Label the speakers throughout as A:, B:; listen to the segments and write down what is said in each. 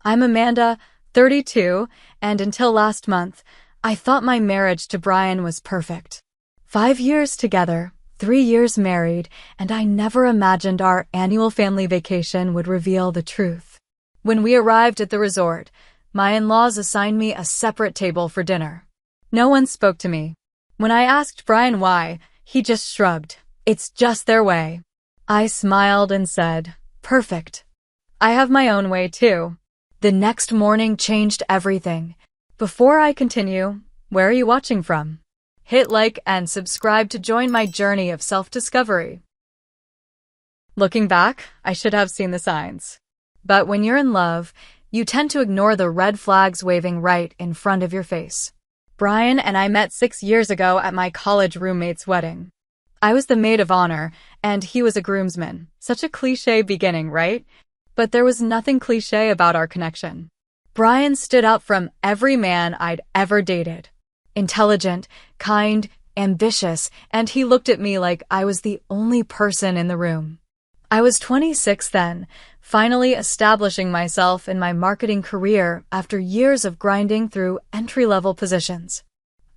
A: I'm Amanda, 32, and until last month, I thought my marriage to Brian was perfect. 5 years together, 3 years married, and I never imagined our annual family vacation would reveal the truth. When we arrived at the resort, my in-laws assigned me a separate table for dinner. No one spoke to me. When I asked Brian why, he just shrugged. It's just their way. I smiled and said, perfect. I have my own way too. The next morning changed everything. Before I continue, where are you watching from? Hit like and subscribe to join my journey of self-discovery. Looking back, I should have seen the signs. But when you're in love, you tend to ignore the red flags waving right in front of your face. Brian and I met 6 years ago at my college roommate's wedding. I was the maid of honor, and he was a groomsman. Such a cliché beginning, right? But there was nothing cliché about our connection. Brian stood out from every man I'd ever dated. Intelligent, kind, ambitious, and he looked at me like I was the only person in the room. I was 26 then, finally establishing myself in my marketing career after years of grinding through entry-level positions.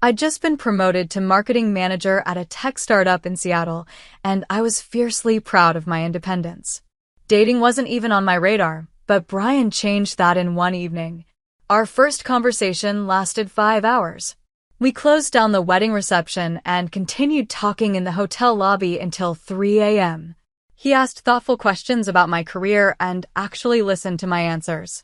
A: I'd just been promoted to marketing manager at a tech startup in Seattle, and I was fiercely proud of my independence. Dating wasn't even on my radar, but Brian changed that in one evening. Our first conversation lasted 5 hours. We closed down the wedding reception and continued talking in the hotel lobby until 3 a.m. He asked thoughtful questions about my career and actually listened to my answers.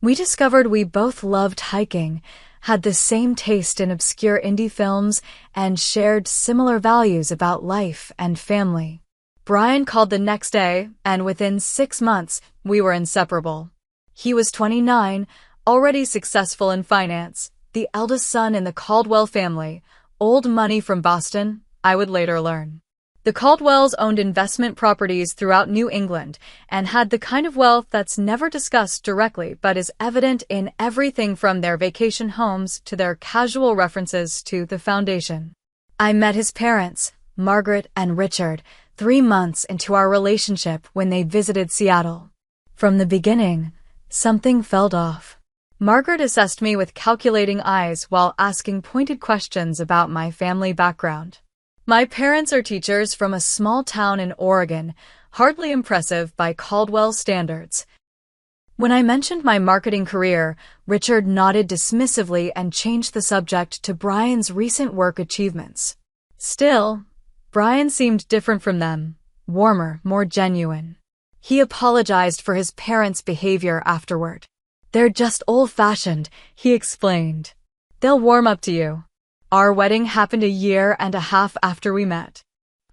A: We discovered we both loved hiking, had the same taste in obscure indie films, and shared similar values about life and family. Brian called the next day, and within 6 months, we were inseparable. He was 29, already successful in finance, the eldest son in the Caldwell family, old money from Boston, I would later learn. The Caldwells owned investment properties throughout New England and had the kind of wealth that's never discussed directly but is evident in everything from their vacation homes to their casual references to the foundation. I met his parents, Margaret and Richard, 3 months into our relationship when they visited Seattle. From the beginning, something felt off. Margaret assessed me with calculating eyes while asking pointed questions about my family background. My parents are teachers from a small town in Oregon, hardly impressive by Caldwell standards. When I mentioned my marketing career, Richard nodded dismissively and changed the subject to Brian's recent work achievements. Still, Brian seemed different from them, warmer, more genuine. He apologized for his parents' behavior afterward. They're just old-fashioned, he explained. They'll warm up to you. Our wedding happened 1.5 years after we met.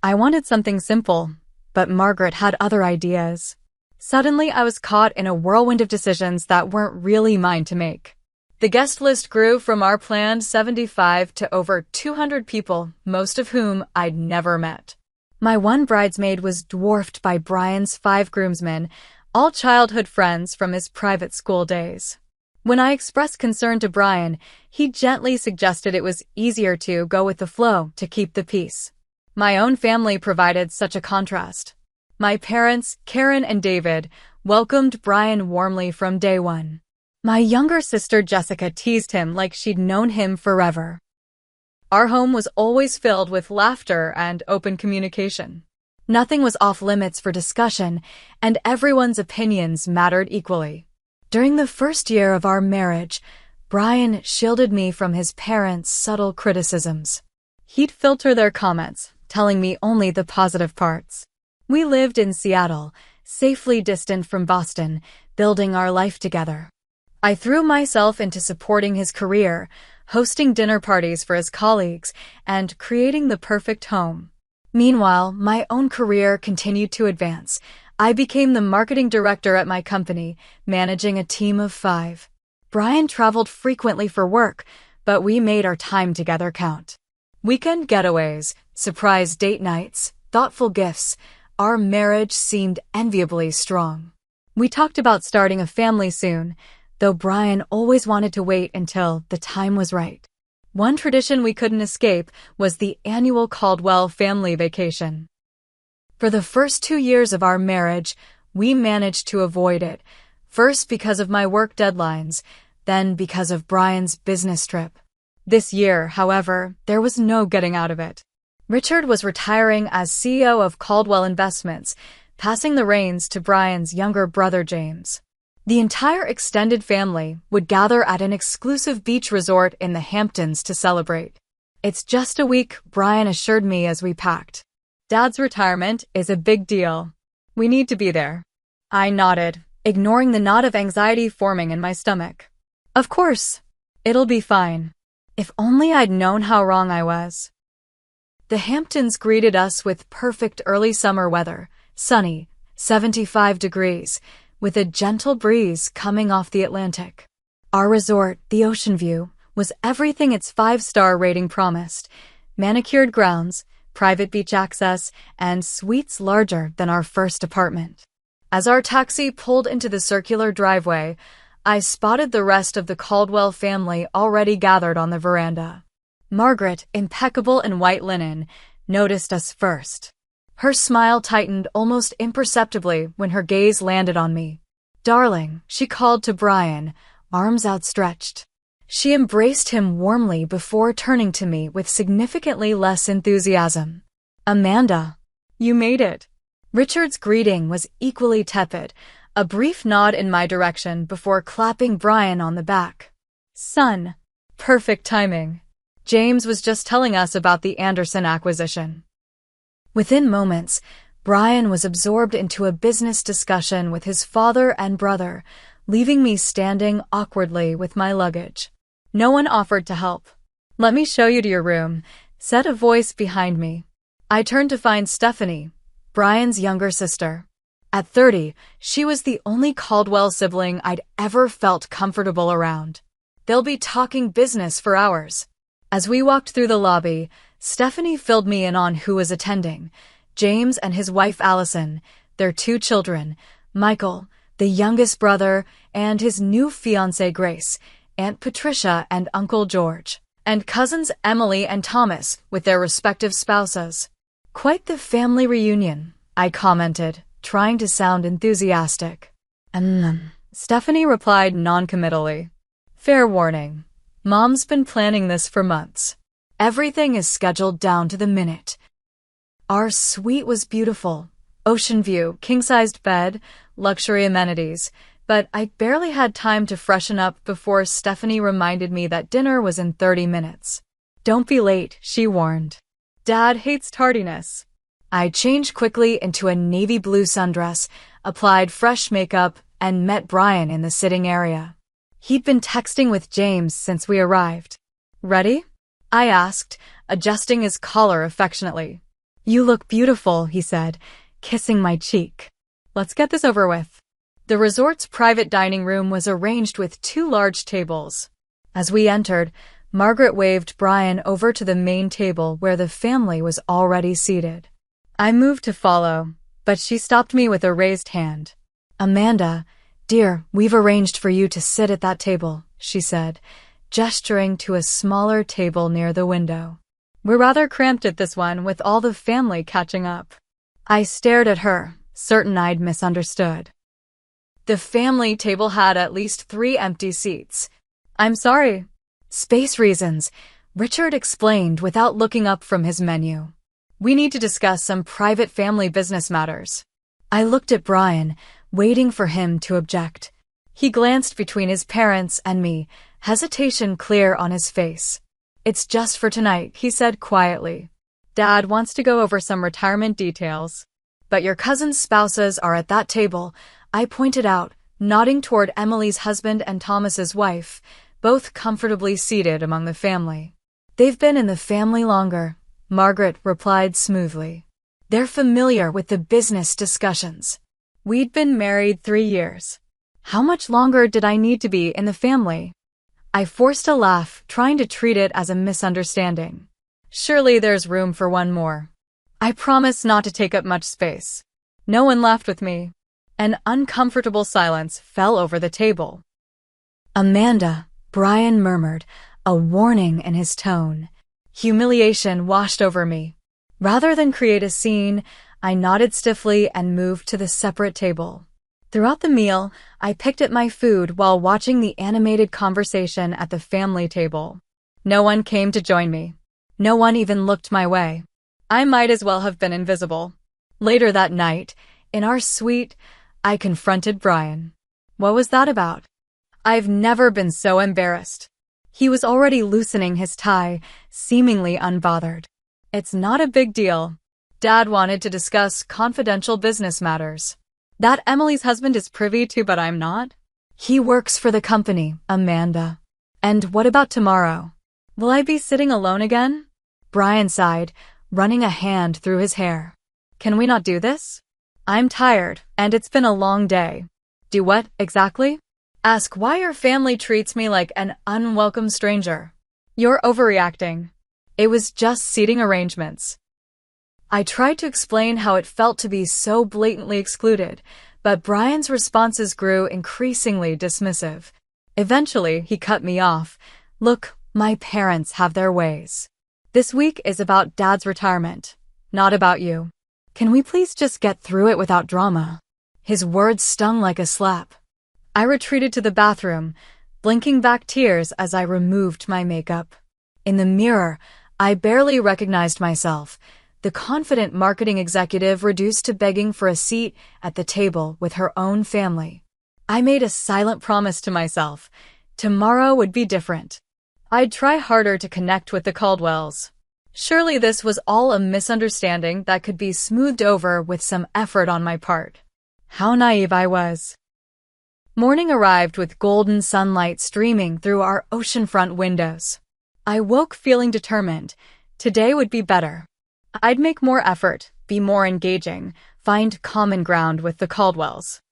A: I wanted something simple, but Margaret had other ideas. Suddenly, I was caught in a whirlwind of decisions that weren't really mine to make. The guest list grew from our planned 75 to over 200 people, most of whom I'd never met. My one bridesmaid was dwarfed by Brian's 5 groomsmen, all childhood friends from his private school days. When I expressed concern to Brian, he gently suggested it was easier to go with the flow to keep the peace. My own family provided such a contrast. My parents, Karen and David, welcomed Brian warmly from day one. My younger sister Jessica teased him like she'd known him forever. Our home was always filled with laughter and open communication. Nothing was off limits for discussion, and everyone's opinions mattered equally. During the first year of our marriage, Brian shielded me from his parents' subtle criticisms. He'd filter their comments, telling me only the positive parts. We lived in Seattle, safely distant from Boston, building our life together. I threw myself into supporting his career, hosting dinner parties for his colleagues, and creating the perfect home. Meanwhile, my own career continued to advance. I became the marketing director at my company, managing a team of 5. Brian traveled frequently for work, but we made our time together count. Weekend getaways, surprise date nights, thoughtful gifts, our marriage seemed enviably strong. We talked about starting a family soon, though Brian always wanted to wait until the time was right. One tradition we couldn't escape was the annual Caldwell family vacation. For the first 2 years of our marriage, we managed to avoid it, First because of my work deadlines, then because of Brian's business trip. This year, however, there was no getting out of it. Richard was retiring as CEO of Caldwell Investments, passing the reins to Brian's younger brother James. The entire extended family would gather at an exclusive beach resort in the Hamptons to celebrate. "It's just a week," Brian assured me as we packed. "Dad's retirement is a big deal. We need to be there." I nodded, ignoring the knot of anxiety forming in my stomach. "Of course. It'll be fine." If only I'd known how wrong I was. The Hamptons greeted us with perfect early summer weather, sunny, 75 degrees, with a gentle breeze coming off the Atlantic. Our resort, the Ocean View, was everything its 5-star rating promised: manicured grounds, private beach access, and suites larger than our first apartment. As our taxi pulled into the circular driveway, I spotted the rest of the Caldwell family already gathered on the veranda. Margaret, impeccable in white linen, noticed us first. Her smile tightened almost imperceptibly when her gaze landed on me. "Darling," she called to Brian, arms outstretched. She embraced him warmly before turning to me with significantly less enthusiasm. "Amanda, you made it." Richard's greeting was equally tepid, a brief nod in my direction before clapping Brian on the back. "Son, perfect timing. James was just telling us about the Anderson acquisition." Within moments, Brian was absorbed into a business discussion with his father and brother, leaving me standing awkwardly with my luggage. No one offered to help. "Let me show you to your room," said a voice behind me. I turned to find Stephanie, Brian's younger sister. At 30, she was the only Caldwell sibling I'd ever felt comfortable around. "They'll be talking business for hours." As we walked through the lobby, Stephanie filled me in on who was attending: James and his wife Allison, their 2 children, Michael, the youngest brother, and his new fiancée Grace, Aunt Patricia and Uncle George, and cousins Emily and Thomas with their respective spouses. "Quite the family reunion," I commented, trying to sound enthusiastic. Stephanie replied noncommittally. "Fair warning. Mom's been planning this for months. Everything is scheduled down to the minute." Our suite was beautiful. Ocean view, king-sized bed, luxury amenities, but I barely had time to freshen up before Stephanie reminded me that dinner was in 30 minutes. "Don't be late," she warned. "Dad hates tardiness." I changed quickly into a navy blue sundress, applied fresh makeup, and met Brian in the sitting area. He'd been texting with James since we arrived. "Ready?" I asked, adjusting his collar affectionately. "You look beautiful," he said, kissing my cheek. "Let's get this over with." The resort's private dining room was arranged with 2 large tables. As we entered, Margaret waved Brian over to the main table where the family was already seated. I moved to follow, but she stopped me with a raised hand. "Amanda, dear, we've arranged for you to sit at that table," she said, gesturing to a smaller table near the window. "We're rather cramped at this one with all the family catching up." I stared at her, certain I'd misunderstood. The family table had at least 3 empty seats. "I'm sorry." "Space reasons," Richard explained without looking up from his menu. "We need to discuss some private family business matters." I looked at Brian, waiting for him to object. He glanced between his parents and me, hesitation clear on his face. "It's just for tonight," he said quietly. "Dad wants to go over some retirement details." "But your cousin's spouses are at that table," I pointed out, nodding toward Emily's husband and Thomas's wife, both comfortably seated among the family. "They've been in the family longer," Margaret replied smoothly. "They're familiar with the business discussions." We'd been married 3 years. How much longer did I need to be in the family? I forced a laugh, trying to treat it as a misunderstanding. "Surely there's room for one more." I promised not to take up much space. No one laughed with me. An uncomfortable silence fell over the table. "Amanda," Brian murmured, a warning in his tone. Humiliation washed over me. Rather than create a scene, I nodded stiffly and moved to the separate table. Throughout the meal, I picked at my food while watching the animated conversation at the family table. No one came to join me. No one even looked my way. I might as well have been invisible. Later that night, in our suite, I confronted Brian. What was that about? I've never been so embarrassed. He was already loosening his tie, seemingly unbothered. It's not a big deal. Dad wanted to discuss confidential business matters. That Emily's husband is privy to, but I'm not? He works for the company, Amanda. And what about tomorrow? Will I be sitting alone again? Brian sighed, running a hand through his hair. Can we not do this? I'm tired, and it's been a long day. Do what, exactly? Ask why your family treats me like an unwelcome stranger. You're overreacting. It was just seating arrangements. I tried to explain how it felt to be so blatantly excluded, but Brian's responses grew increasingly dismissive. Eventually, he cut me off. Look, my parents have their ways. This week is about Dad's retirement, not about you. Can we please just get through it without drama? His words stung like a slap. I retreated to the bathroom, blinking back tears as I removed my makeup. In the mirror, I barely recognized myself, the confident marketing executive reduced to begging for a seat at the table with her own family. I made a silent promise to myself. Tomorrow would be different. I'd try harder to connect with the Caldwells. Surely this was all a misunderstanding that could be smoothed over with some effort on my part. How naive I was. Morning arrived with golden sunlight streaming through our oceanfront windows. I woke feeling determined. Today would be better. I'd make more effort, be more engaging, find common ground with the Caldwells.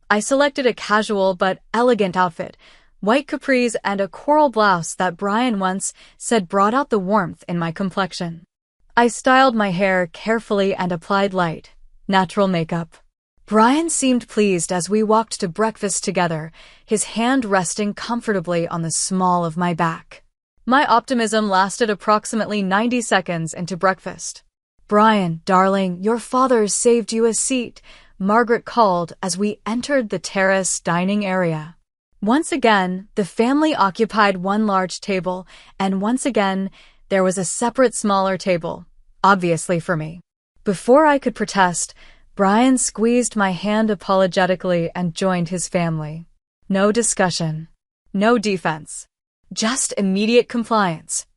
A: I selected a casual but elegant outfit, white capris and a coral blouse that Brian once said brought out the warmth in my complexion. I styled my hair carefully and applied light, natural makeup. Brian seemed pleased as we walked to breakfast together, his hand resting comfortably on the small of my back. My optimism lasted approximately 90 seconds into breakfast. Brian, darling, your father's saved you a seat, Margaret called as we entered the terrace dining area. Once again, the family occupied one large table, and once again, there was a separate smaller table, obviously for me. Before I could protest, Brian squeezed my hand apologetically and joined his family. No discussion. No defense. Just immediate compliance.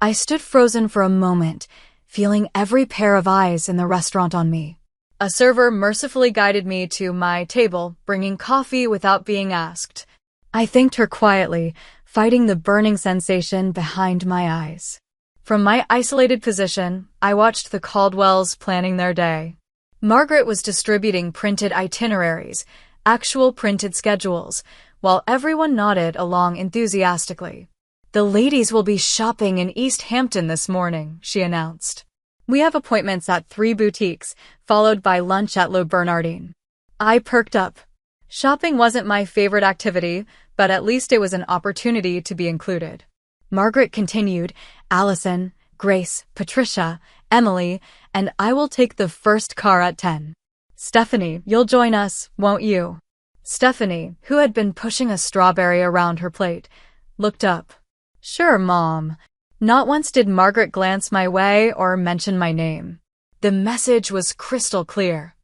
A: I stood frozen for a moment, feeling every pair of eyes in the restaurant on me. A server mercifully guided me to my table, bringing coffee without being asked. I thanked her quietly, fighting the burning sensation behind my eyes. From my isolated position, I watched the Caldwells planning their day. Margaret was distributing printed itineraries, actual printed schedules, while everyone nodded along enthusiastically. The ladies will be shopping in East Hampton this morning, she announced. We have appointments at 3 boutiques, followed by lunch at Le Bernardin. I perked up. Shopping wasn't my favorite activity, but at least it was an opportunity to be included. Margaret continued, Allison, Grace, Patricia, Emily, and I will take the first car at 10. Stephanie, you'll join us, won't you? Stephanie, who had been pushing a strawberry around her plate, looked up. Sure, Mom. Not once did Margaret glance my way or mention my name. The message was crystal clear.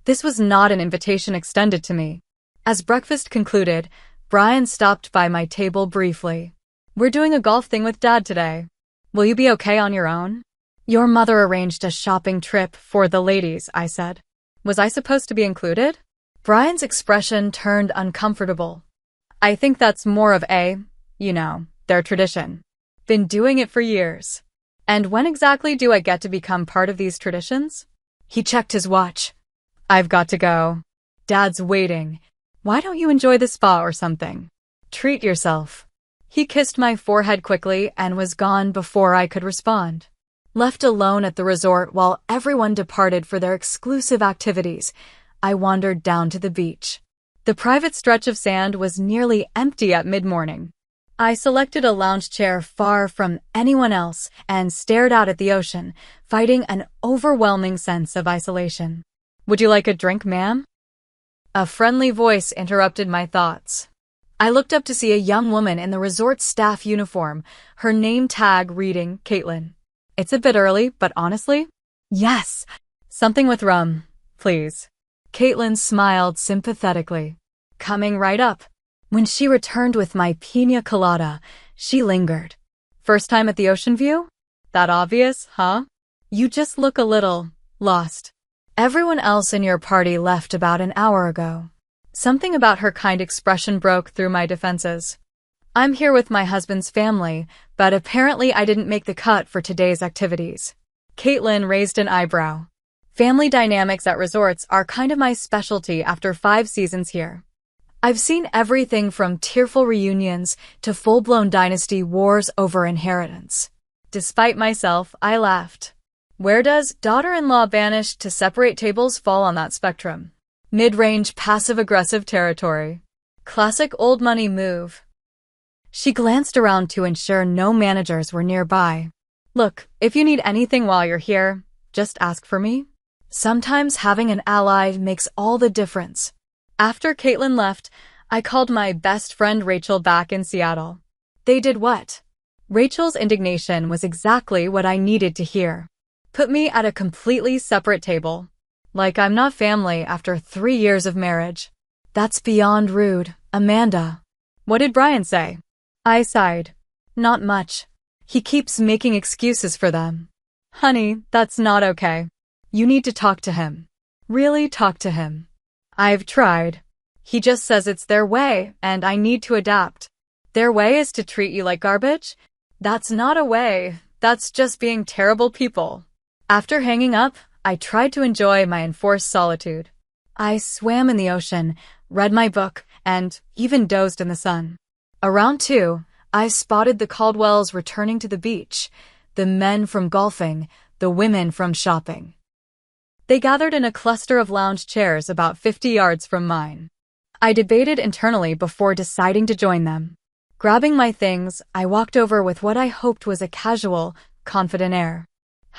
A: This was not an invitation extended to me. As breakfast concluded, Brian stopped by my table briefly. We're doing a golf thing with Dad today. Will you be okay on your own? Your mother arranged a shopping trip for the ladies, I said. Was I supposed to be included? Brian's expression turned uncomfortable. I think that's more of their tradition. Been doing it for years. And when exactly do I get to become part of these traditions? He checked his watch. I've got to go. Dad's waiting. Why don't you enjoy the spa or something? Treat yourself. He kissed my forehead quickly and was gone before I could respond. Left alone at the resort while everyone departed for their exclusive activities, I wandered down to the beach. The private stretch of sand was nearly empty at mid-morning. I selected a lounge chair far from anyone else and stared out at the ocean, fighting an overwhelming sense of isolation. Would you like a drink, ma'am? A friendly voice interrupted my thoughts. I looked up to see a young woman in the resort staff uniform, her name tag reading Caitlin. It's a bit early, but honestly, yes. Something with rum, please. Caitlin smiled sympathetically. Coming right up. When she returned with my pina colada, she lingered. First time at the ocean view? That obvious, huh? You just look a little lost. Everyone else in your party left about an hour ago. Something about her kind expression broke through my defenses. I'm here with my husband's family, but apparently I didn't make the cut for today's activities. Caitlin raised an eyebrow. Family dynamics at resorts are kind of my specialty after 5 seasons here. I've seen everything from tearful reunions to full-blown dynasty wars over inheritance. Despite myself, I laughed. Where does daughter-in-law banished to separate tables fall on that spectrum? Mid-range passive-aggressive territory. Classic old money move. She glanced around to ensure no managers were nearby. Look, if you need anything while you're here, just ask for me. Sometimes having an ally makes all the difference. After Caitlin left, I called my best friend Rachel back in Seattle. They did what? Rachel's indignation was exactly what I needed to hear. Put me at a completely separate table. Like I'm not family after 3 years of marriage. That's beyond rude, Amanda. What did Brian say? I sighed. Not much. He keeps making excuses for them. Honey, that's not okay. You need to talk to him. Really talk to him. I've tried. He just says it's their way, and I need to adapt. Their way is to treat you like garbage? That's not a way. That's just being terrible people. After hanging up, I tried to enjoy my enforced solitude. I swam in the ocean, read my book, and even dozed in the sun. Around 2, I spotted the Caldwells returning to the beach, the men from golfing, the women from shopping. They gathered in a cluster of lounge chairs about 50 yards from mine. I debated internally before deciding to join them. Grabbing my things, I walked over with what I hoped was a casual, confident air.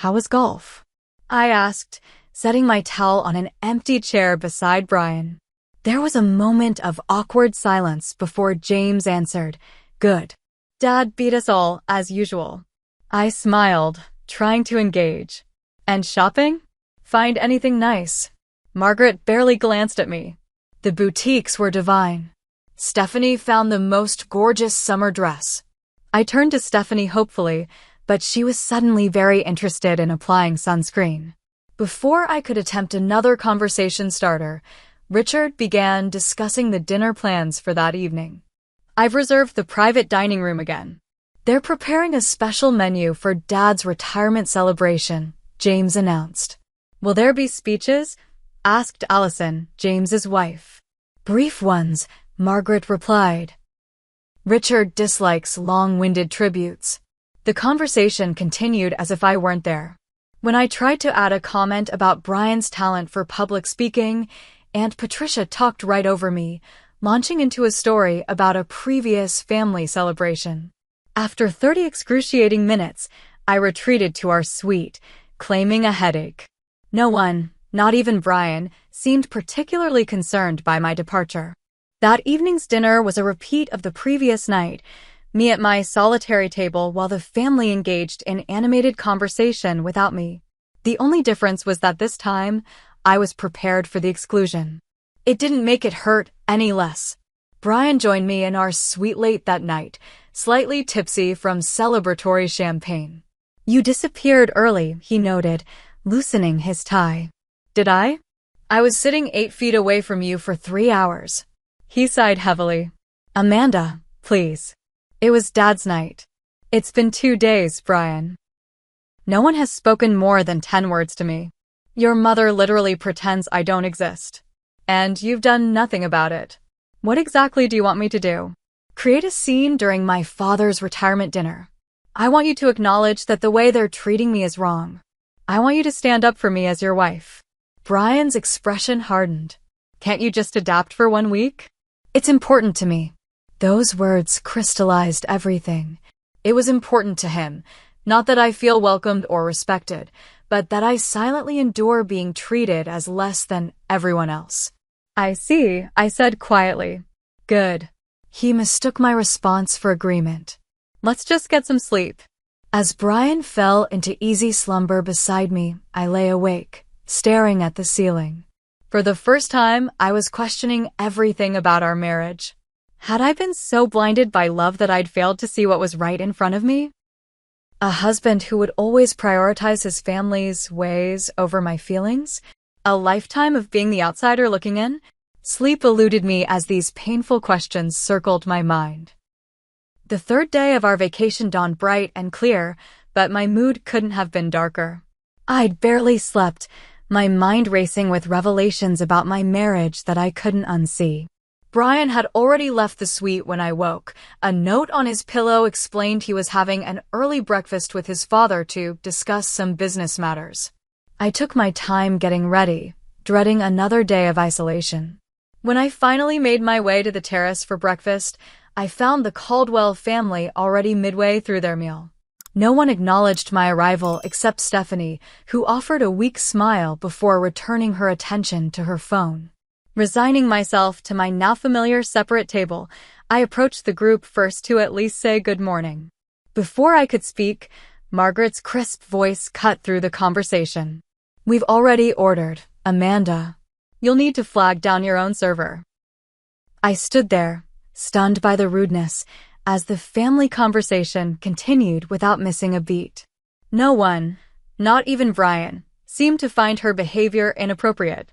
A: How was golf? I asked, setting my towel on an empty chair beside Brian. There was a moment of awkward silence before James answered, Good. Dad beat us all, as usual. I smiled, trying to engage. And shopping? Find anything nice? Margaret barely glanced at me. The boutiques were divine. Stephanie found the most gorgeous summer dress. I turned to Stephanie hopefully, but she was suddenly very interested in applying sunscreen. Before I could attempt another conversation starter, Richard began discussing the dinner plans for that evening. I've reserved the private dining room again. They're preparing a special menu for Dad's retirement celebration, James announced. Will there be speeches? Asked Allison, James's wife. Brief ones, Margaret replied. Richard dislikes long-winded tributes. The conversation continued as if I weren't there. When I tried to add a comment about Brian's talent for public speaking, Aunt Patricia talked right over me, launching into a story about a previous family celebration. After 30 excruciating minutes, I retreated to our suite, claiming a headache. No one, not even Brian, seemed particularly concerned by my departure. That evening's dinner was a repeat of the previous night, me at my solitary table while the family engaged in animated conversation without me. The only difference was that this time, I was prepared for the exclusion. It didn't make it hurt any less. Brian joined me in our suite late that night, slightly tipsy from celebratory champagne. You disappeared early, he noted, loosening his tie. Did I? I was sitting 8 feet away from you for 3 hours. He sighed heavily. Amanda, please. It was Dad's night. It's been 2 days, Brian. No one has spoken more than 10 words to me. Your mother literally pretends I don't exist. And you've done nothing about it. What exactly do you want me to do? Create a scene during my father's retirement dinner. I want you to acknowledge that the way they're treating me is wrong. I want you to stand up for me as your wife. Brian's expression hardened. Can't you just adapt for 1 week? It's important to me. Those words crystallized everything. It was important to him, not that I feel welcomed or respected, but that I silently endure being treated as less than everyone else. I see, I said quietly. Good. He mistook my response for agreement. Let's just get some sleep. As Brian fell into easy slumber beside me, I lay awake, staring at the ceiling. For the first time, I was questioning everything about our marriage. Had I been so blinded by love that I'd failed to see what was right in front of me? A husband who would always prioritize his family's ways over my feelings? A lifetime of being the outsider looking in? Sleep eluded me as these painful questions circled my mind. The third day of our vacation dawned bright and clear, but my mood couldn't have been darker. I'd barely slept, my mind racing with revelations about my marriage that I couldn't unsee. Brian had already left the suite when I woke. A note on his pillow explained he was having an early breakfast with his father to discuss some business matters. I took my time getting ready, dreading another day of isolation. When I finally made my way to the terrace for breakfast, I found the Caldwell family already midway through their meal. No one acknowledged my arrival except Stephanie, who offered a weak smile before returning her attention to her phone. Resigning myself to my now familiar separate table, I approached the group first to at least say good morning. Before I could speak, Margaret's crisp voice cut through the conversation. We've already ordered, Amanda. You'll need to flag down your own server. I stood there, stunned by the rudeness, as the family conversation continued without missing a beat. No one, not even Brian, seemed to find her behavior inappropriate.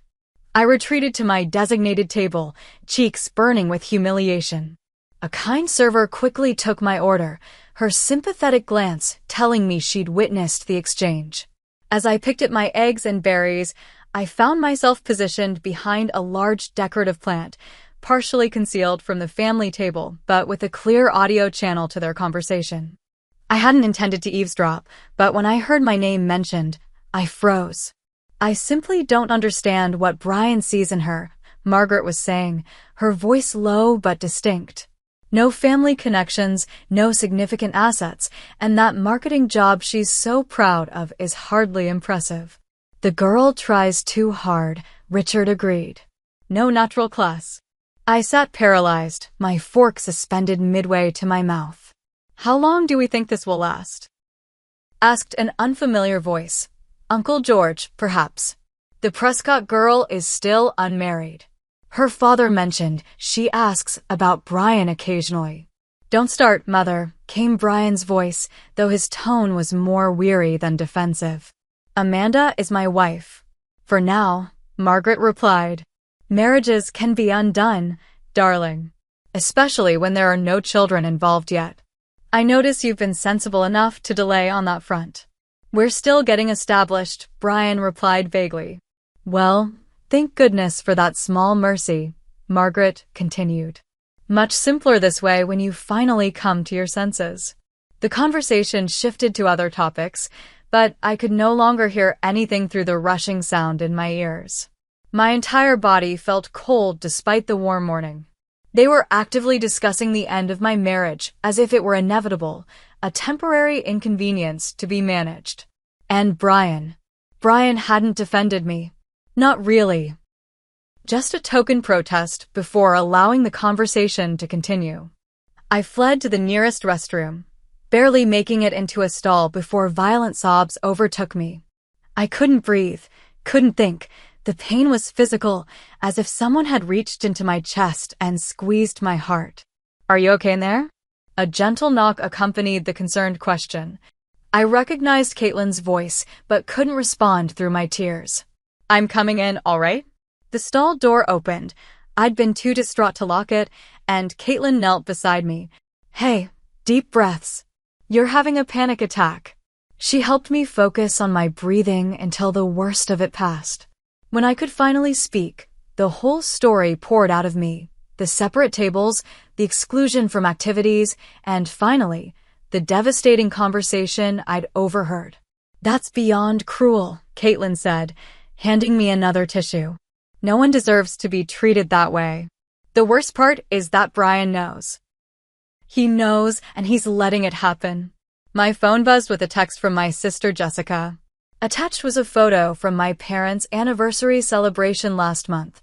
A: I retreated to my designated table, cheeks burning with humiliation. A kind server quickly took my order, her sympathetic glance telling me she'd witnessed the exchange. As I picked at my eggs and berries, I found myself positioned behind a large decorative plant, partially concealed from the family table, but with a clear audio channel to their conversation. I hadn't intended to eavesdrop, but when I heard my name mentioned, I froze. I simply don't understand what Brian sees in her, Margaret was saying, her voice low but distinct. No family connections, no significant assets, and that marketing job she's so proud of is hardly impressive. The girl tries too hard, Richard agreed. No natural class. I sat paralyzed, my fork suspended midway to my mouth. How long do we think this will last? Asked an unfamiliar voice. Uncle George, perhaps. The Prescott girl is still unmarried. Her father mentioned she asks about Brian occasionally. Don't start, Mother, came Brian's voice, though his tone was more weary than defensive. Amanda is my wife. For now, Margaret replied. Marriages can be undone, darling. Especially when there are no children involved yet. I notice you've been sensible enough to delay on that front. We're still getting established, Brian replied vaguely. Well, thank goodness for that small mercy, Margaret continued. Much simpler this way when you finally come to your senses. The conversation shifted to other topics, but I could no longer hear anything through the rushing sound in my ears. My entire body felt cold despite the warm morning. They were actively discussing the end of my marriage as if it were inevitable, a temporary inconvenience to be managed. And Brian hadn't defended me. Not really. Just a token protest before allowing the conversation to continue. I fled to the nearest restroom, barely making it into a stall before violent sobs overtook me. I couldn't breathe, couldn't think. The pain was physical, as if someone had reached into my chest and squeezed my heart. Are you okay in there? A gentle knock accompanied the concerned question. I recognized Caitlin's voice, but couldn't respond through my tears. I'm coming in, all right? The stall door opened. I'd been too distraught to lock it, and Caitlin knelt beside me. Hey, deep breaths. You're having a panic attack. She helped me focus on my breathing until the worst of it passed. When I could finally speak, the whole story poured out of me. The separate tables, the exclusion from activities, and finally, the devastating conversation I'd overheard. That's beyond cruel, Caitlin said, handing me another tissue. No one deserves to be treated that way. The worst part is that Brian knows. He knows, and he's letting it happen. My phone buzzed with a text from my sister Jessica. Attached was a photo from my parents' anniversary celebration last month.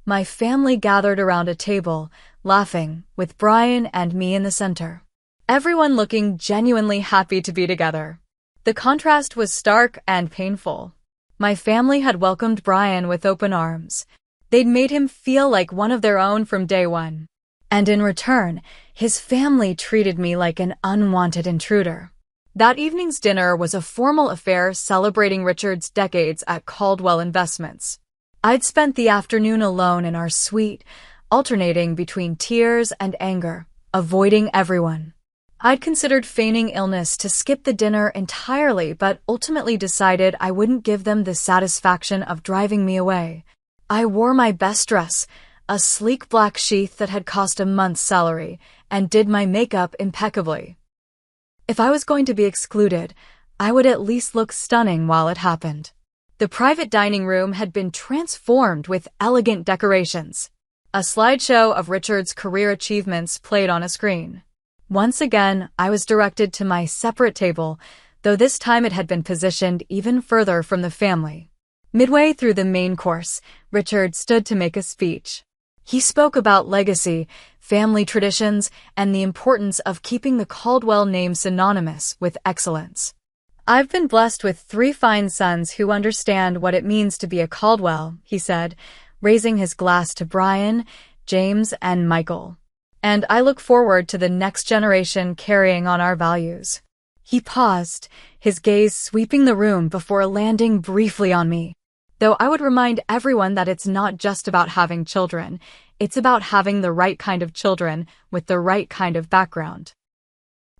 A: My family gathered around a table, laughing, with Brian and me in the center. Everyone looking genuinely happy to be together. The contrast was stark and painful. My family had welcomed Brian with open arms. They'd made him feel like one of their own from day one. And in return, his family treated me like an unwanted intruder. That evening's dinner was a formal affair celebrating Richard's decades at Caldwell Investments. I'd spent the afternoon alone in our suite, alternating between tears and anger, avoiding everyone. I'd considered feigning illness to skip the dinner entirely, but ultimately decided I wouldn't give them the satisfaction of driving me away. I wore my best dress, a sleek black sheath that had cost a month's salary, and did my makeup impeccably. If I was going to be excluded, I would at least look stunning while it happened. The private dining room had been transformed with elegant decorations. A slideshow of Richard's career achievements played on a screen. Once again, I was directed to my separate table, though this time it had been positioned even further from the family. Midway through the main course, Richard stood to make a speech. He spoke about legacy, family traditions, and the importance of keeping the Caldwell name synonymous with excellence. "I've been blessed with 3 fine sons who understand what it means to be a Caldwell," he said, raising his glass to Brian, James, and Michael. "And I look forward to the next generation carrying on our values." He paused, his gaze sweeping the room before landing briefly on me. Though I would remind everyone that it's not just about having children, it's about having the right kind of children with the right kind of background.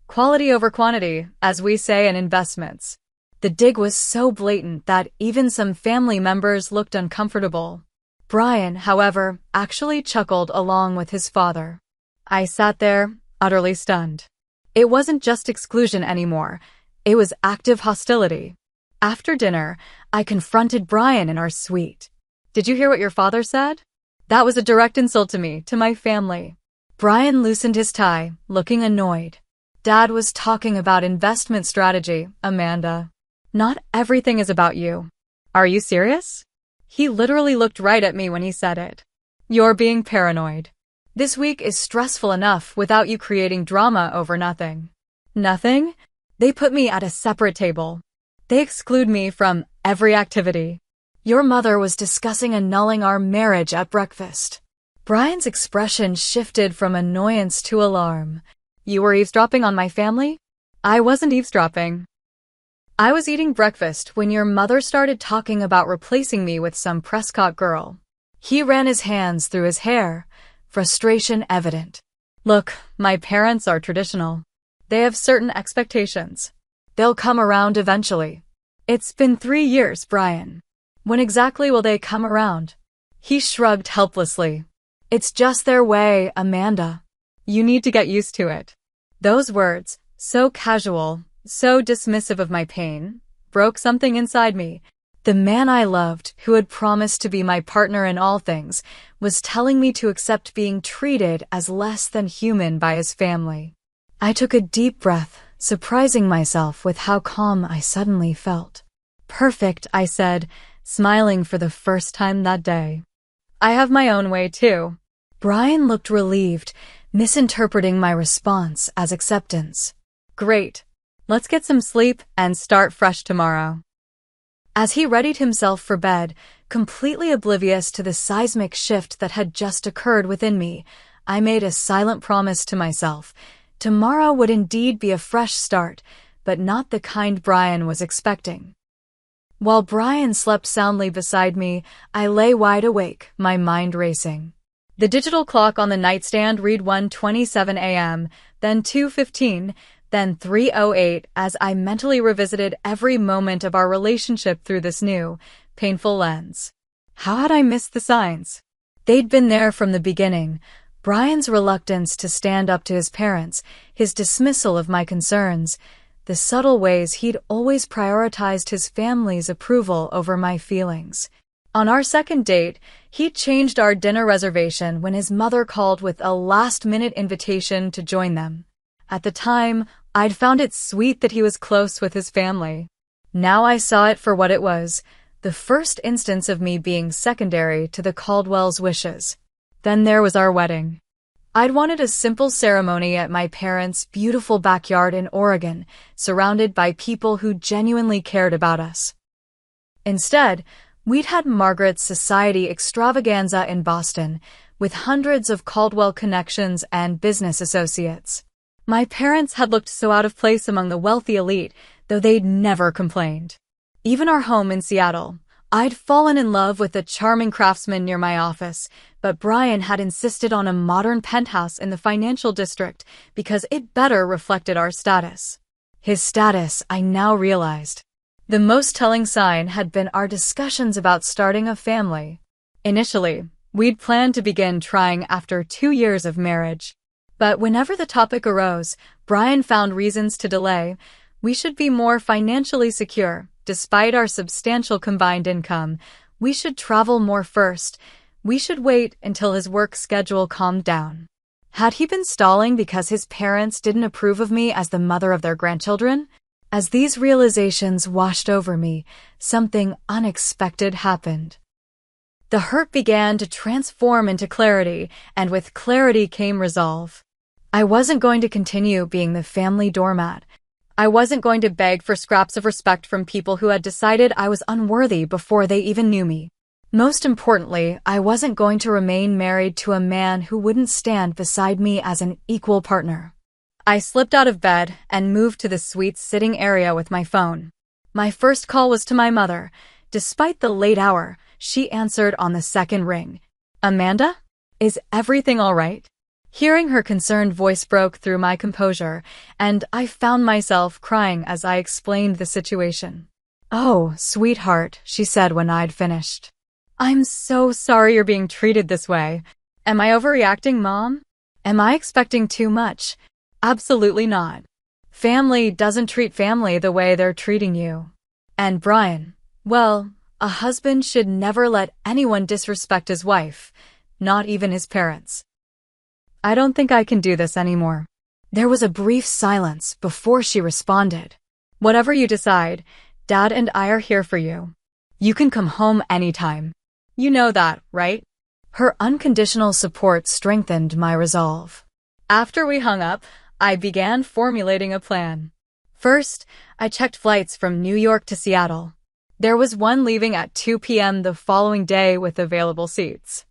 A: Quality over quantity, as we say in investments. The dig was so blatant that even some family members looked uncomfortable. Brian, however, actually chuckled along with his father. I sat there, utterly stunned. It wasn't just exclusion anymore. It was active hostility. After dinner, I confronted Brian in our suite. "Did you hear what your father said?" That was a direct insult to me, to my family. Brian loosened his tie, looking annoyed. "Dad was talking about investment strategy, Amanda. Not everything is about you." "Are you serious?" He literally looked right at me when he said it. "You're being paranoid. This week is stressful enough without you creating drama over nothing." Nothing? They put me at a separate table. They exclude me from every activity. Your mother was discussing annulling our marriage at breakfast. Brian's expression shifted from annoyance to alarm. "You were eavesdropping on my family?" "I wasn't eavesdropping. I was eating breakfast when your mother started talking about replacing me with some Prescott girl." He ran his hands through his hair, frustration evident. "Look, my parents are traditional. They have certain expectations. They'll come around eventually." "It's been 3 years, Brian. When exactly will they come around?" He shrugged helplessly. "It's just their way, Amanda. You need to get used to it." Those words, so casual, so dismissive of my pain, broke something inside me. The man I loved, who had promised to be my partner in all things, was telling me to accept being treated as less than human by his family. I took a deep breath, surprising myself with how calm I suddenly felt. "Perfect," I said, smiling for the first time that day. "I have my own way, too." Brian looked relieved, misinterpreting my response as acceptance. "Great. Let's get some sleep and start fresh tomorrow." As he readied himself for bed, completely oblivious to the seismic shift that had just occurred within me, I made a silent promise to myself. Tomorrow would indeed be a fresh start, but not the kind Brian was expecting. While Brian slept soundly beside me, I lay wide awake, my mind racing. The digital clock on the nightstand read 1:27 a.m., then 2:15, then 3:08 as I mentally revisited every moment of our relationship through this new, painful lens. How had I missed the signs? They'd been there from the beginning. Brian's reluctance to stand up to his parents, his dismissal of my concerns, the subtle ways he'd always prioritized his family's approval over my feelings. On our second date, he changed our dinner reservation when his mother called with a last-minute invitation to join them. At the time, I'd found it sweet that he was close with his family. Now I saw it for what it was, the first instance of me being secondary to the Caldwell's wishes. Then there was our wedding. I'd wanted a simple ceremony at my parents' beautiful backyard in Oregon, surrounded by people who genuinely cared about us. Instead, we'd had Margaret's society extravaganza in Boston, with hundreds of Caldwell connections and business associates. My parents had looked so out of place among the wealthy elite, though they'd never complained. Even our home in Seattle, I'd fallen in love with a charming craftsman near my office, but Brian had insisted on a modern penthouse in the financial district because it better reflected our status. His status, I now realized. The most telling sign had been our discussions about starting a family. Initially, we'd planned to begin trying after 2 years of marriage. But whenever the topic arose, Brian found reasons to delay. We should be more financially secure. Despite our substantial combined income, we should travel more first. We should wait until his work schedule calmed down. Had he been stalling because his parents didn't approve of me as the mother of their grandchildren? As these realizations washed over me, something unexpected happened. The hurt began to transform into clarity, and with clarity came resolve. I wasn't going to continue being the family doormat. I wasn't going to beg for scraps of respect from people who had decided I was unworthy before they even knew me. Most importantly, I wasn't going to remain married to a man who wouldn't stand beside me as an equal partner. I slipped out of bed and moved to the suite's sitting area with my phone. My first call was to my mother. Despite the late hour, she answered on the second ring. "Amanda? Is everything all right?" Hearing her concerned voice broke through my composure, and I found myself crying as I explained the situation. "Oh, sweetheart," she said when I'd finished. "I'm so sorry you're being treated this way. Am I overreacting, Mom? Am I expecting too much? Absolutely not. Family doesn't treat family the way they're treating you. And Brian, well, a husband should never let anyone disrespect his wife, not even his parents." "I don't think I can do this anymore." There was a brief silence before she responded. "Whatever you decide, Dad and I are here for you. You can come home anytime. You know that, right?" Her unconditional support strengthened my resolve. After we hung up, I began formulating a plan. First, I checked flights from New York to Seattle. There was one leaving at 2 p.m. the following day with available seats.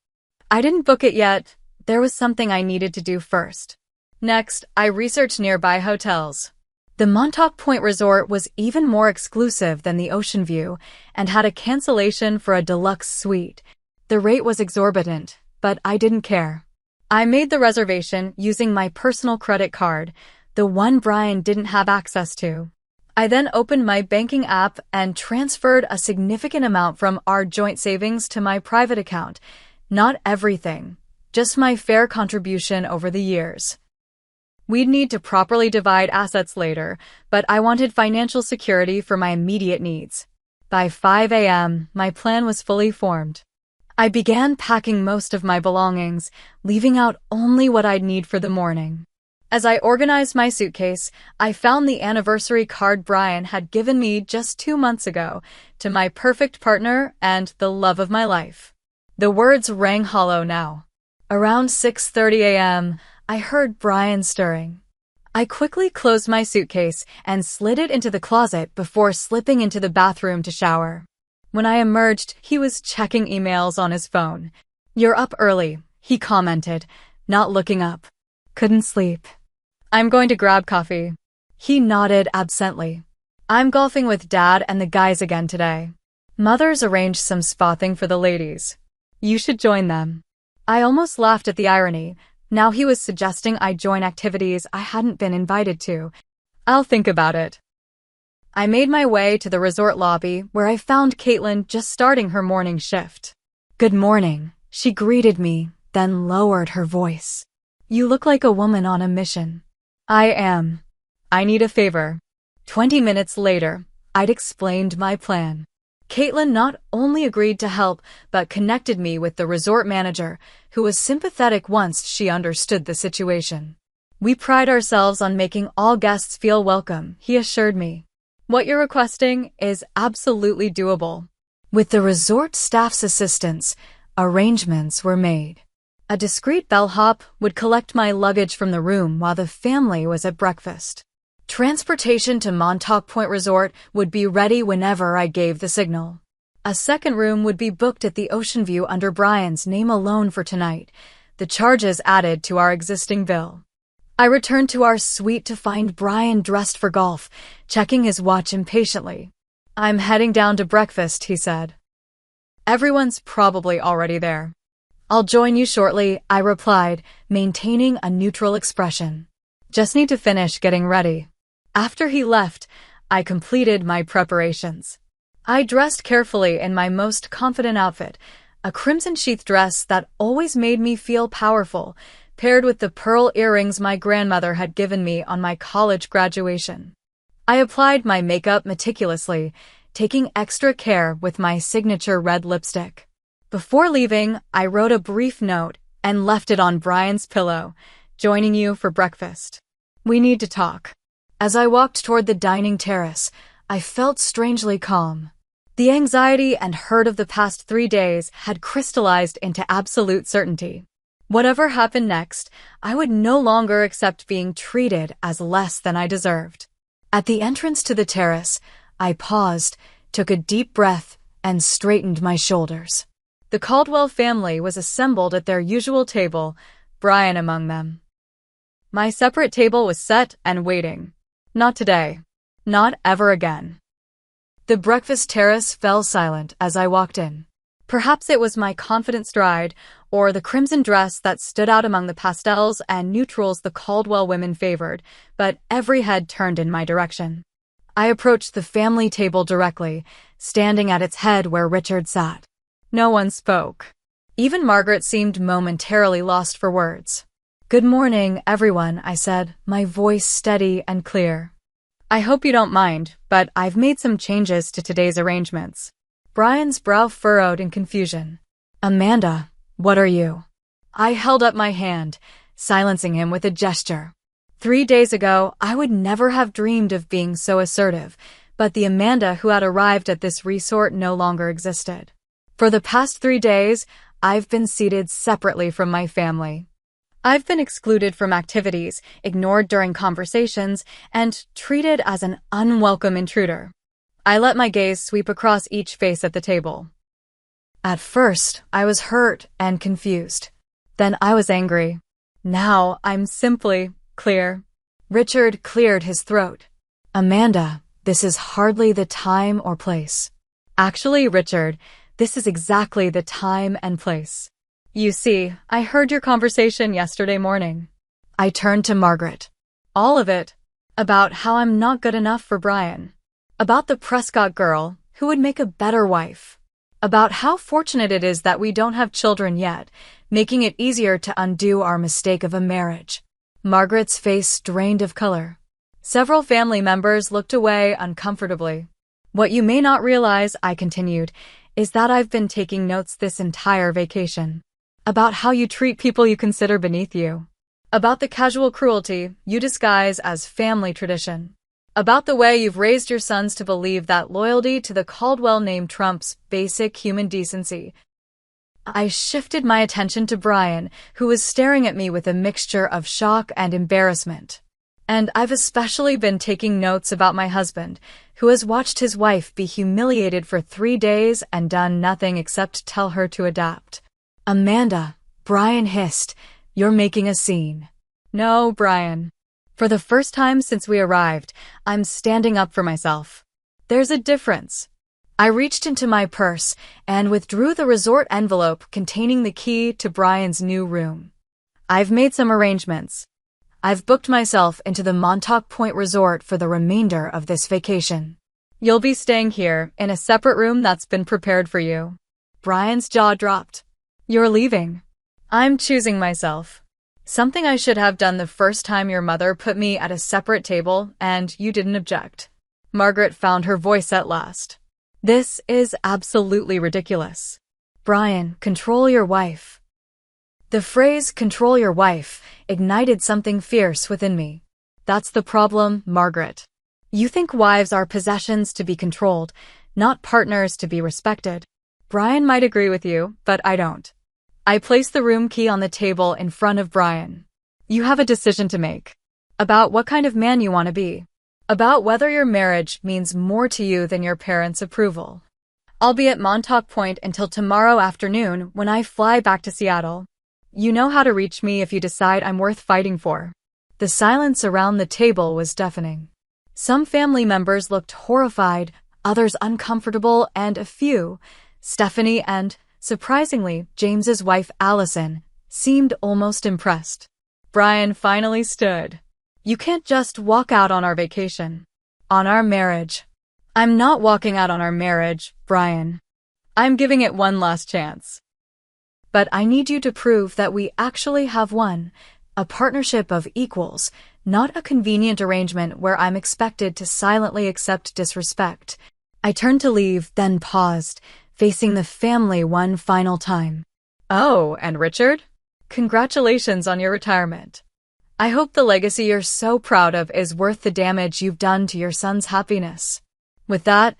A: I didn't book it yet. There was something I needed to do first. Next, I researched nearby hotels. The Montauk Point Resort was even more exclusive than the Ocean View and had a cancellation for a deluxe suite. The rate was exorbitant, but I didn't care. I made the reservation using my personal credit card, the one Brian didn't have access to. I then opened my banking app and transferred a significant amount from our joint savings to my private account. Not everything, just my fair contribution over the years. We'd need to properly divide assets later, but I wanted financial security for my immediate needs. By 5 a.m., my plan was fully formed. I began packing most of my belongings, leaving out only what I'd need for the morning. As I organized my suitcase, I found the anniversary card Brian had given me just 2 months ago, to my perfect partner and the love of my life. The words rang hollow now. Around 6:30 a.m., I heard Brian stirring. I quickly closed my suitcase and slid it into the closet before slipping into the bathroom to shower. When I emerged, he was checking emails on his phone. "You're up early," he commented, not looking up. "Couldn't sleep." "I'm going to grab coffee." He nodded absently. "I'm golfing with Dad and the guys again today. Mother's arranged some spotting for the ladies. You should join them." I almost laughed at the irony. Now he was suggesting I join activities I hadn't been invited to. "I'll think about it." I made my way to the resort lobby where I found Caitlin just starting her morning shift. "Good morning," she greeted me, then lowered her voice. "You look like a woman on a mission." "I am. I need a favor." 20 minutes later, I'd explained my plan. Caitlin not only agreed to help, but connected me with the resort manager, who was sympathetic once she understood the situation. "We pride ourselves on making all guests feel welcome," he assured me. "What you're requesting is absolutely doable. With the resort staff's assistance, arrangements were made. A discreet bellhop would collect my luggage from the room while the family was at breakfast. Transportation to Montauk Point Resort would be ready whenever I gave the signal. A second room would be booked at the Ocean View under Brian's name alone for tonight, the charges added to our existing bill. I returned to our suite to find Brian dressed for golf, checking his watch impatiently. "I'm heading down to breakfast," he said. "Everyone's probably already there." "I'll join you shortly," I replied, maintaining a neutral expression. "Just need to finish getting ready." After he left, I completed my preparations. I dressed carefully in my most confident outfit, a crimson sheath dress that always made me feel powerful, paired with the pearl earrings my grandmother had given me on my college graduation. I applied my makeup meticulously, taking extra care with my signature red lipstick. Before leaving, I wrote a brief note and left it on Brian's pillow, "Joining you for breakfast. We need to talk." As I walked toward the dining terrace, I felt strangely calm. The anxiety and hurt of the past 3 days had crystallized into absolute certainty. Whatever happened next, I would no longer accept being treated as less than I deserved. At the entrance to the terrace, I paused, took a deep breath, and straightened my shoulders. The Caldwell family was assembled at their usual table, Brian among them. My separate table was set and waiting. Not today. Not ever again. The breakfast terrace fell silent as I walked in. Perhaps it was my confident stride, or the crimson dress that stood out among the pastels and neutrals the Caldwell women favored, but every head turned in my direction. I approached the family table directly, standing at its head where Richard sat. No one spoke. Even Margaret seemed momentarily lost for words. "Good morning, everyone," I said, my voice steady and clear. "I hope you don't mind, but I've made some changes to today's arrangements." Brian's brow furrowed in confusion. "Amanda, what are you?" I held up my hand, silencing him with a gesture. 3 days ago, I would never have dreamed of being so assertive, but the Amanda who had arrived at this resort no longer existed. For the past 3 days, I've been seated separately from my family. I've been excluded from activities, ignored during conversations, and treated as an unwelcome intruder. I let my gaze sweep across each face at the table. At first, I was hurt and confused. Then I was angry. Now I'm simply clear. Richard cleared his throat. "Amanda, this is hardly the time or place." "Actually, Richard, this is exactly the time and place. You see, I heard your conversation yesterday morning." I turned to Margaret. "All of it. About how I'm not good enough for Brian. About the Prescott girl, who would make a better wife. About how fortunate it is that we don't have children yet, making it easier to undo our mistake of a marriage." Margaret's face drained of color. Several family members looked away uncomfortably. "What you may not realize," I continued, "is that I've been taking notes this entire vacation. About how you treat people you consider beneath you. About the casual cruelty you disguise as family tradition. About the way you've raised your sons to believe that loyalty to the Caldwell name trumps basic human decency." I shifted my attention to Brian, who was staring at me with a mixture of shock and embarrassment. "And I've especially been taking notes about my husband, who has watched his wife be humiliated for 3 days and done nothing except tell her to adapt." "Amanda," Brian hissed, "you're making a scene." "No, Brian. For the first time since we arrived, I'm standing up for myself. There's a difference." I reached into my purse and withdrew the resort envelope containing the key to Brian's new room. "I've made some arrangements. I've booked myself into the Montauk Point Resort for the remainder of this vacation. You'll be staying here in a separate room that's been prepared for you." Brian's jaw dropped. "You're leaving?" "I'm choosing myself. Something I should have done the first time your mother put me at a separate table and you didn't object." Margaret found her voice at last. "This is absolutely ridiculous. Brian, control your wife." The phrase "control your wife" ignited something fierce within me. "That's the problem, Margaret. You think wives are possessions to be controlled, not partners to be respected. Brian might agree with you, but I don't. I placed the room key on the table in front of Brian. You have a decision to make. About what kind of man you want to be. About whether your marriage means more to you than your parents' approval. I'll be at Montauk Point until tomorrow afternoon when I fly back to Seattle. You know how to reach me if you decide I'm worth fighting for. The silence around the table was deafening. Some family members looked horrified, others uncomfortable, and a few, Stephanie and, surprisingly, James's wife Allison, seemed almost impressed. Brian finally stood. You can't just walk out on our vacation. On our marriage. I'm not walking out on our marriage, Brian. I'm giving it one last chance. But I need you to prove that we actually have one, a partnership of equals, not a convenient arrangement where I'm expected to silently accept disrespect. I turned to leave, then paused, facing the family one final time. Oh, and Richard? Congratulations on your retirement. I hope the legacy you're so proud of is worth the damage you've done to your son's happiness. With that,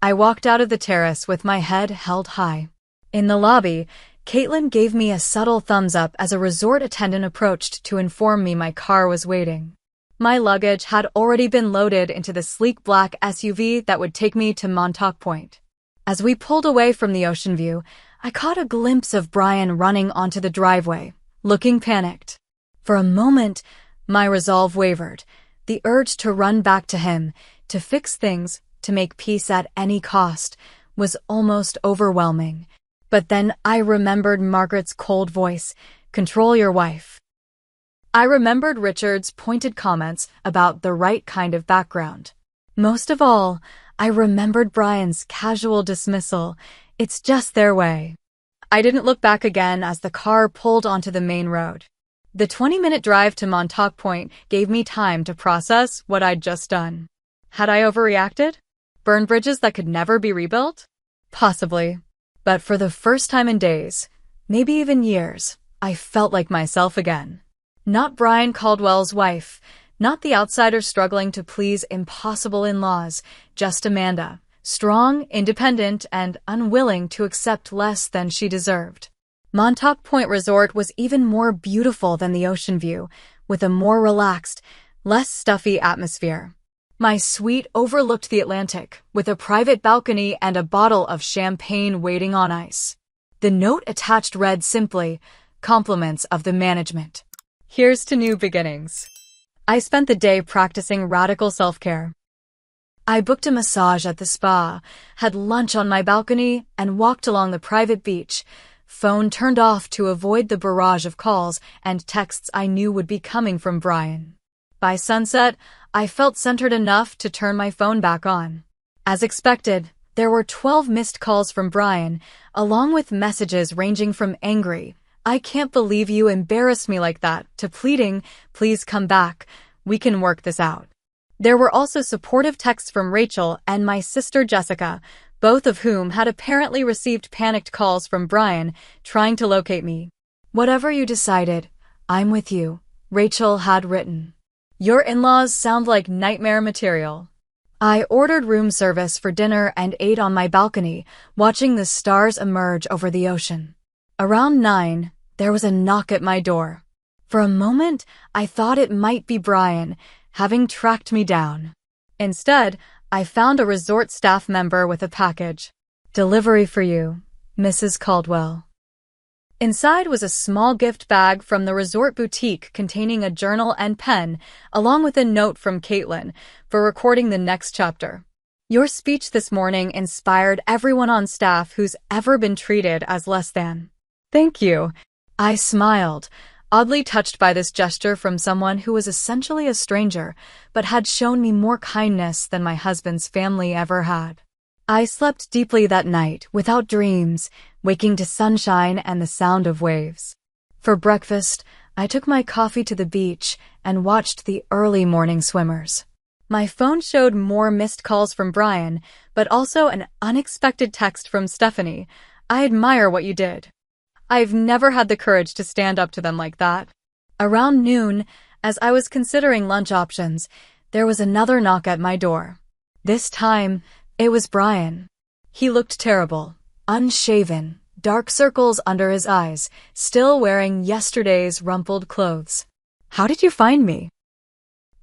A: I walked out of the terrace with my head held high. In the lobby, Caitlin gave me a subtle thumbs up as a resort attendant approached to inform me my car was waiting. My luggage had already been loaded into the sleek black SUV that would take me to Montauk Point. As we pulled away from the ocean view, I caught a glimpse of Brian running onto the driveway, looking panicked. For a moment, my resolve wavered, the urge to run back to him, to fix things, to make peace at any cost, was almost overwhelming. But then I remembered Margaret's cold voice, "Control your wife." I remembered Richard's pointed comments about the right kind of background. Most of all, I remembered Brian's casual dismissal, "It's just their way." I didn't look back again as the car pulled onto the main road. The 20-minute drive to Montauk Point gave me time to process what I'd just done. Had I overreacted? Burned bridges that could never be rebuilt? Possibly. But for the first time in days, maybe even years, I felt like myself again. Not Brian Caldwell's wife, not the outsider struggling to please impossible in-laws, just Amanda, strong, independent, and unwilling to accept less than she deserved. Montauk Point Resort was even more beautiful than the ocean view, with a more relaxed, less stuffy atmosphere. My suite overlooked the Atlantic, with a private balcony and a bottle of champagne waiting on ice. The note attached read simply, "Compliments of the management. Here's to new beginnings." I spent the day practicing radical self-care. I booked a massage at the spa, had lunch on my balcony, and walked along the private beach, phone turned off to avoid the barrage of calls and texts I knew would be coming from Brian. By sunset, I felt centered enough to turn my phone back on. As expected, there were 12 missed calls from Brian, along with messages ranging from angry, "I can't believe you embarrassed me like that," to pleading, "Please come back, we can work this out." There were also supportive texts from Rachel and my sister Jessica, both of whom had apparently received panicked calls from Brian trying to locate me. "Whatever you decided, I'm with you," Rachel had written. "Your in-laws sound like nightmare material." I ordered room service for dinner and ate on my balcony, watching the stars emerge over the ocean. Around 9, there was a knock at my door. For a moment, I thought it might be Brian, having tracked me down. Instead, I found a resort staff member with a package. "Delivery for you, Mrs. Caldwell." Inside was a small gift bag from the resort boutique containing a journal and pen, along with a note from Caitlin for recording the next chapter. "Your speech this morning inspired everyone on staff who's ever been treated as less than." "Thank you." I smiled, oddly touched by this gesture from someone who was essentially a stranger, but had shown me more kindness than my husband's family ever had. I slept deeply that night, without dreams, waking to sunshine and the sound of waves. For breakfast, I took my coffee to the beach and watched the early morning swimmers. My phone showed more missed calls from Brian, but also an unexpected text from Stephanie. "I admire what you did." I've never had the courage to stand up to them like that. Around noon, as I was considering lunch options, there was another knock at my door. This time, It was Brian. He looked terrible, unshaven, dark circles under his eyes, still wearing yesterday's rumpled clothes. "How did you find me?"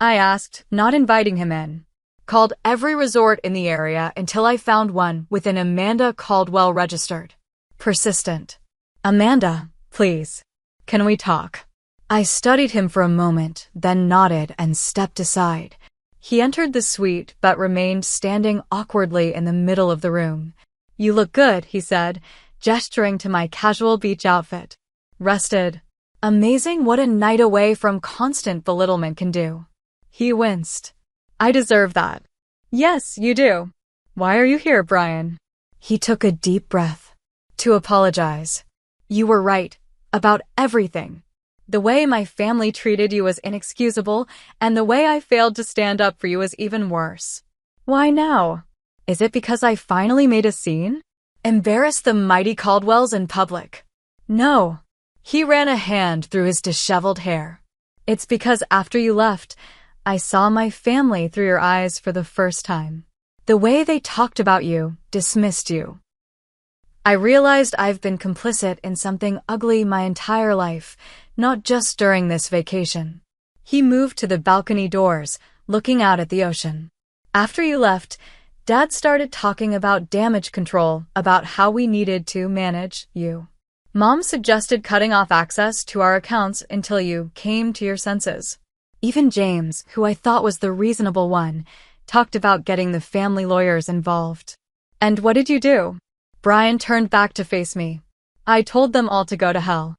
A: I asked, not inviting him in. Called every resort in the area until I found one with an Amanda Caldwell registered. Persistent. "Amanda, please. Can we talk?" I studied him for a moment, then nodded and stepped aside. He entered the suite but remained standing awkwardly in the middle of the room. "You look good," he said, gesturing to my casual beach outfit. "Rested." Amazing what a night away from constant belittlement can do. He winced. "I deserve that." "Yes, you do. Why are you here, Brian?" He took a deep breath. "To apologize. You were right. About everything. The way my family treated you was inexcusable, and the way I failed to stand up for you is even worse." "Why now? Is it because I finally made a scene? Embarrassed the mighty Caldwells in public?" "No." He ran a hand through his disheveled hair. "It's because after you left, I saw my family through your eyes for the first time. The way they talked about you, dismissed you. I realized I've been complicit in something ugly my entire life, not just during this vacation." He moved to the balcony doors, looking out at the ocean. "After you left, Dad started talking about damage control, about how we needed to manage you. Mom suggested cutting off access to our accounts until you came to your senses. Even James, who I thought was the reasonable one, talked about getting the family lawyers involved." "And what did you do?" Brian turned back to face me. "I told them all to go to hell."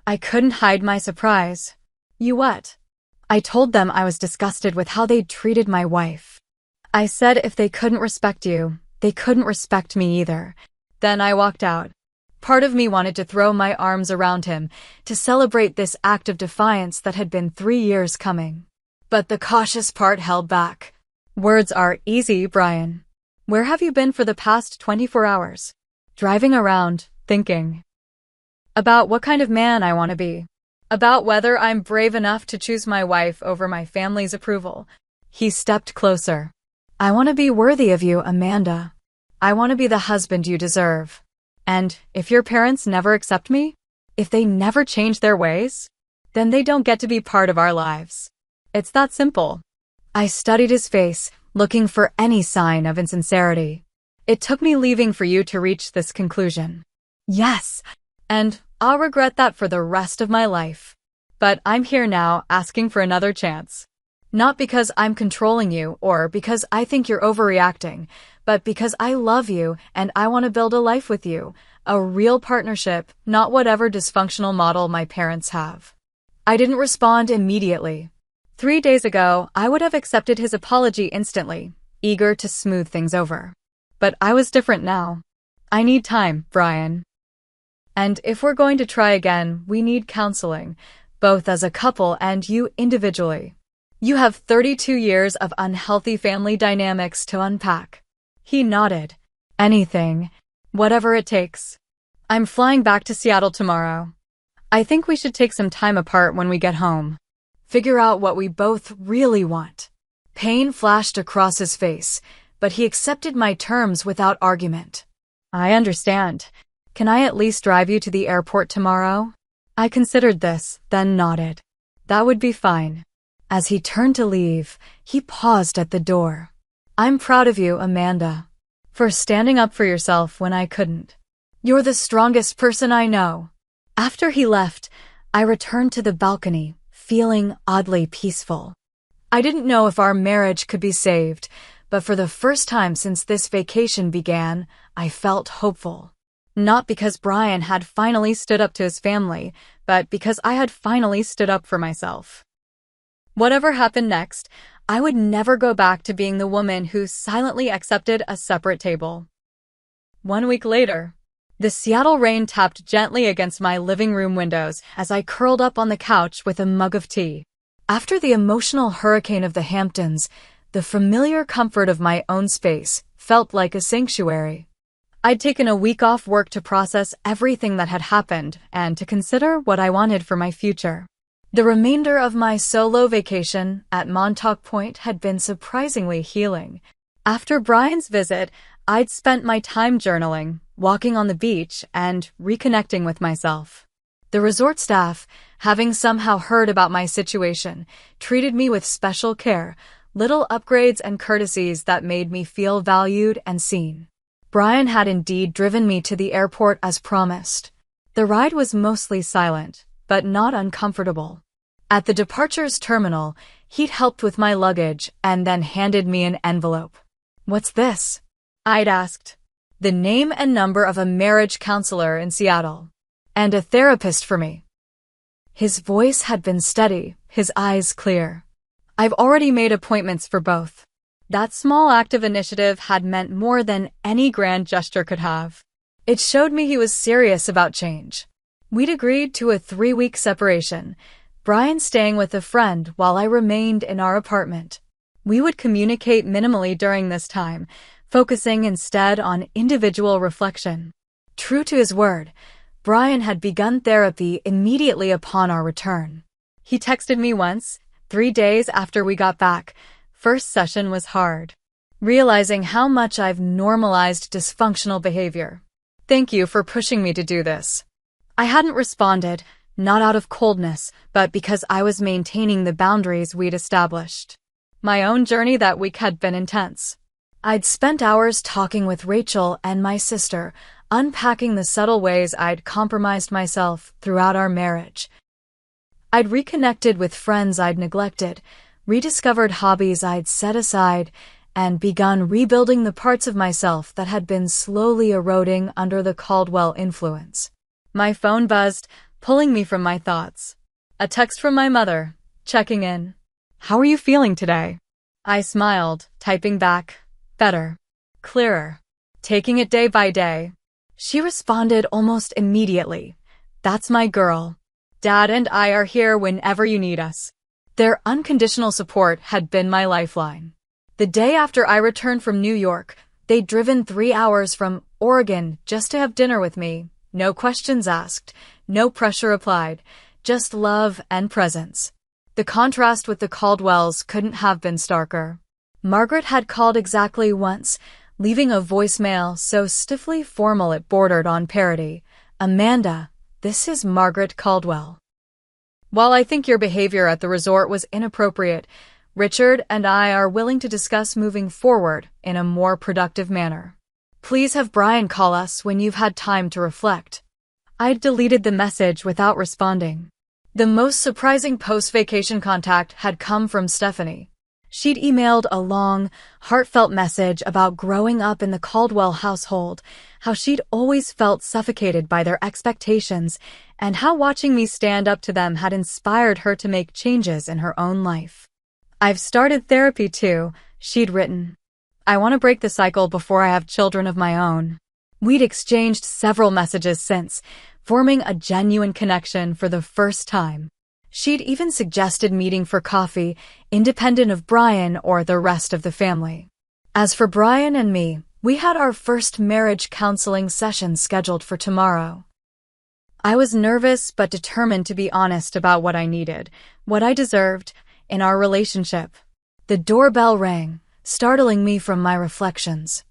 A: I couldn't hide my surprise. "You what?" "I told them I was disgusted with how they'd treated my wife. I said if they couldn't respect you, they couldn't respect me either." Then I walked out. Part of me wanted to throw my arms around him, to celebrate this act of defiance that had been 3 years coming. But the cautious part held back. "Words are easy, Brian. Where have you been for the past 24 hours? "Driving around, thinking. About what kind of man I want to be. About whether I'm brave enough to choose my wife over my family's approval." He stepped closer. "I want to be worthy of you, Amanda. I want to be the husband you deserve. And if your parents never accept me, if they never change their ways, then they don't get to be part of our lives. It's that simple." I studied his face, looking for any sign of insincerity. "It took me leaving for you to reach this conclusion." "Yes, and I'll regret that for the rest of my life. But I'm here now asking for another chance. Not because I'm controlling you or because I think you're overreacting, but because I love you and I want to build a life with you, a real partnership, not whatever dysfunctional model my parents have." I didn't respond immediately. 3 days ago, I would have accepted his apology instantly, eager to smooth things over. But I was different now. "I need time, Brian. And if we're going to try again, we need counseling, both as a couple and you individually. You have 32 years of unhealthy family dynamics to unpack." He nodded. "Anything. Whatever it takes. I'm flying back to Seattle tomorrow. I think we should take some time apart when we get home. Figure out what we both really want." Pain flashed across his face, but he accepted my terms without argument. "I understand. Can I at least drive you to the airport tomorrow?" I considered this, then nodded. "That would be fine." As he turned to leave, he paused at the door. "I'm proud of you, Amanda, for standing up for yourself when I couldn't. You're the strongest person I know." After he left, I returned to the balcony, feeling oddly peaceful. I didn't know if our marriage could be saved, but for the first time since this vacation began, I felt hopeful. Not because Brian had finally stood up to his family, but because I had finally stood up for myself. Whatever happened next, I would never go back to being the woman who silently accepted a separate table. 1 week later, the Seattle rain tapped gently against my living room windows as I curled up on the couch with a mug of tea. After the emotional hurricane of the Hamptons, the familiar comfort of my own space felt like a sanctuary. I'd taken a week off work to process everything that had happened and to consider what I wanted for my future. The remainder of my solo vacation at Montauk Point had been surprisingly healing. After Brian's visit, I'd spent my time journaling, walking on the beach, and reconnecting with myself. The resort staff, having somehow heard about my situation, treated me with special care, little upgrades and courtesies that made me feel valued and seen. Brian had indeed driven me to the airport as promised. The ride was mostly silent, but not uncomfortable. At the departures terminal, he'd helped with my luggage and then handed me an envelope. "What's this?" I'd asked. "The name and number of a marriage counselor in Seattle. And a therapist for me." His voice had been steady, his eyes clear. "I've already made appointments for both." That small act of initiative had meant more than any grand gesture could have. It showed me he was serious about change. We'd agreed to a 3-week separation, Brian staying with a friend while I remained in our apartment. We would communicate minimally during this time, focusing instead on individual reflection. True to his word, Brian had begun therapy immediately upon our return. He texted me once, 3 days after we got back. "First session was hard. Realizing how much I've normalized dysfunctional behavior. Thank you for pushing me to do this." I hadn't responded, not out of coldness, but because I was maintaining the boundaries we'd established. My own journey that week had been intense. I'd spent hours talking with Rachel and my sister, unpacking the subtle ways I'd compromised myself throughout our marriage. I'd reconnected with friends I'd neglected, rediscovered hobbies I'd set aside, and begun rebuilding the parts of myself that had been slowly eroding under the Caldwell influence. My phone buzzed, pulling me from my thoughts. A text from my mother, checking in. "How are you feeling today?" I smiled, typing back, "Better. Clearer. Taking it day by day." She responded almost immediately. "That's my girl. Dad and I are here whenever you need us." Their unconditional support had been my lifeline. The day after I returned from New York, they'd driven 3 hours from Oregon just to have dinner with me. No questions asked, no pressure applied, just love and presence. The contrast with the Caldwells couldn't have been starker. Margaret had called exactly once, leaving a voicemail so stiffly formal it bordered on parody. "Amanda, this is Margaret Caldwell. While I think your behavior at the resort was inappropriate, Richard and I are willing to discuss moving forward in a more productive manner. Please have Brian call us when you've had time to reflect." I'd deleted the message without responding. The most surprising post-vacation contact had come from Stephanie. She'd emailed a long, heartfelt message about growing up in the Caldwell household, how she'd always felt suffocated by their expectations, and how watching me stand up to them had inspired her to make changes in her own life. "I've started therapy too," she'd written. "I want to break the cycle before I have children of my own." We'd exchanged several messages since, forming a genuine connection for the first time. She'd even suggested meeting for coffee, independent of Brian or the rest of the family. As for Brian and me, we had our first marriage counseling session scheduled for tomorrow. I was nervous but determined to be honest about what I needed, what I deserved, in our relationship. The doorbell rang, startling me from my reflections.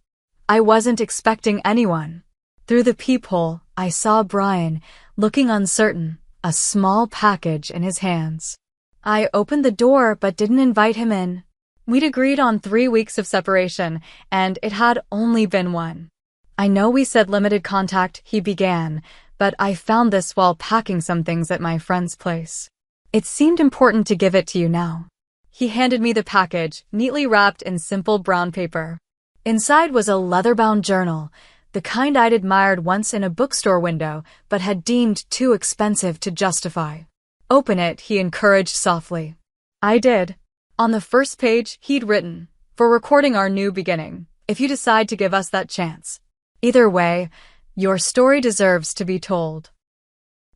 A: I wasn't expecting anyone. Through the peephole, I saw Brian, looking uncertain, a small package in his hands. I opened the door but didn't invite him in. We'd agreed on 3 weeks of separation, and it had only been 1. "I know we said limited contact," he began, "but I found this while packing some things at my friend's place. It seemed important to give it to you now." He handed me the package, neatly wrapped in simple brown paper. Inside was a leather-bound journal, the kind I'd admired once in a bookstore window, but had deemed too expensive to justify. "Open it," he encouraged softly. I did. On the first page, he'd written, "For recording our new beginning, if you decide to give us that chance. Either way, your story deserves to be told."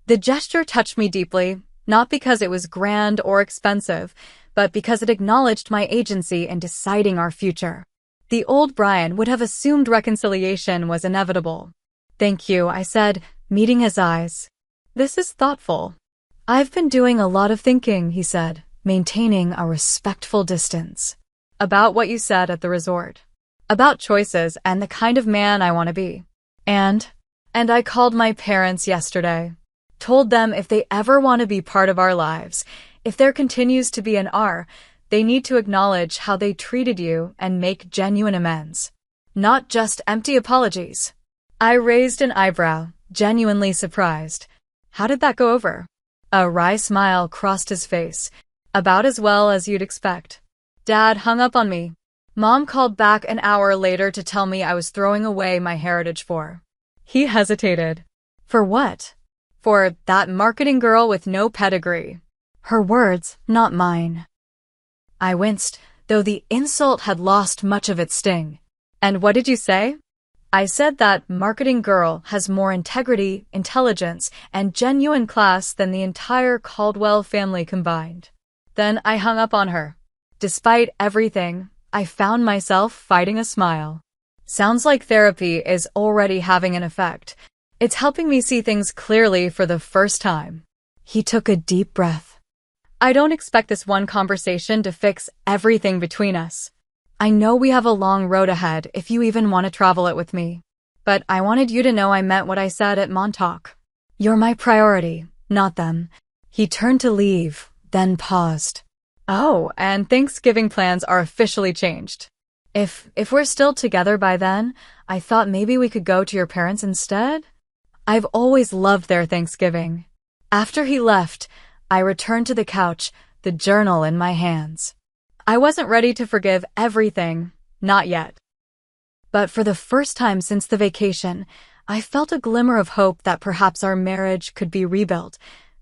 A: The gesture touched me deeply, not because it was grand or expensive, but because it acknowledged my agency in deciding our future. The old Brian would have assumed reconciliation was inevitable. "Thank you," I said, meeting his eyes. "This is thoughtful." "I've been doing a lot of thinking," he said, maintaining a respectful distance. "About what you said at the resort." about choices and the kind of man I want to be. And I called my parents yesterday. Told them if they ever want to be part of our lives, if there continues to be an R, they need to acknowledge how they treated you and make genuine amends. Not just empty apologies. I raised an eyebrow, genuinely surprised. How did that go over? A wry smile crossed his face. About as well as you'd expect. Dad hung up on me. Mom called back an hour later to tell me I was throwing away my heritage for. He hesitated. For what? For that marketing girl with no pedigree. Her words, not mine. I winced, though the insult had lost much of its sting. And what did you say? I said that marketing girl has more integrity, intelligence, and genuine class than the entire Caldwell family combined. Then I hung up on her. Despite everything, I found myself fighting a smile. Sounds like therapy is already having an effect. It's helping me see things clearly for the first time. He took a deep breath. I don't expect this one conversation to fix everything between us. I know we have a long road ahead if you even want to travel it with me. But I wanted you to know I meant what I said at Montauk. You're my priority, not them. He turned to leave, then paused. Oh, and Thanksgiving plans are officially changed. If we're still together by then, I thought maybe we could go to your parents instead? I've always loved their Thanksgiving. After he left, I returned to the couch, the journal in my hands. I wasn't ready to forgive everything, not yet. But for the first time since the vacation, I felt a glimmer of hope that perhaps our marriage could be rebuilt,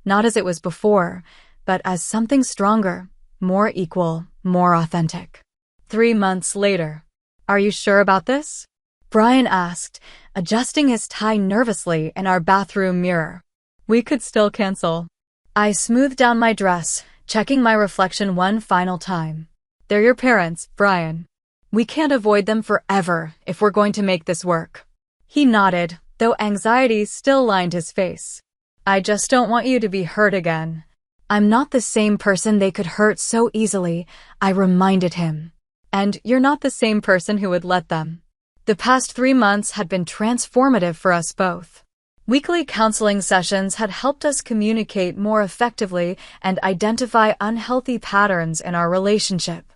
A: not as it was before, but as something stronger, more equal, more authentic. 3 months later. Are you sure about this? Brian asked, adjusting his tie nervously in our bathroom mirror. We could still cancel. I smoothed down my dress, checking my reflection one final time. They're your parents, Brian. We can't avoid them forever if we're going to make this work. He nodded, though anxiety still lined his face. I just don't want you to be hurt again. I'm not the same person they could hurt so easily, I reminded him. And you're not the same person who would let them. The past 3 months had been transformative for us both. Weekly counseling sessions had helped us communicate more effectively and identify unhealthy patterns in our relationship.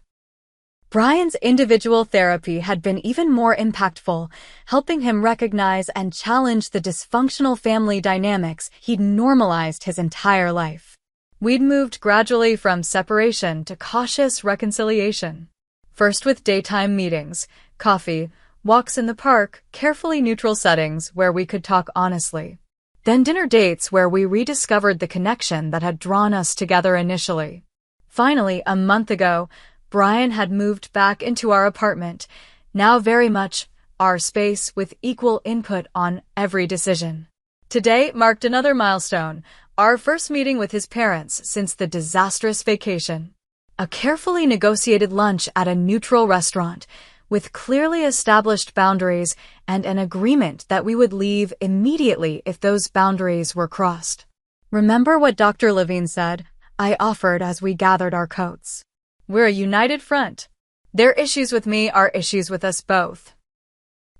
A: Brian's individual therapy had been even more impactful, helping him recognize and challenge the dysfunctional family dynamics he'd normalized his entire life. We'd moved gradually from separation to cautious reconciliation. First with daytime meetings, coffee, walks in the park, carefully neutral settings where we could talk honestly. Then dinner dates where we rediscovered the connection that had drawn us together initially. Finally, a month ago, Brian had moved back into our apartment, now very much our space with equal input on every decision. Today marked another milestone, our first meeting with his parents since the disastrous vacation. A carefully negotiated lunch at a neutral restaurant, with clearly established boundaries and an agreement that we would leave immediately if those boundaries were crossed. Remember what Dr. Levine said? I offered as we gathered our coats. We're a united front. Their issues with me are issues with us both.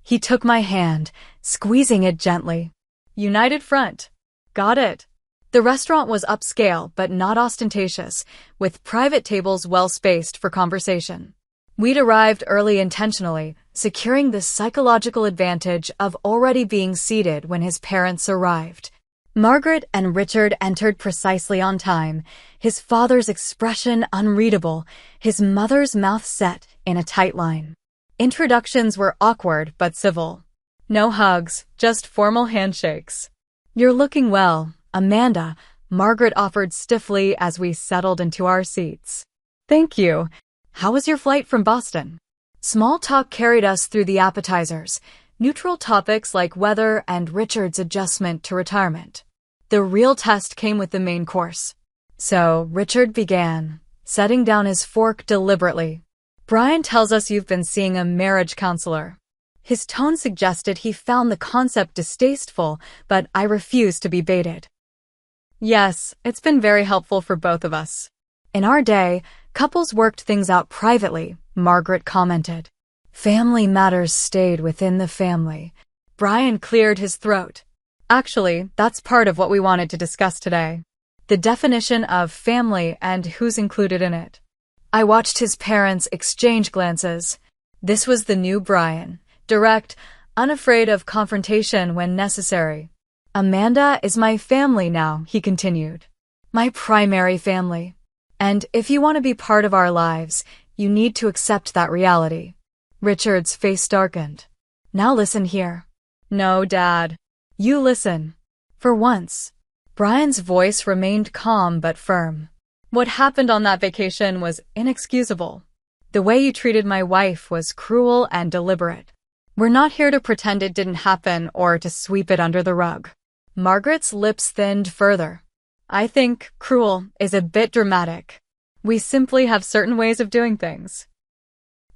A: He took my hand, squeezing it gently. United front. Got it. The restaurant was upscale but not ostentatious, with private tables well spaced for conversation. We'd arrived early intentionally, securing the psychological advantage of already being seated when his parents arrived. Margaret and Richard entered precisely on time, his father's expression unreadable, his mother's mouth set in a tight line. Introductions were awkward but civil. No hugs, just formal handshakes. You're looking well, Amanda, Margaret offered stiffly as we settled into our seats. Thank you. How was your flight from Boston? Small talk carried us through the appetizers, neutral topics like weather and Richard's adjustment to retirement. The real test came with the main course. So, Richard began, setting down his fork deliberately. Brian tells us you've been seeing a marriage counselor. His tone suggested he found the concept distasteful, but I refused to be baited. Yes, it's been very helpful for both of us. In our day, couples worked things out privately, Margaret commented. Family matters stayed within the family. Brian cleared his throat. Actually, that's part of what we wanted to discuss today. The definition of family and who's included in it. I watched his parents exchange glances. This was the new Brian. Direct, unafraid of confrontation when necessary. Amanda is my family now, he continued. My primary family. And if you want to be part of our lives, you need to accept that reality. Richard's face darkened. Now listen here. No, Dad. You listen. For once. Brian's voice remained calm but firm. What happened on that vacation was inexcusable. The way you treated my wife was cruel and deliberate. We're not here to pretend it didn't happen or to sweep it under the rug. Margaret's lips thinned further. I think cruel is a bit dramatic. We simply have certain ways of doing things.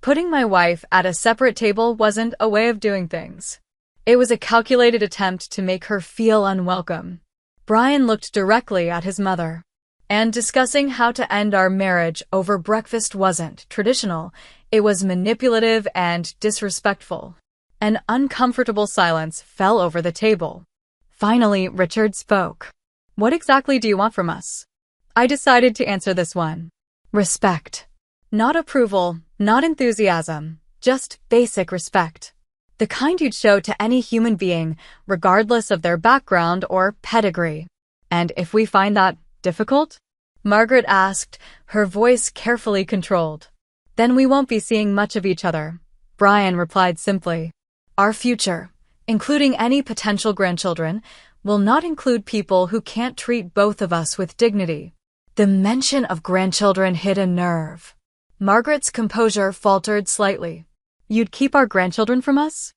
A: Putting my wife at a separate table wasn't a way of doing things. It was a calculated attempt to make her feel unwelcome. Brian looked directly at his mother. And discussing how to end our marriage over breakfast wasn't traditional. It was manipulative and disrespectful. An uncomfortable silence fell over the table. Finally, Richard spoke. What exactly do you want from us? I decided to answer this one. Respect. Not approval, not enthusiasm, just basic respect. The kind you'd show to any human being, regardless of their background or pedigree. And if we find that difficult? Margaret asked, her voice carefully controlled. Then we won't be seeing much of each other. Brian replied simply. Our future, including any potential grandchildren, will not include people who can't treat both of us with dignity. The mention of grandchildren hit a nerve. Margaret's composure faltered slightly. You'd keep our grandchildren from us?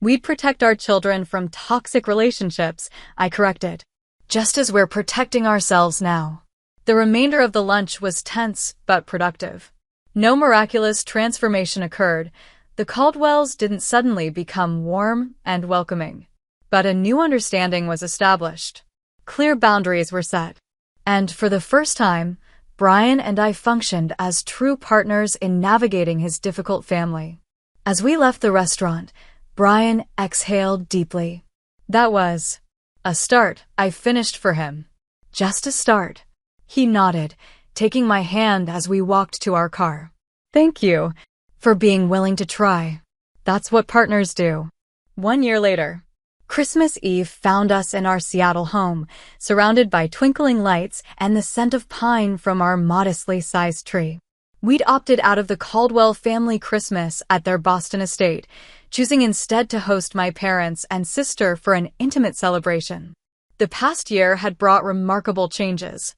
A: We'd protect our children from toxic relationships, I corrected. Just as we're protecting ourselves now. The remainder of the lunch was tense but productive. No miraculous transformation occurred. The Caldwells didn't suddenly become warm and welcoming. But a new understanding was established. Clear boundaries were set. And for the first time, Brian and I functioned as true partners in navigating his difficult family. As we left the restaurant, Brian exhaled deeply. That was a start. I finished for him. Just a start. He nodded, taking my hand as we walked to our car. Thank you for being willing to try. That's what partners do. 1 year later, Christmas Eve found us in our Seattle home, surrounded by twinkling lights and the scent of pine from our modestly sized tree. We'd opted out of the Caldwell family Christmas at their Boston estate, choosing instead to host my parents and sister for an intimate celebration. The past year had brought remarkable changes.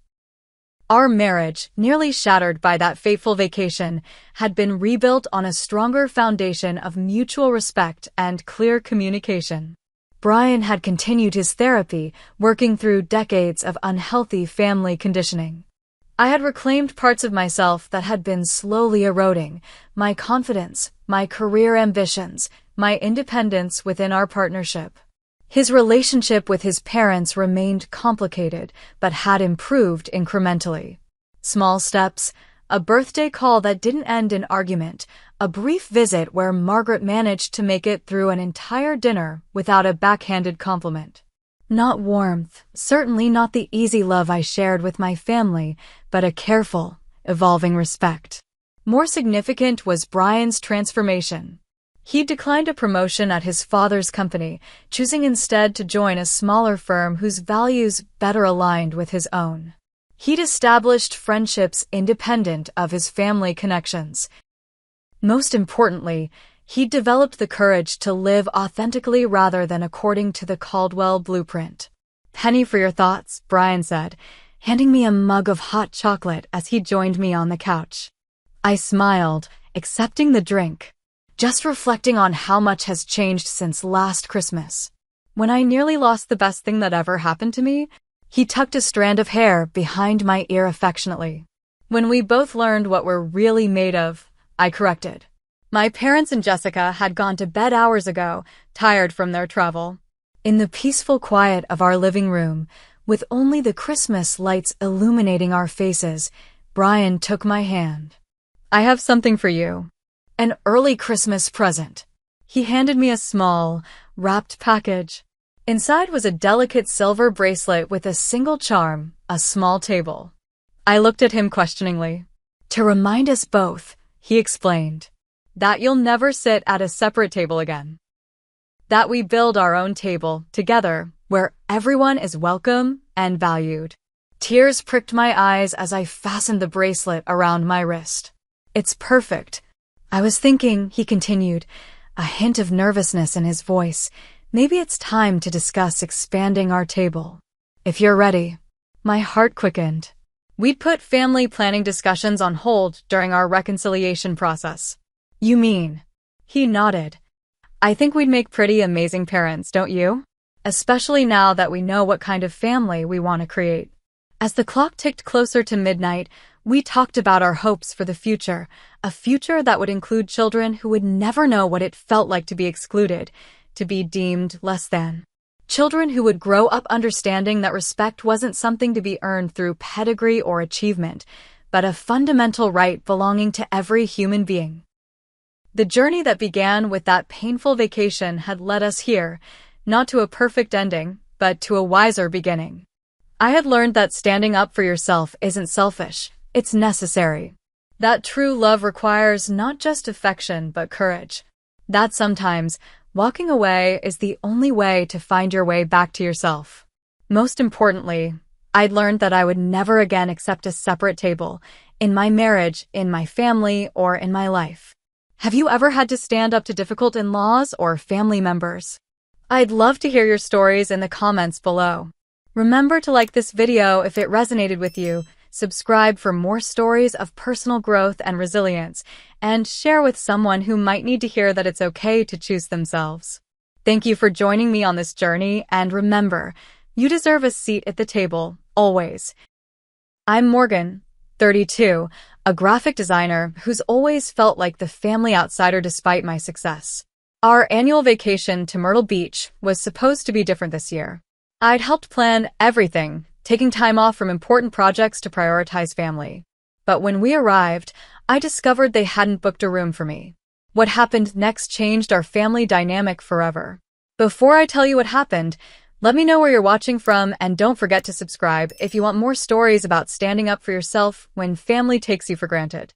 A: Our marriage, nearly shattered by that fateful vacation, had been rebuilt on a stronger foundation of mutual respect and clear communication. Brian had continued his therapy, working through decades of unhealthy family conditioning. I had reclaimed parts of myself that had been slowly eroding, my confidence, my career ambitions, my independence within our partnership. His relationship with his parents remained complicated, but had improved incrementally. Small steps, a birthday call that didn't end in argument, a brief visit where Margaret managed to make it through an entire dinner without a backhanded compliment. Not warmth, certainly not the easy love I shared with my family, but a careful, evolving respect. More significant was Brian's transformation. He declined a promotion at his father's company, choosing instead to join a smaller firm whose values better aligned with his own. He'd established friendships independent of his family connections. Most importantly, he'd developed the courage to live authentically rather than according to the Caldwell blueprint. Penny for your thoughts, Brian said, handing me a mug of hot chocolate as he joined me on the couch. I smiled, accepting the drink, just reflecting on how much has changed since last Christmas. When I nearly lost the best thing that ever happened to me, he tucked a strand of hair behind my ear affectionately. When we both learned what we're really made of, I corrected. My parents and Jessica had gone to bed hours ago, tired from their travel. In the peaceful quiet of our living room, with only the Christmas lights illuminating our faces, Brian took my hand. I have something for you. An early Christmas present. He handed me a small, wrapped package. Inside was a delicate silver bracelet with a single charm, a small table. I looked at him questioningly. To remind us both, he explained, that you'll never sit at a separate table again. That we build our own table, together, where everyone is welcome and valued. Tears pricked my eyes as I fastened the bracelet around my wrist. It's perfect. I was thinking, he continued, a hint of nervousness in his voice. Maybe it's time to discuss expanding our table. If you're ready. My heart quickened. We'd put family planning discussions on hold during our reconciliation process. You mean? He nodded. I think we'd make pretty amazing parents, don't you? Especially now that we know what kind of family we want to create. As the clock ticked closer to midnight, we talked about our hopes for the future, a future that would include children who would never know what it felt like to be excluded, to be deemed less than. Children who would grow up understanding that respect wasn't something to be earned through pedigree or achievement, but a fundamental right belonging to every human being. The journey that began with that painful vacation had led us here, not to a perfect ending, but to a wiser beginning. I had learned that standing up for yourself isn't selfish, it's necessary. That true love requires not just affection, but courage. That sometimes, walking away is the only way to find your way back to yourself. Most importantly, I'd learned that I would never again accept a separate table, in my marriage, in my family, or in my life. Have you ever had to stand up to difficult in-laws or family members? I'd love to hear your stories in the comments below. Remember to like this video if it resonated with you, subscribe for more stories of personal growth and resilience, and share with someone who might need to hear that it's okay to choose themselves. Thank you for joining me on this journey, and remember, you deserve a seat at the table, always. I'm Morgan, 32, a graphic designer who's always felt like the family outsider despite my success. Our annual vacation to Myrtle Beach was supposed to be different this year. I'd helped plan everything, taking time off from important projects to prioritize family. But when we arrived, I discovered they hadn't booked a room for me. What happened next changed our family dynamic forever. Before I tell you what happened, let me know where you're watching from, and don't forget to subscribe if you want more stories about standing up for yourself when family takes you for granted.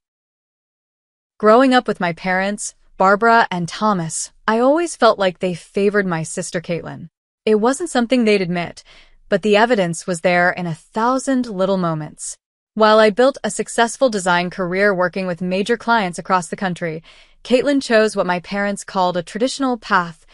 A: Growing up with my parents, Barbara and Thomas, I always felt like they favored my sister Caitlin. It wasn't something they'd admit, but the evidence was there in 1,000 little moments. While I built a successful design career working with major clients across the country, Caitlin chose what my parents called a traditional path,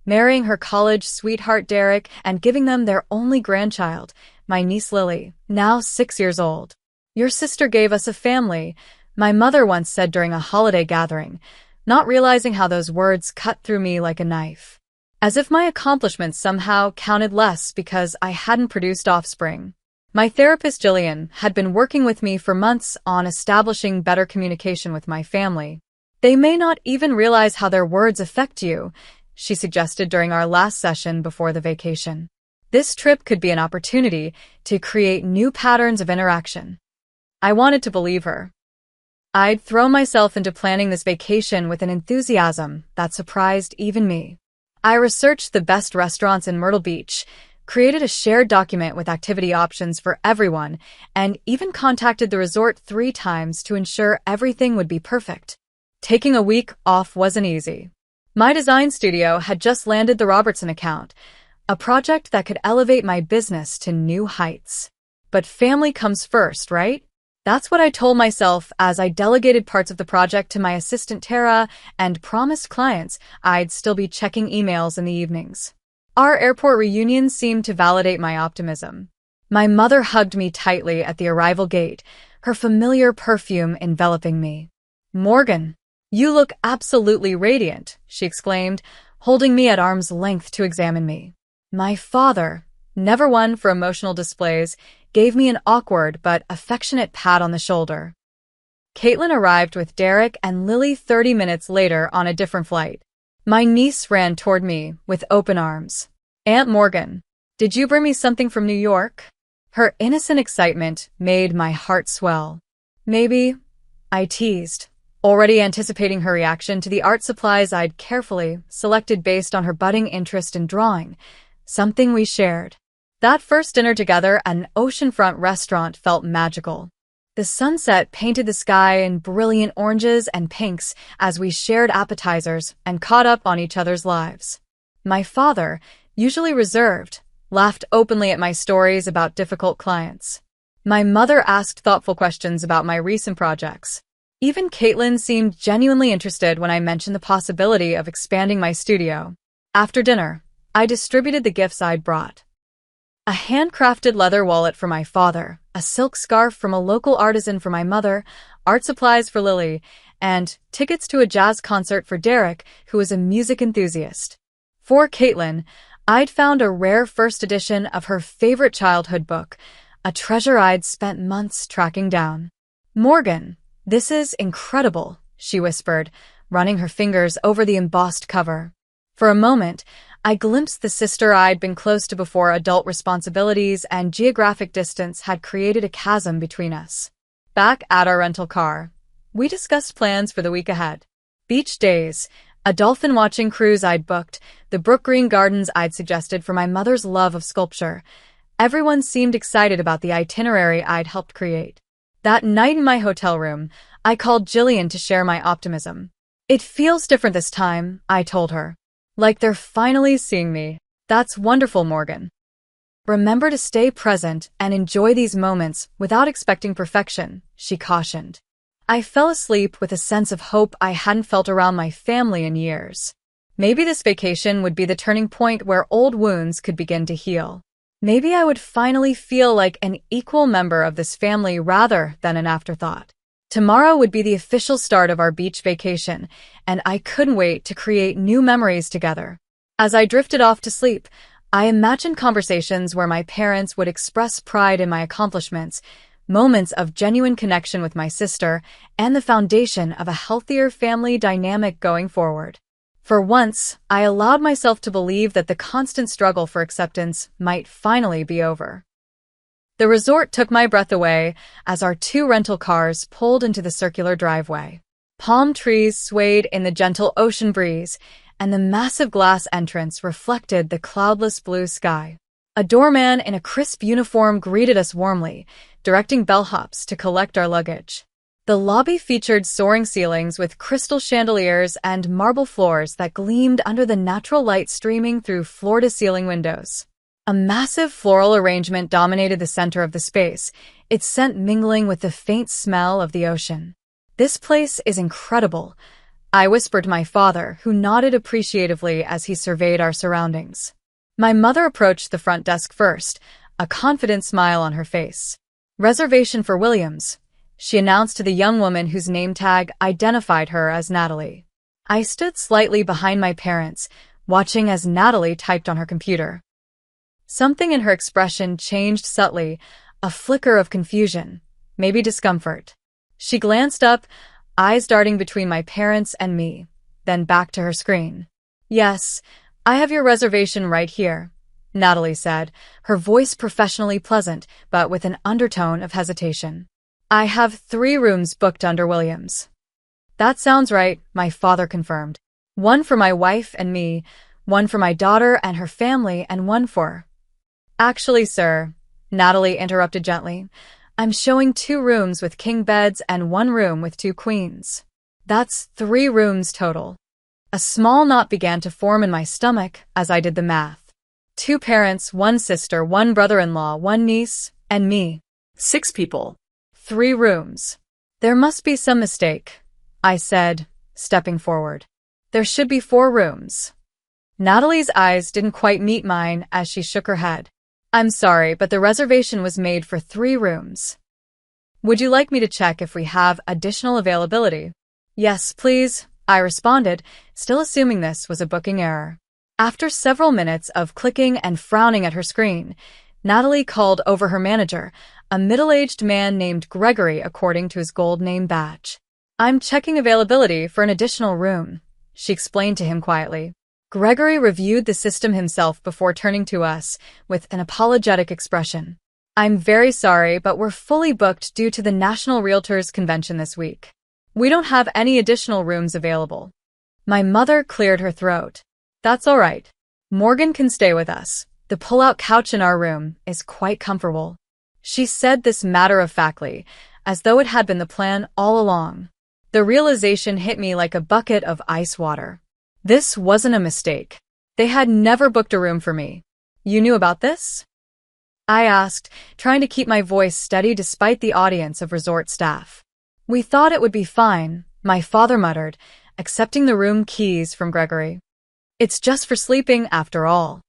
A: marrying her college sweetheart Derek and giving them their only grandchild, my niece Lily, now 6 years old. Your sister gave us a family, my mother once said during a holiday gathering, not realizing how those words cut through me like a knife. As if my accomplishments somehow counted less because I hadn't produced offspring. My therapist Jillian had been working with me for months on establishing better communication with my family. They may not even realize how their words affect you, she suggested during our last session before the vacation. This trip could be an opportunity to create new patterns of interaction. I wanted to believe her. I'd thrown myself into planning this vacation with an enthusiasm that surprised even me. I researched the best restaurants in Myrtle Beach, created a shared document with activity options for everyone, and even contacted the resort 3 times to ensure everything would be perfect. Taking a week off wasn't easy. My design studio had just landed the Robertson account, a project that could elevate my business to new heights. But family comes first, right? That's what I told myself as I delegated parts of the project to my assistant Tara and promised clients I'd still be checking emails in the evenings. Our airport reunion seemed to validate my optimism. My mother hugged me tightly at the arrival gate, her familiar perfume enveloping me. Morgan, you look absolutely radiant, she exclaimed, holding me at arm's length to examine me. My father, never one for emotional displays, gave me an awkward but affectionate pat on the shoulder. Caitlin arrived with Derek and Lily 30 minutes later on a different flight. My niece ran toward me with open arms. Aunt Morgan, did you bring me something from New York? Her innocent excitement made my heart swell. Maybe, I teased. already anticipating her reaction to the art supplies I'd carefully selected based on her budding interest in drawing, something we shared. That first dinner together at an oceanfront restaurant felt magical. The sunset painted the sky in brilliant oranges and pinks as we shared appetizers and caught up on each other's lives. My father, usually reserved, laughed openly at my stories about difficult clients. My mother asked thoughtful questions about my recent projects. Even Caitlin seemed genuinely interested when I mentioned the possibility of expanding my studio. After dinner, I distributed the gifts I'd brought. A handcrafted leather wallet for my father, a silk scarf from a local artisan for my mother, art supplies for Lily, and tickets to a jazz concert for Derek, who is a music enthusiast. For Caitlin, I'd found a rare first edition of her favorite childhood book, a treasure I'd spent months tracking down. "Morgan, this is incredible," she whispered, running her fingers over the embossed cover. For a moment, I glimpsed the sister I'd been close to before adult responsibilities and geographic distance had created a chasm between us. Back at our rental car, we discussed plans for the week ahead. Beach days, a dolphin-watching cruise I'd booked, the Brook Green Gardens I'd suggested for my mother's love of sculpture. Everyone seemed excited about the itinerary I'd helped create. That night in my hotel room, I called Jillian to share my optimism. "It feels different this time," I told her. "Like they're finally seeing me." "That's wonderful, Morgan. Remember to stay present and enjoy these moments without expecting perfection," she cautioned. I fell asleep with a sense of hope I hadn't felt around my family in years. Maybe this vacation would be the turning point where old wounds could begin to heal. Maybe I would finally feel like an equal member of this family rather than an afterthought. Tomorrow would be the official start of our beach vacation, and I couldn't wait to create new memories together. As I drifted off to sleep, I imagined conversations where my parents would express pride in my accomplishments, moments of genuine connection with my sister, and the foundation of a healthier family dynamic going forward. For once, I allowed myself to believe that the constant struggle for acceptance might finally be over. The resort took my breath away as our 2 rental cars pulled into the circular driveway. Palm trees swayed in the gentle ocean breeze, and the massive glass entrance reflected the cloudless blue sky. A doorman in a crisp uniform greeted us warmly, directing bellhops to collect our luggage. The lobby featured soaring ceilings with crystal chandeliers and marble floors that gleamed under the natural light streaming through floor-to-ceiling windows. A massive floral arrangement dominated the center of the space, its scent mingling with the faint smell of the ocean. "This place is incredible," I whispered to my father, who nodded appreciatively as he surveyed our surroundings. My mother approached the front desk first, a confident smile on her face. "Reservation for Williams," she announced to the young woman whose name tag identified her as Natalie. I stood slightly behind my parents, watching as Natalie typed on her computer. Something in her expression changed subtly, a flicker of confusion, maybe discomfort. She glanced up, eyes darting between my parents and me, then back to her screen. "Yes, I have your reservation right here," Natalie said, her voice professionally pleasant, but with an undertone of hesitation. "I have 3 rooms booked under Williams." "That sounds right," my father confirmed. "One for my wife and me, one for my daughter and her family, and one for—" "Actually, sir," Natalie interrupted gently, "I'm showing 2 rooms with king beds and 1 room with 2 queens. That's 3 rooms total." A small knot began to form in my stomach as I did the math. 2 parents, 1 sister, 1 brother-in-law, 1 niece, and me. 6 people. 3 rooms. "There must be some mistake," I said, stepping forward. "There should be 4 rooms." Natalie's eyes didn't quite meet mine as she shook her head. "I'm sorry, but the reservation was made for 3 rooms. Would you like me to check if we have additional availability?" "Yes, please," I responded, still assuming this was a booking error. After several minutes of clicking and frowning at her screen, Natalie called over her manager, a middle-aged man named Gregory according to his gold name badge. "I'm checking availability for an additional room," she explained to him quietly. Gregory reviewed the system himself before turning to us with an apologetic expression. "I'm very sorry, but we're fully booked due to the National Realtors Convention this week." We don't have any additional rooms available. My mother cleared her throat. That's all right. Morgan can stay with us. The pull-out couch in our room is quite comfortable. She said this matter-of-factly, as though it had been the plan all along. The realization hit me like a bucket of ice water. This wasn't a mistake. They had never booked a room for me. You knew about this? I asked, trying to keep my voice steady despite the audience of resort staff. We thought it would be fine, my father muttered, accepting the room keys from Gregory. It's just for sleeping, after all.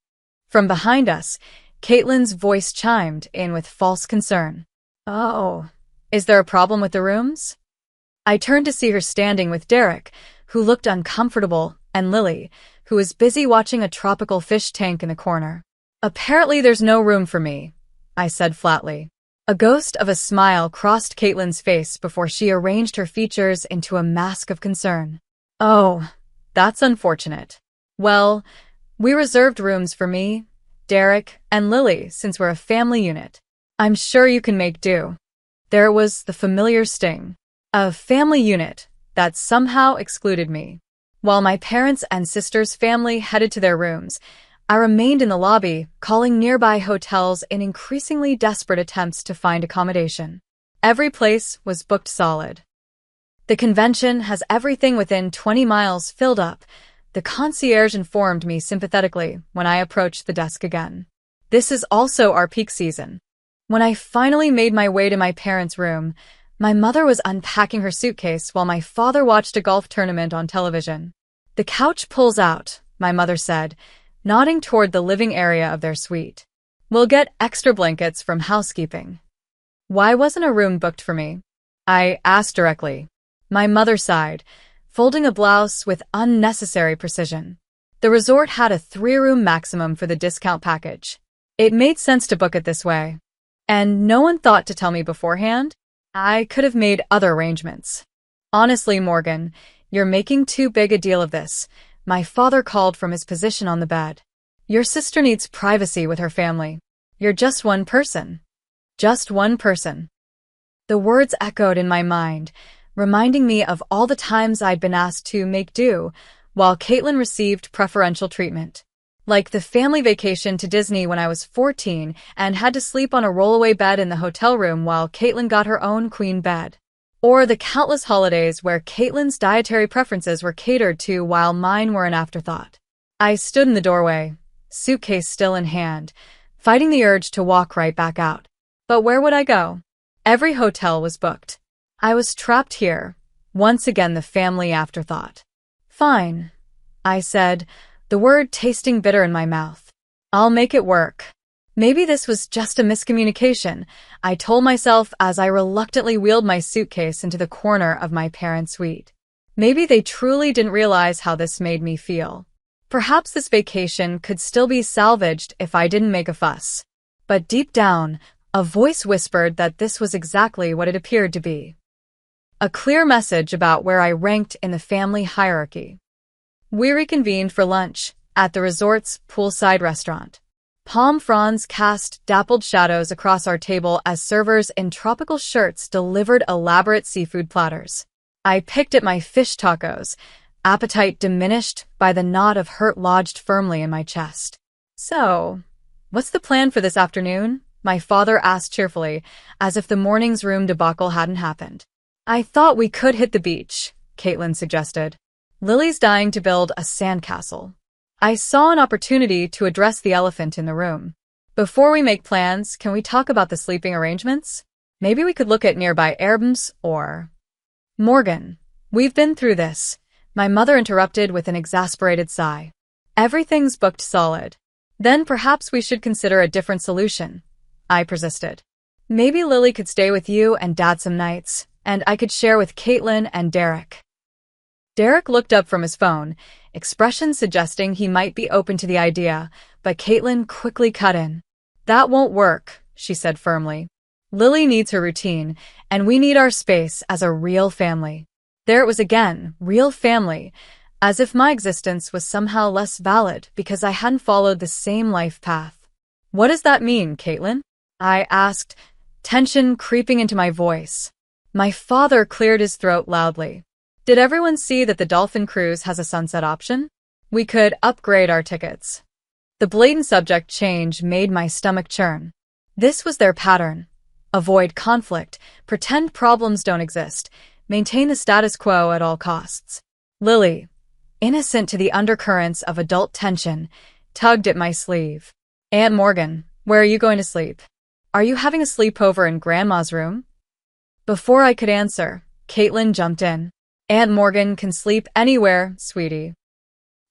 A: From behind us, Caitlin's voice chimed in with false concern. Oh, is there a problem with the rooms? I turned to see her standing with Derek, who looked uncomfortable, and Lily, who was busy watching a tropical fish tank in the corner. Apparently there's no room for me, I said flatly. A ghost of a smile crossed Caitlin's face before she arranged her features into a mask of concern. Oh, that's unfortunate. Well, we reserved rooms for me, Derek, and Lily since we're a family unit. I'm sure you can make do. There was the familiar sting. A family unit that somehow excluded me. While my parents' and sister's family headed to their rooms, I remained in the lobby, calling nearby hotels in increasingly desperate attempts to find accommodation. Every place was booked solid. The convention has everything within 20 miles filled up, the concierge informed me sympathetically when I approached the desk again. This is also our peak season. When I finally made my way to my parents' room, my mother was unpacking her suitcase while my father watched a golf tournament on television. The couch pulls out, my mother said, nodding toward the living area of their suite. We'll get extra blankets from housekeeping. Why wasn't a room booked for me? I asked directly. My mother sighed, folding a blouse with unnecessary precision. The resort had a 3-room maximum for the discount package. It made sense to book it this way. And no one thought to tell me beforehand? I could have made other arrangements. Honestly, Morgan, you're making too big a deal of this. My father called from his position on the bed. Your sister needs privacy with her family. You're just one person. Just one person. The words echoed in my mind, reminding me of all the times I'd been asked to make do, while Caitlin received preferential treatment. Like the family vacation to Disney when I was 14 and had to sleep on a rollaway bed in the hotel room while Caitlin got her own queen bed. Or the countless holidays where Caitlin's dietary preferences were catered to while mine were an afterthought. I stood in the doorway, suitcase still in hand, fighting the urge to walk right back out. But where would I go? Every hotel was booked. I was trapped here, once again the family afterthought. Fine, I said, the word tasting bitter in my mouth. I'll make it work. Maybe this was just a miscommunication, I told myself as I reluctantly wheeled my suitcase into the corner of my parents' suite. Maybe they truly didn't realize how this made me feel. Perhaps this vacation could still be salvaged if I didn't make a fuss. But deep down, a voice whispered that this was exactly what it appeared to be. A clear message about where I ranked in the family hierarchy. We reconvened for lunch at the resort's poolside restaurant. Palm fronds cast dappled shadows across our table as servers in tropical shirts delivered elaborate seafood platters. I picked at my fish tacos, appetite diminished by the knot of hurt lodged firmly in my chest. So, what's the plan for this afternoon? My father asked cheerfully, as if the morning's room debacle hadn't happened. I thought we could hit the beach, Caitlin suggested. Lily's dying to build a sandcastle. I saw an opportunity to address the elephant in the room. Before we make plans, can we talk about the sleeping arrangements? Maybe we could look at nearby Airbnbs or... Morgan, we've been through this, my mother interrupted with an exasperated sigh. Everything's booked solid. Then perhaps we should consider a different solution, I persisted. Maybe Lily could stay with you and Dad some nights, and I could share with Caitlin and Derek. Derek looked up from his phone, expression suggesting he might be open to the idea, but Caitlin quickly cut in. That won't work, she said firmly. Lily needs her routine, and we need our space as a real family. There it was again, real family, as if my existence was somehow less valid because I hadn't followed the same life path. What does that mean, Caitlin? I asked, tension creeping into my voice. My father cleared his throat loudly. Did everyone see that the Dolphin Cruise has a sunset option? We could upgrade our tickets. The blatant subject change made my stomach churn. This was their pattern. Avoid conflict, pretend problems don't exist, maintain the status quo at all costs. Lily, innocent to the undercurrents of adult tension, tugged at my sleeve. Aunt Morgan, where are you going to sleep? Are you having a sleepover in Grandma's room? Before I could answer, Caitlin jumped in. Aunt Morgan can sleep anywhere, sweetie.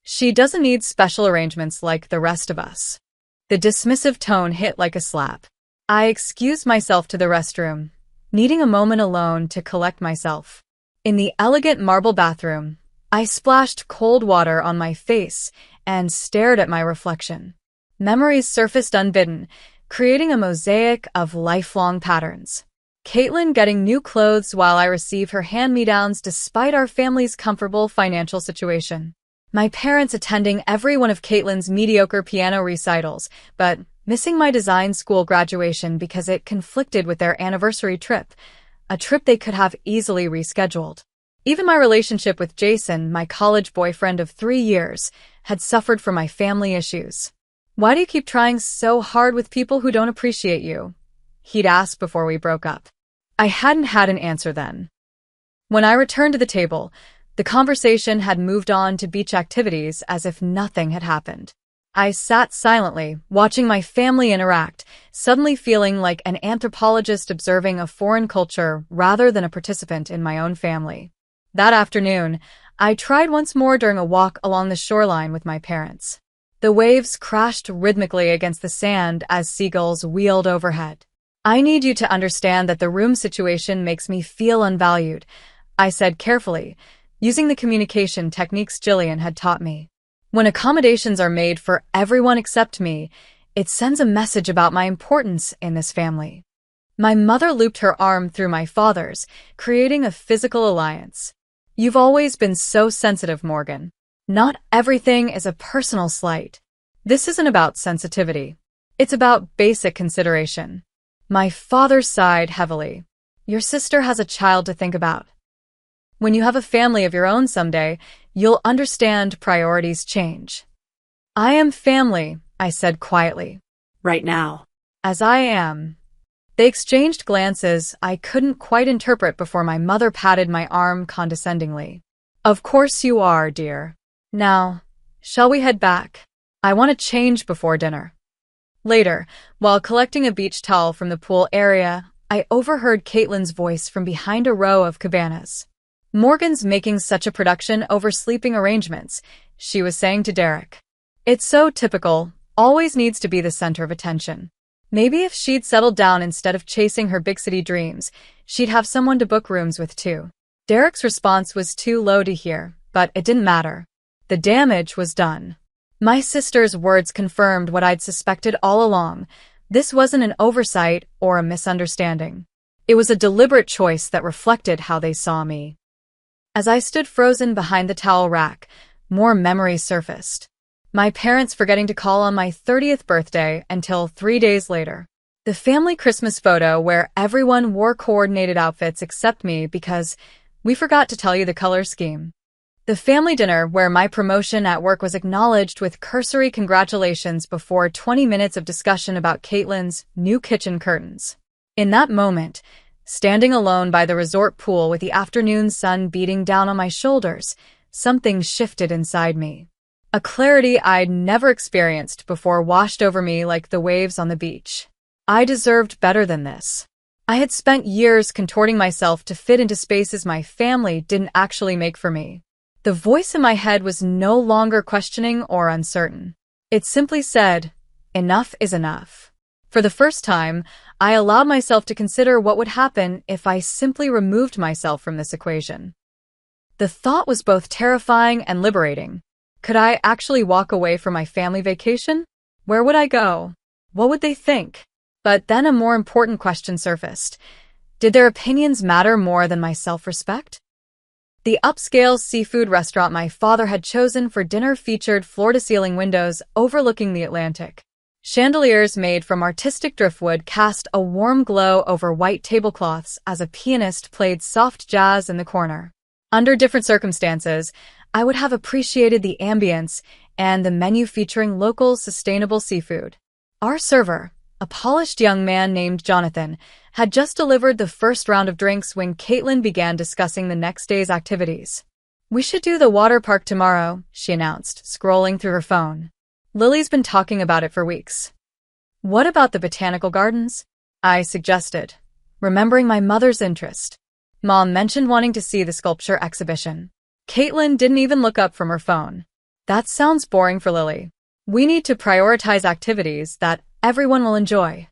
A: She doesn't need special arrangements like the rest of us. The dismissive tone hit like a slap. I excused myself to the restroom, needing a moment alone to collect myself. In the elegant marble bathroom, I splashed cold water on my face and stared at my reflection. Memories surfaced unbidden, creating a mosaic of lifelong patterns. Caitlin getting new clothes while I receive her hand-me-downs despite our family's comfortable financial situation. My parents attending every one of Caitlin's mediocre piano recitals, but missing my design school graduation because it conflicted with their anniversary trip, a trip they could have easily rescheduled. Even my relationship with Jason, my college boyfriend of 3 years, had suffered from my family issues. Why do you keep trying so hard with people who don't appreciate you? He'd asked before we broke up. I hadn't had an answer then. When I returned to the table, the conversation had moved on to beach activities as if nothing had happened. I sat silently, watching my family interact, suddenly feeling like an anthropologist observing a foreign culture rather than a participant in my own family. That afternoon, I tried once more during a walk along the shoreline with my parents. The waves crashed rhythmically against the sand as seagulls wheeled overhead. I need you to understand that the room situation makes me feel unvalued, I said carefully, using the communication techniques Jillian had taught me. When accommodations are made for everyone except me, it sends a message about my importance in this family. My mother looped her arm through my father's, creating a physical alliance. You've always been so sensitive, Morgan. Not everything is a personal slight. This isn't about sensitivity. It's about basic consideration. My father sighed heavily. Your sister has a child to think about. When you have a family of your own someday, you'll understand priorities change. I am family, I said quietly.
B: Right now.
A: As I am. They exchanged glances I couldn't quite interpret before my mother patted my arm condescendingly. Of course you are, dear. Now, shall we head back? I want to change before dinner. Later, while collecting a beach towel from the pool area, I overheard Caitlin's voice from behind a row of cabanas. Morgan's making such a production over sleeping arrangements, she was saying to Derek. It's so typical, always needs to be the center of attention. Maybe if she'd settled down instead of chasing her big city dreams, she'd have someone to book rooms with too. Derek's response was too low to hear, but it didn't matter. The damage was done. My sister's words confirmed what I'd suspected all along. This wasn't an oversight or a misunderstanding. It was a deliberate choice that reflected how they saw me. As I stood frozen behind the towel rack, more memories surfaced. My parents forgetting to call on my 30th birthday until 3 days later. The family Christmas photo where everyone wore coordinated outfits except me because we forgot to tell you the color scheme. The family dinner where my promotion at work was acknowledged with cursory congratulations before 20 minutes of discussion about Caitlin's new kitchen curtains. In that moment, standing alone by the resort pool with the afternoon sun beating down on my shoulders, something shifted inside me. A clarity I'd never experienced before washed over me like the waves on the beach. I deserved better than this. I had spent years contorting myself to fit into spaces my family didn't actually make for me. The voice in my head was no longer questioning or uncertain. It simply said, enough is enough. For the first time, I allowed myself to consider what would happen if I simply removed myself from this equation. The thought was both terrifying and liberating. Could I actually walk away from my family vacation? Where would I go? What would they think? But then a more important question surfaced. Did their opinions matter more than my self-respect? The upscale seafood restaurant my father had chosen for dinner featured floor-to-ceiling windows overlooking the Atlantic. Chandeliers made from artistic driftwood cast a warm glow over white tablecloths as a pianist played soft jazz in the corner. Under different circumstances, I would have appreciated the ambience and the menu featuring local, sustainable seafood. Our server, a polished young man named Jonathan, had just delivered the first round of drinks when Caitlin began discussing the next day's activities. "We should do the water park tomorrow," she announced, scrolling through her phone. "Lily's been talking about it for weeks." "What about the botanical gardens?" I suggested, remembering my mother's interest. Mom mentioned wanting to see the sculpture exhibition. Caitlin didn't even look up from her phone. "That sounds boring for Lily. We need to prioritize activities that everyone will enjoy."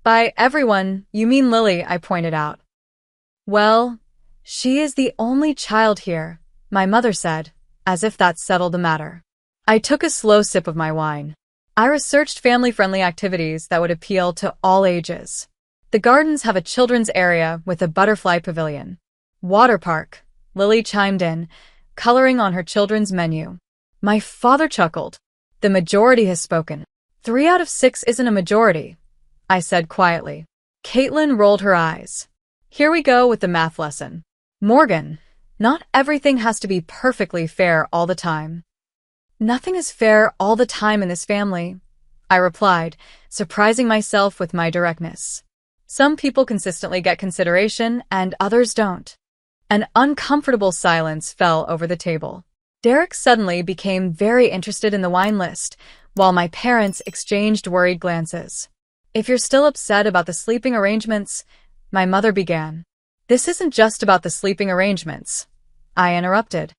A: "By everyone, you mean Lily," I pointed out. "Well, she is the only child here," my mother said, as if that settled the matter. I took a slow sip of my wine. I researched family-friendly activities that would appeal to all ages. The gardens have a children's area with a butterfly pavilion. "Water park," Lily chimed in, coloring on her children's menu. My father chuckled. "The majority has spoken." 3 out of 6 isn't a majority," I said quietly. Caitlin rolled her eyes. "Here we go with the math lesson. Morgan, not everything has to be perfectly fair all the time." "Nothing is fair all the time in this family," I replied, surprising myself with my directness. "Some people consistently get consideration and others don't." An uncomfortable silence fell over the table. Derek suddenly became very interested in the wine list, while my parents exchanged worried glances. "If you're still upset about the sleeping arrangements," my mother began. "This isn't just about the sleeping arrangements," I interrupted.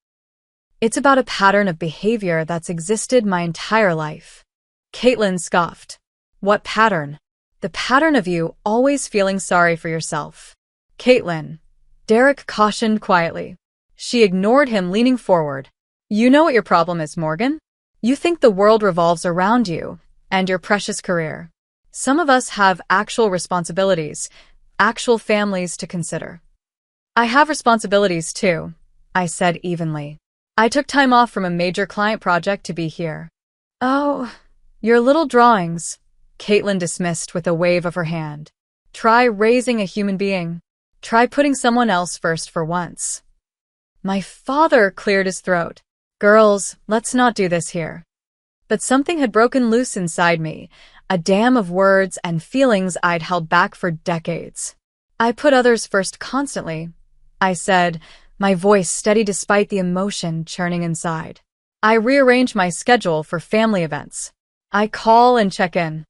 A: "It's about a pattern of behavior that's existed my entire life." Caitlin scoffed. "What pattern?" "The pattern of you always feeling sorry for yourself." "Caitlin," Derek cautioned quietly. She ignored him, leaning forward. "You know what your problem is, Morgan? You think the world revolves around you and your precious career. Some of us have actual responsibilities, actual families to consider." "I have responsibilities too," I said evenly. "I took time off from a major client project to be here." "Oh, your little drawings," Caitlin dismissed with a wave of her hand. "Try raising a human being. Try putting someone else first for once." My father cleared his throat. "Girls, let's not do this here." But something had broken loose inside me, a dam of words and feelings I'd held back for decades. "I put others first constantly," I said, my voice steady despite the emotion churning inside. "I rearrange my schedule for family events. I call and check in.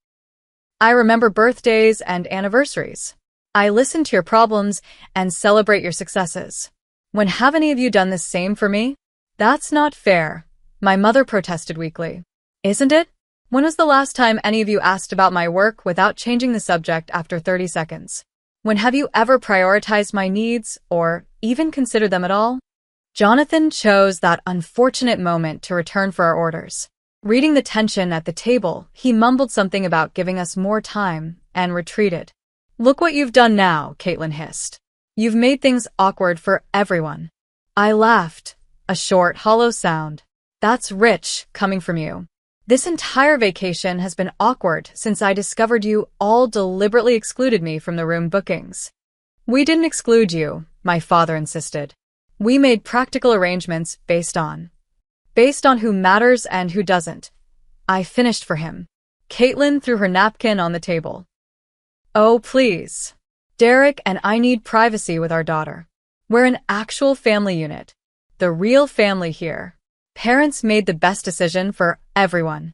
A: I remember birthdays and anniversaries. I listen to your problems and celebrate your successes. When have any of you done the same for me?" "That's not fair," my mother protested weakly. "Isn't it? When was the last time any of you asked about my work without changing the subject after 30 seconds? When have you ever prioritized my needs or even considered them at all?" Jonathan chose that unfortunate moment to return for our orders. Reading the tension at the table, he mumbled something about giving us more time and retreated. "Look what you've done now," Caitlin hissed. "You've made things awkward for everyone." I laughed, a short, hollow sound. "That's rich, coming from you. This entire vacation has been awkward since I discovered you all deliberately excluded me from the room bookings." "We didn't exclude you," my father insisted. "We made practical arrangements based on who matters and who doesn't." I finished for him. Caitlin threw her napkin on the table. "Oh, please. Derek and I need privacy with our daughter. We're an actual family unit. The real family here. Parents made the best decision for everyone."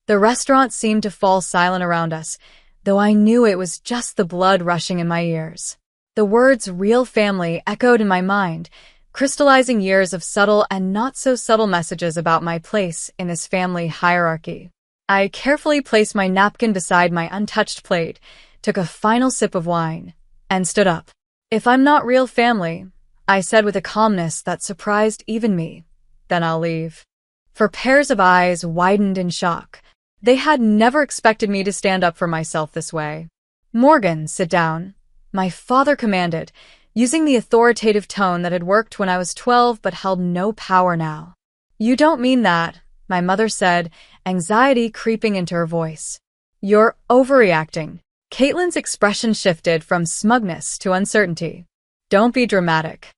A: The restaurant seemed to fall silent around us, though I knew it was just the blood rushing in my ears. The words "real family" echoed in my mind, crystallizing years of subtle and not-so-subtle messages about my place in this family hierarchy. I carefully placed my napkin beside my untouched plate, took a final sip of wine, and stood up. "If I'm not real family," I said with a calmness that surprised even me, "then I'll leave." For pairs of eyes widened in shock. They had never expected me to stand up for myself this way. "Morgan, sit down," my father commanded, using the authoritative tone that had worked when I was 12 but held no power now. "You don't mean that," my mother said, anxiety creeping into her voice. You're overreacting. Caitlin's expression shifted from smugness to uncertainty. Don't be dramatic.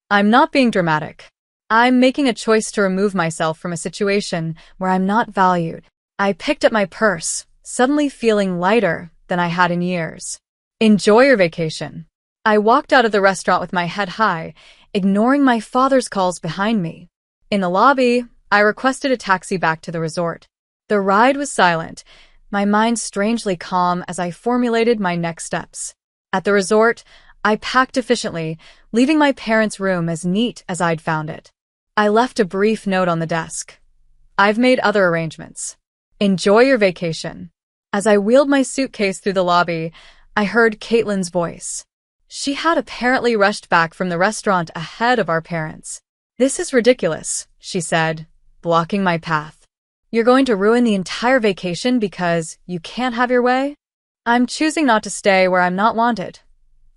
A: I'm not being dramatic. I'm making a choice to remove myself from a situation where I'm not valued. I picked up my purse, suddenly feeling lighter than I had in years. Enjoy your vacation. I walked out of the restaurant with my head high, ignoring my father's calls behind me. In the lobby, I requested a taxi back to the resort. The ride was silent, my mind strangely calm as I formulated my next steps. At the resort, I packed efficiently, leaving my parents' room as neat as I'd found it. I left a brief note on the desk. I've made other arrangements. Enjoy your vacation. As I wheeled my suitcase through the lobby, I heard Caitlin's voice. She had apparently rushed back from the restaurant ahead of our parents. This is ridiculous, she said, blocking my path. You're going to ruin the entire vacation because you can't have your way? I'm choosing not to stay where I'm not wanted.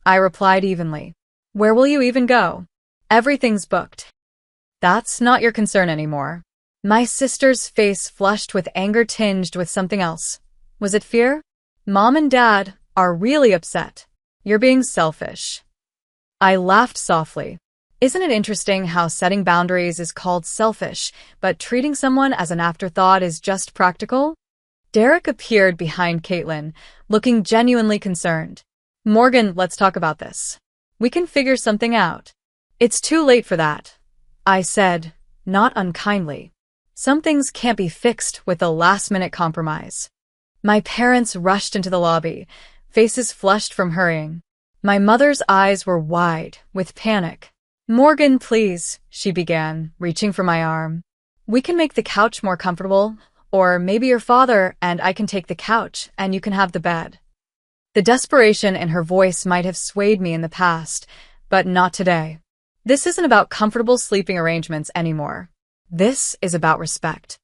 A: I replied evenly. Where will you even go? Everything's booked. That's not your concern anymore. My sister's face flushed with anger tinged with something else. Was it fear? Mom and Dad are really upset. You're being selfish. I laughed softly. Isn't it interesting how setting boundaries is called selfish, but treating someone as an afterthought is just practical? Derek appeared behind Caitlin, looking genuinely concerned. Morgan, let's talk about this. We can figure something out. It's too late for that, I said, not unkindly. Some things can't be fixed with a last-minute compromise. My parents rushed into the lobby, faces flushed from hurrying. My mother's eyes were wide with panic. Morgan, please, she began, reaching for my arm. We can make the couch more comfortable, or maybe your father and I can take the couch and you can have the bed. The desperation in her voice might have swayed me in the past, but not today. This isn't about comfortable sleeping arrangements anymore. This is about respect.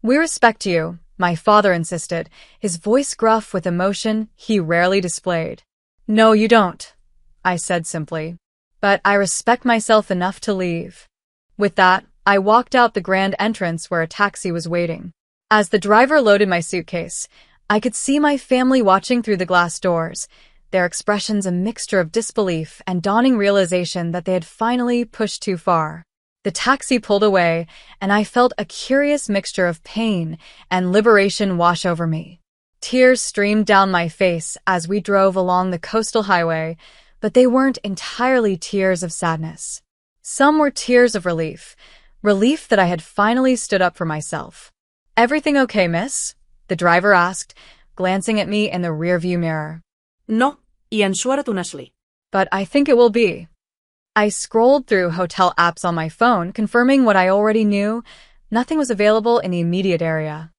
A: We respect you, my father insisted, his voice gruff with emotion he rarely displayed. No, you don't, I said simply. But I respect myself enough to leave. With that, I walked out the grand entrance where a taxi was waiting. As the driver loaded my suitcase, I could see my family watching through the glass doors, their expressions a mixture of disbelief and dawning realization that they had finally pushed too far. The taxi pulled away, and I felt a curious mixture of pain and liberation wash over me. Tears streamed down my face as we drove along the coastal highway, but they weren't entirely tears of sadness. Some were tears of relief that I had finally stood up for myself. Everything okay, miss? The driver asked, glancing at me in the rearview mirror.
B: No, y ensuara tu nasli.
A: But I think it will be. I scrolled through hotel apps on my phone, confirming what I already knew. Nothing was available in the immediate area.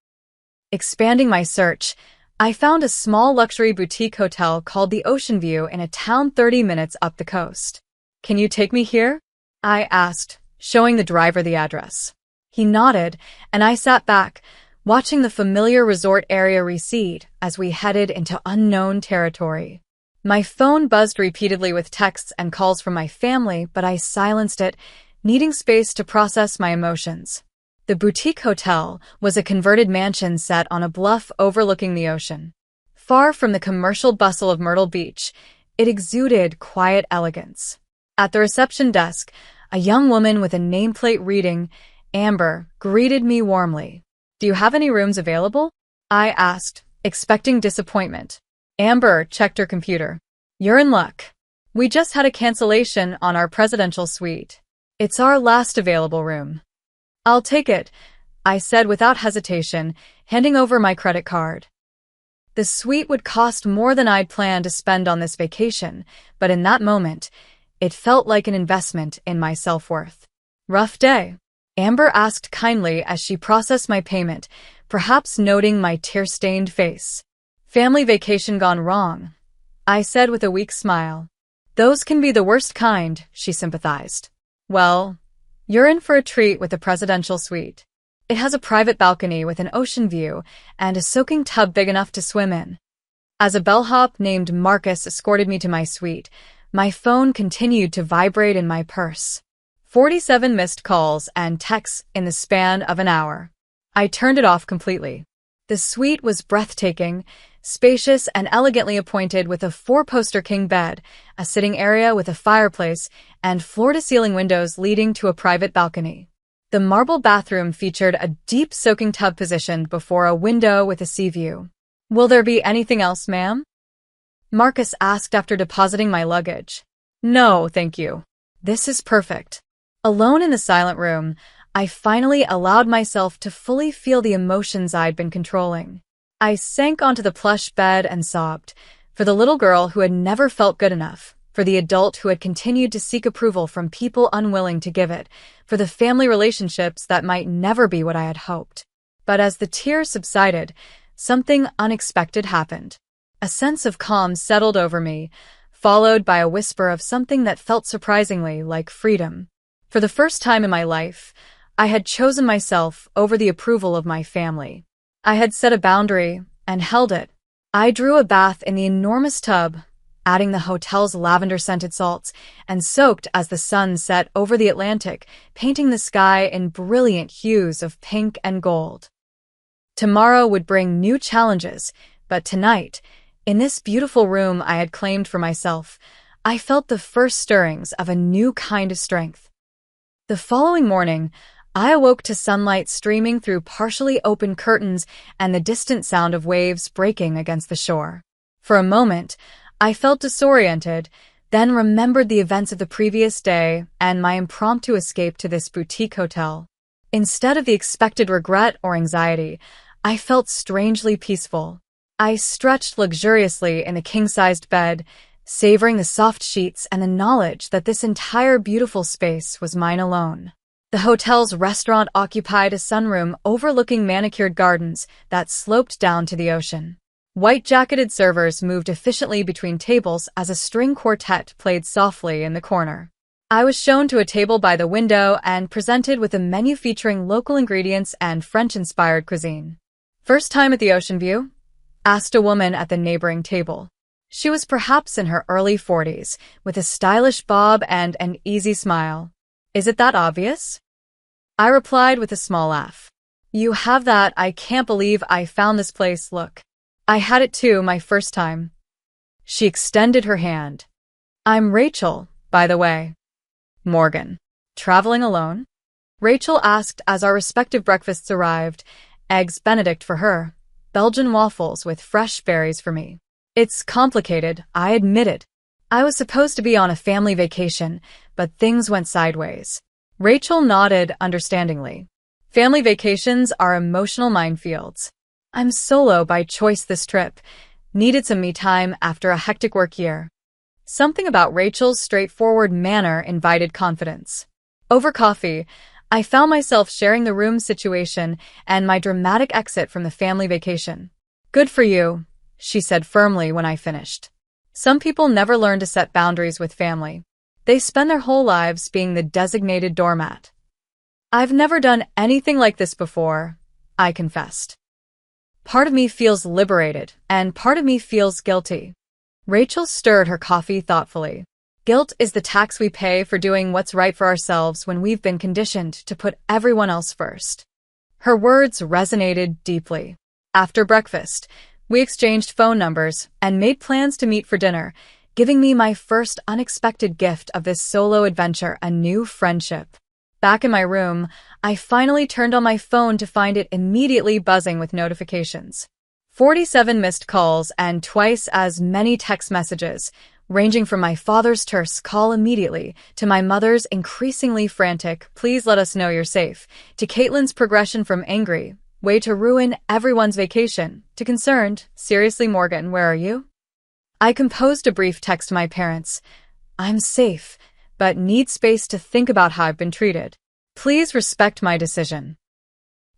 A: Expanding my search, I found a small luxury boutique hotel called the Ocean View in a town 30 minutes up the coast. Can you take me here? I asked, showing the driver the address. He nodded, and I sat back, watching the familiar resort area recede as we headed into unknown territory. My phone buzzed repeatedly with texts and calls from my family, but I silenced it, needing space to process my emotions. The boutique hotel was a converted mansion set on a bluff overlooking the ocean. Far from the commercial bustle of Myrtle Beach, it exuded quiet elegance. At the reception desk, a young woman with a nameplate reading, Amber, greeted me warmly. Do you have any rooms available? I asked, expecting disappointment. Amber checked her computer. You're in luck. We just had a cancellation on our presidential suite. It's our last available room. I'll take it, I said without hesitation, handing over my credit card. The suite would cost more than I'd planned to spend on this vacation, but in that moment, it felt like an investment in my self-worth. Rough day? Amber asked kindly as she processed my payment, perhaps noting my tear-stained face. Family vacation gone wrong, I said with a weak smile. Those can be the worst kind, she sympathized. Well, you're in for a treat with the presidential suite. It has a private balcony with an ocean view and a soaking tub big enough to swim in. As a bellhop named Marcus escorted me to my suite, my phone continued to vibrate in my purse. 47 missed calls and texts in the span of an hour. I turned it off completely. The suite was breathtaking, spacious and elegantly appointed with a four-poster king bed, a sitting area with a fireplace, and floor-to-ceiling windows leading to a private balcony. The marble bathroom featured a deep soaking tub positioned before a window with a sea view. "Will there be anything else, ma'am?" Marcus asked after depositing my luggage. "No, thank you. This is perfect." Alone in the silent room, I finally allowed myself to fully feel the emotions I'd been controlling. I sank onto the plush bed and sobbed, for the little girl who had never felt good enough, for the adult who had continued to seek approval from people unwilling to give it, for the family relationships that might never be what I had hoped. But as the tears subsided, something unexpected happened. A sense of calm settled over me, followed by a whisper of something that felt surprisingly like freedom. For the first time in my life, I had chosen myself over the approval of my family. I had set a boundary and held it. I drew a bath in the enormous tub, adding the hotel's lavender-scented salts, and soaked as the sun set over the Atlantic, painting the sky in brilliant hues of pink and gold. Tomorrow would bring new challenges, but tonight, in this beautiful room I had claimed for myself, I felt the first stirrings of a new kind of strength. The following morning, I awoke to sunlight streaming through partially open curtains and the distant sound of waves breaking against the shore. For a moment, I felt disoriented, then remembered the events of the previous day and my impromptu escape to this boutique hotel. Instead of the expected regret or anxiety, I felt strangely peaceful. I stretched luxuriously in the king-sized bed, savoring the soft sheets and the knowledge that this entire beautiful space was mine alone. The hotel's restaurant occupied a sunroom overlooking manicured gardens that sloped down to the ocean. White-jacketed servers moved efficiently between tables as a string quartet played softly in the corner. I was shown to a table by the window and presented with a menu featuring local ingredients and French-inspired cuisine. "First time at the ocean view?" asked a woman at the neighboring table. She was perhaps in her early 40s, with a stylish bob and an easy smile. "Is it that obvious?" I replied with a small laugh. "You have that. I can't believe I found this place. Look. I had it too, my first time." She extended her hand. "I'm Rachel, by the way." "Morgan. Traveling alone?" Rachel asked as our respective breakfasts arrived, eggs Benedict for her, Belgian waffles with fresh berries for me. "It's complicated, I admitted. I was supposed to be on a family vacation, but things went sideways." Rachel nodded understandingly. Family vacations are emotional minefields. I'm solo by choice this trip. Needed some me time after a hectic work year. Something about Rachel's straightforward manner invited confidence. Over coffee, I found myself sharing the room situation and my dramatic exit from the family vacation. "Good for you," she said firmly when I finished. Some people never learn to set boundaries with family. They spend their whole lives being the designated doormat. "I've never done anything like this before," I confessed. "Part of me feels liberated, and part of me feels guilty." Rachel stirred her coffee thoughtfully. "Guilt is the tax we pay for doing what's right for ourselves when we've been conditioned to put everyone else first." Her words resonated deeply. After breakfast, we exchanged phone numbers and made plans to meet for dinner, giving me my first unexpected gift of this solo adventure, a new friendship. Back in my room, I finally turned on my phone to find it immediately buzzing with notifications. 47 missed calls and twice as many text messages, ranging from my father's terse "call immediately" to my mother's increasingly frantic "please let us know you're safe," to Caitlin's progression from angry "way to ruin everyone's vacation" to concerned "seriously, Morgan, where are you?" I composed a brief text to my parents. "I'm safe, but need space to think about how I've been treated. Please respect my decision."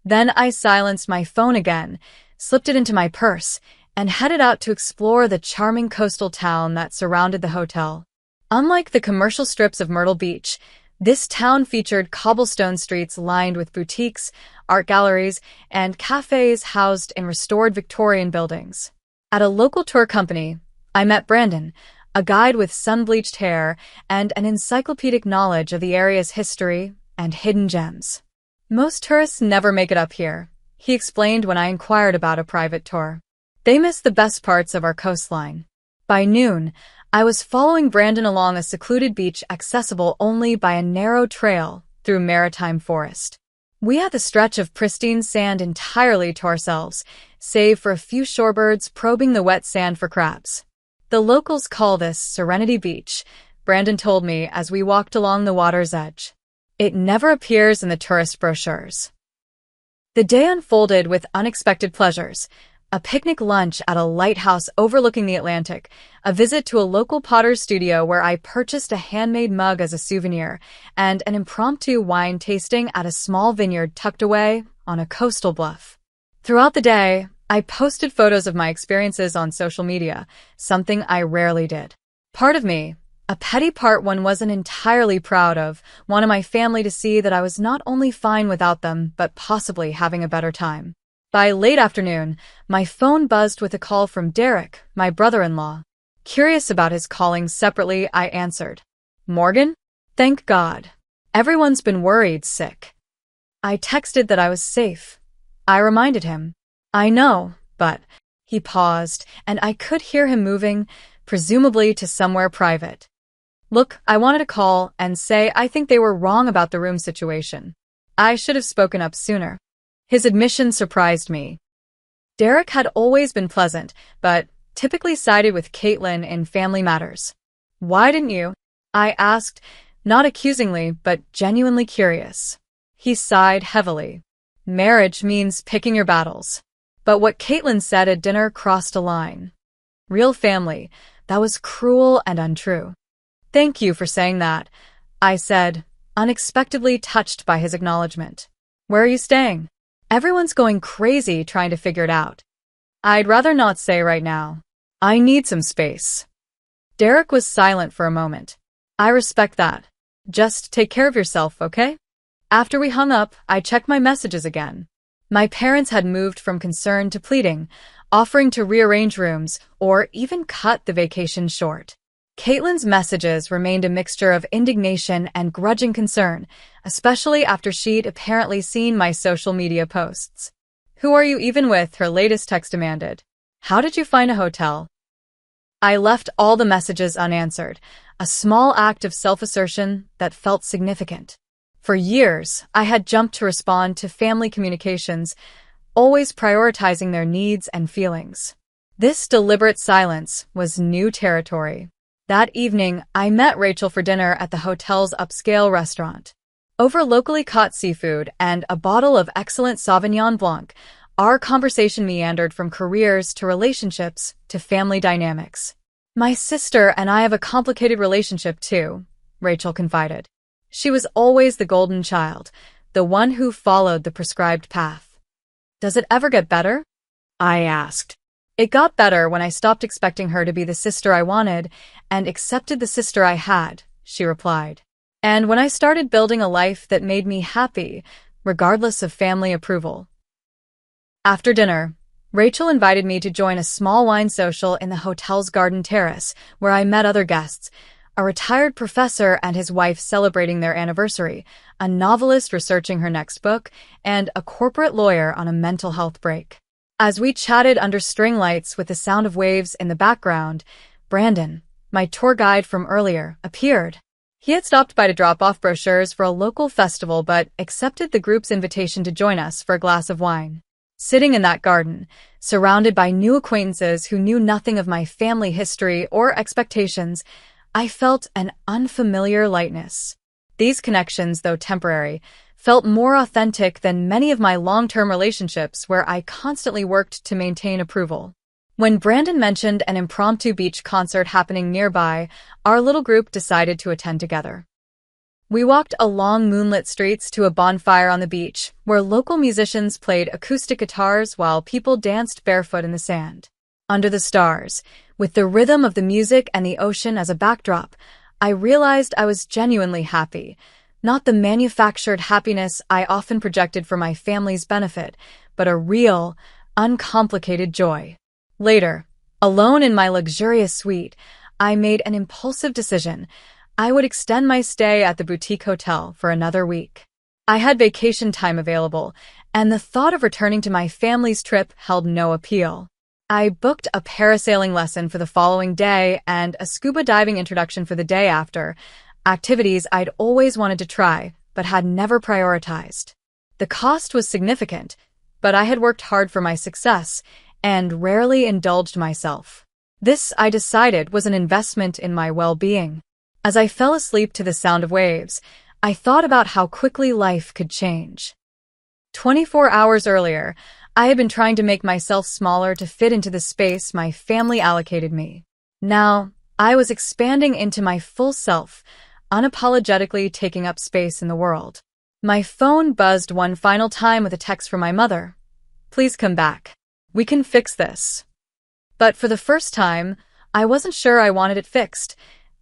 A: Then I silenced my phone again, slipped it into my purse, and headed out to explore the charming coastal town that surrounded the hotel. Unlike the commercial strips of Myrtle Beach, this town featured cobblestone streets lined with boutiques, art galleries, and cafes housed in restored Victorian buildings. At a local tour company, I met Brandon, a guide with sun-bleached hair and an encyclopedic knowledge of the area's history and hidden gems. "Most tourists never make it up here," he explained when I inquired about a private tour. They missed the best parts of our coastline. By noon, I was following Brandon along a secluded beach accessible only by a narrow trail through maritime forest. We had the stretch of pristine sand entirely to ourselves, save for a few shorebirds probing the wet sand for crabs. The locals call this Serenity Beach, Brandon told me as we walked along the water's edge. It never appears in the tourist brochures. The day unfolded with unexpected pleasures. A picnic lunch at a lighthouse overlooking the Atlantic, a visit to a local potter's studio where I purchased a handmade mug as a souvenir, and an impromptu wine tasting at a small vineyard tucked away on a coastal bluff. Throughout the day, I posted photos of my experiences on social media, something I rarely did. Part of me, a petty part one wasn't entirely proud of, wanted my family to see that I was not only fine without them, but possibly having a better time. By late afternoon, my phone buzzed with a call from Derek, my brother-in-law. Curious about his calling separately, I answered. Morgan? Thank God. Everyone's been worried sick. I texted that I was safe. I reminded him. I know, but... He paused, and I could hear him moving, presumably to somewhere private. Look, I wanted to call and say I think they were wrong about the room situation. I should have spoken up sooner. His admission surprised me. Derek had always been pleasant, but typically sided with Caitlin in family matters. Why didn't you? I asked, not accusingly, but genuinely curious. He sighed heavily. Marriage means picking your battles. But what Caitlin said at dinner crossed a line. Real family, that was cruel and untrue. Thank you for saying that, I said, unexpectedly touched by his acknowledgement. Where are you staying? Everyone's going crazy trying to figure it out. I'd rather not say right now. I need some space. Derek was silent for a moment. I respect that. Just take care of yourself, okay? After we hung up, I checked my messages again. My parents had moved from concern to pleading, offering to rearrange rooms or even cut the vacation short. Caitlin's messages remained a mixture of indignation and grudging concern, especially after she'd apparently seen my social media posts. Who are you even with? Her latest text demanded. How did you find a hotel? I left all the messages unanswered, a small act of self-assertion that felt significant. For years, I had jumped to respond to family communications, always prioritizing their needs and feelings. This deliberate silence was new territory. That evening, I met Rachel for dinner at the hotel's upscale restaurant. Over locally caught seafood and a bottle of excellent Sauvignon Blanc, our conversation meandered from careers to relationships to family dynamics. My sister and I have a complicated relationship too, Rachel confided. She was always the golden child, the one who followed the prescribed path. Does it ever get better? I asked. It got better when I stopped expecting her to be the sister I wanted and accepted the sister I had, she replied. And when I started building a life that made me happy, regardless of family approval. After dinner, Rachel invited me to join a small wine social in the hotel's garden terrace, where I met other guests, a retired professor and his wife celebrating their anniversary, a novelist researching her next book, and a corporate lawyer on a mental health break. As we chatted under string lights with the sound of waves in the background, Brandon, my tour guide from earlier, appeared. He had stopped by to drop off brochures for a local festival but accepted the group's invitation to join us for a glass of wine. Sitting in that garden, surrounded by new acquaintances who knew nothing of my family history or expectations, I felt an unfamiliar lightness. These connections, though temporary, felt more authentic than many of my long-term relationships where I constantly worked to maintain approval. When Brandon mentioned an impromptu beach concert happening nearby, our little group decided to attend together. We walked along moonlit streets to a bonfire on the beach, where local musicians played acoustic guitars while people danced barefoot in the sand. Under the stars, with the rhythm of the music and the ocean as a backdrop, I realized I was genuinely happy. Not the manufactured happiness I often projected for my family's benefit, but a real, uncomplicated joy. Later, alone in my luxurious suite, I made an impulsive decision. I would extend my stay at the boutique hotel for another week. I had vacation time available, and the thought of returning to my family's trip held no appeal. I booked a parasailing lesson for the following day and a scuba diving introduction for the day after, activities I'd always wanted to try, but had never prioritized. The cost was significant, but I had worked hard for my success and rarely indulged myself. This, I decided, was an investment in my well-being. As I fell asleep to the sound of waves, I thought about how quickly life could change. 24 hours earlier, I had been trying to make myself smaller to fit into the space my family allocated me. Now, I was expanding into my full self, unapologetically taking up space in the world. My phone buzzed one final time with a text from my mother. "Please come back. We can fix this." But for the first time, I wasn't sure I wanted it fixed,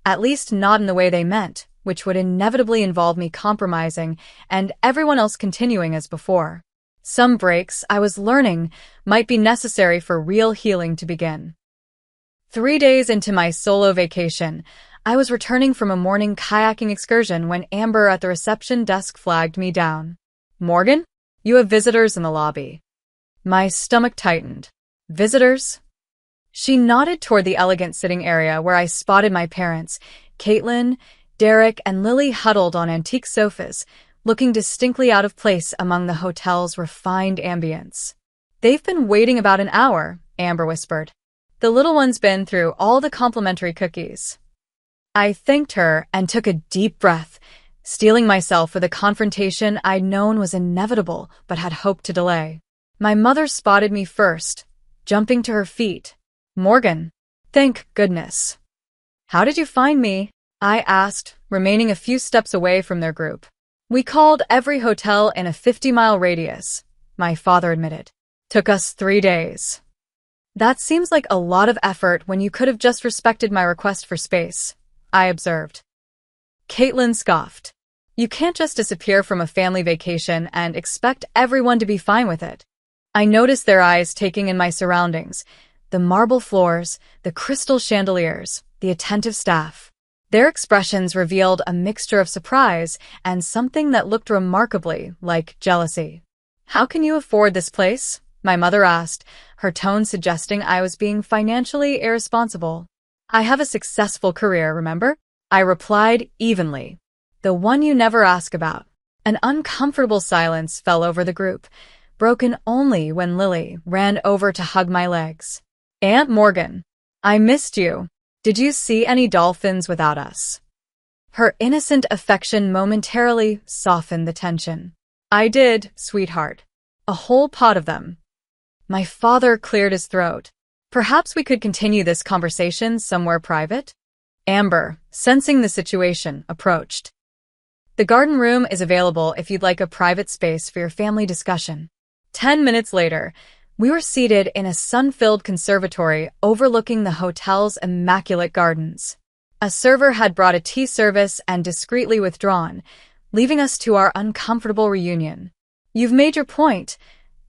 A: at least not in the way they meant, which would inevitably involve me compromising and everyone else continuing as before. Some breaks, I was learning, might be necessary for real healing to begin. 3 days into my solo vacation, I was returning from a morning kayaking excursion when Amber at the reception desk flagged me down. "Morgan, you have visitors in the lobby." My stomach tightened. "Visitors?" She nodded toward the elegant sitting area where I spotted my parents, Caitlin, Derek, and Lily huddled on antique sofas, looking distinctly out of place among the hotel's refined ambience. "They've been waiting about an hour," Amber whispered. "The little one's been through all the complimentary cookies." I thanked her and took a deep breath, steeling myself for the confrontation I'd known was inevitable but had hoped to delay. My mother spotted me first, jumping to her feet. "Morgan, thank goodness." "How did you find me?" I asked, remaining a few steps away from their group. "We called every hotel in a 50-mile radius," my father admitted. "Took us 3 days." "That seems like a lot of effort when you could have just respected my request for space," I observed. Caitlin scoffed. "You can't just disappear from a family vacation and expect everyone to be fine with it." I noticed their eyes taking in my surroundings, the marble floors, the crystal chandeliers, the attentive staff. Their expressions revealed a mixture of surprise and something that looked remarkably like jealousy. "How can you afford this place?" my mother asked, her tone suggesting I was being financially irresponsible. "I have a successful career, remember?" I replied evenly. "The one you never ask about." An uncomfortable silence fell over the group, broken only when Lily ran over to hug my legs. "Aunt Morgan, I missed you. Did you see any dolphins without us?" Her innocent affection momentarily softened the tension. "I did, sweetheart. A whole pot of them." My father cleared his throat. "Perhaps we could continue this conversation somewhere private?" Amber, sensing the situation, approached. "The garden room is available if you'd like a private space for your family discussion." 10 minutes later, we were seated in a sun-filled conservatory overlooking the hotel's immaculate gardens. A server had brought a tea service and discreetly withdrawn, leaving us to our uncomfortable reunion. "You've made your point,"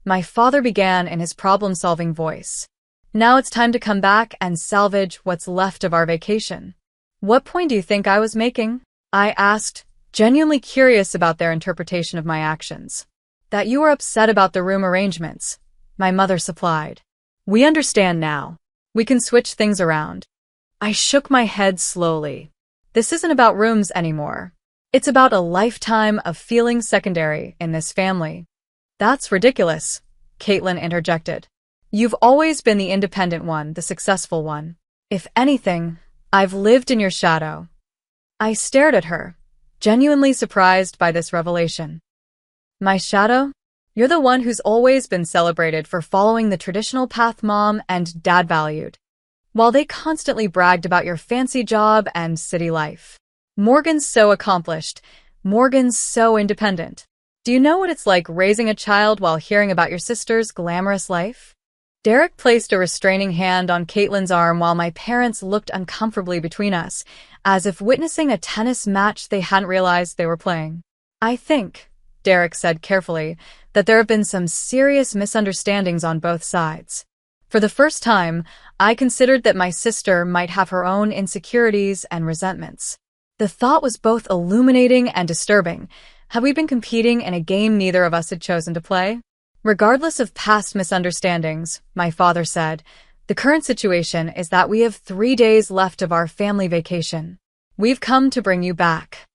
A: my father began in his problem-solving voice. "Now it's time to come back and salvage what's left of our vacation." "What point do you think I was making?" I asked, genuinely curious about their interpretation of my actions. "That you were upset about the room arrangements," my mother supplied. "We understand now. We can switch things around." I shook my head slowly. "This isn't about rooms anymore. It's about a lifetime of feeling secondary in this family." "That's ridiculous," Caitlin interjected. "You've always been the independent one, the successful one. If anything, I've lived in your shadow." I stared at her, genuinely surprised by this revelation. "My shadow? You're the one who's always been celebrated for following the traditional path Mom and Dad valued, while they constantly bragged about your fancy job and city life. Morgan's so accomplished. Morgan's so independent. Do you know what it's like raising a child while hearing about your sister's glamorous life?" Derek placed a restraining hand on Caitlin's arm while my parents looked uncomfortably between us, as if witnessing a tennis match they hadn't realized they were playing. "I think," Derek said carefully, "that there have been some serious misunderstandings on both sides. For the first time, I considered that my sister might have her own insecurities and resentments." The thought was both illuminating and disturbing, Have we been competing in a game neither of us had chosen to play? Regardless of past misunderstandings, my father said, the current situation is that we have 3 days left of our family vacation. We've come to bring you back.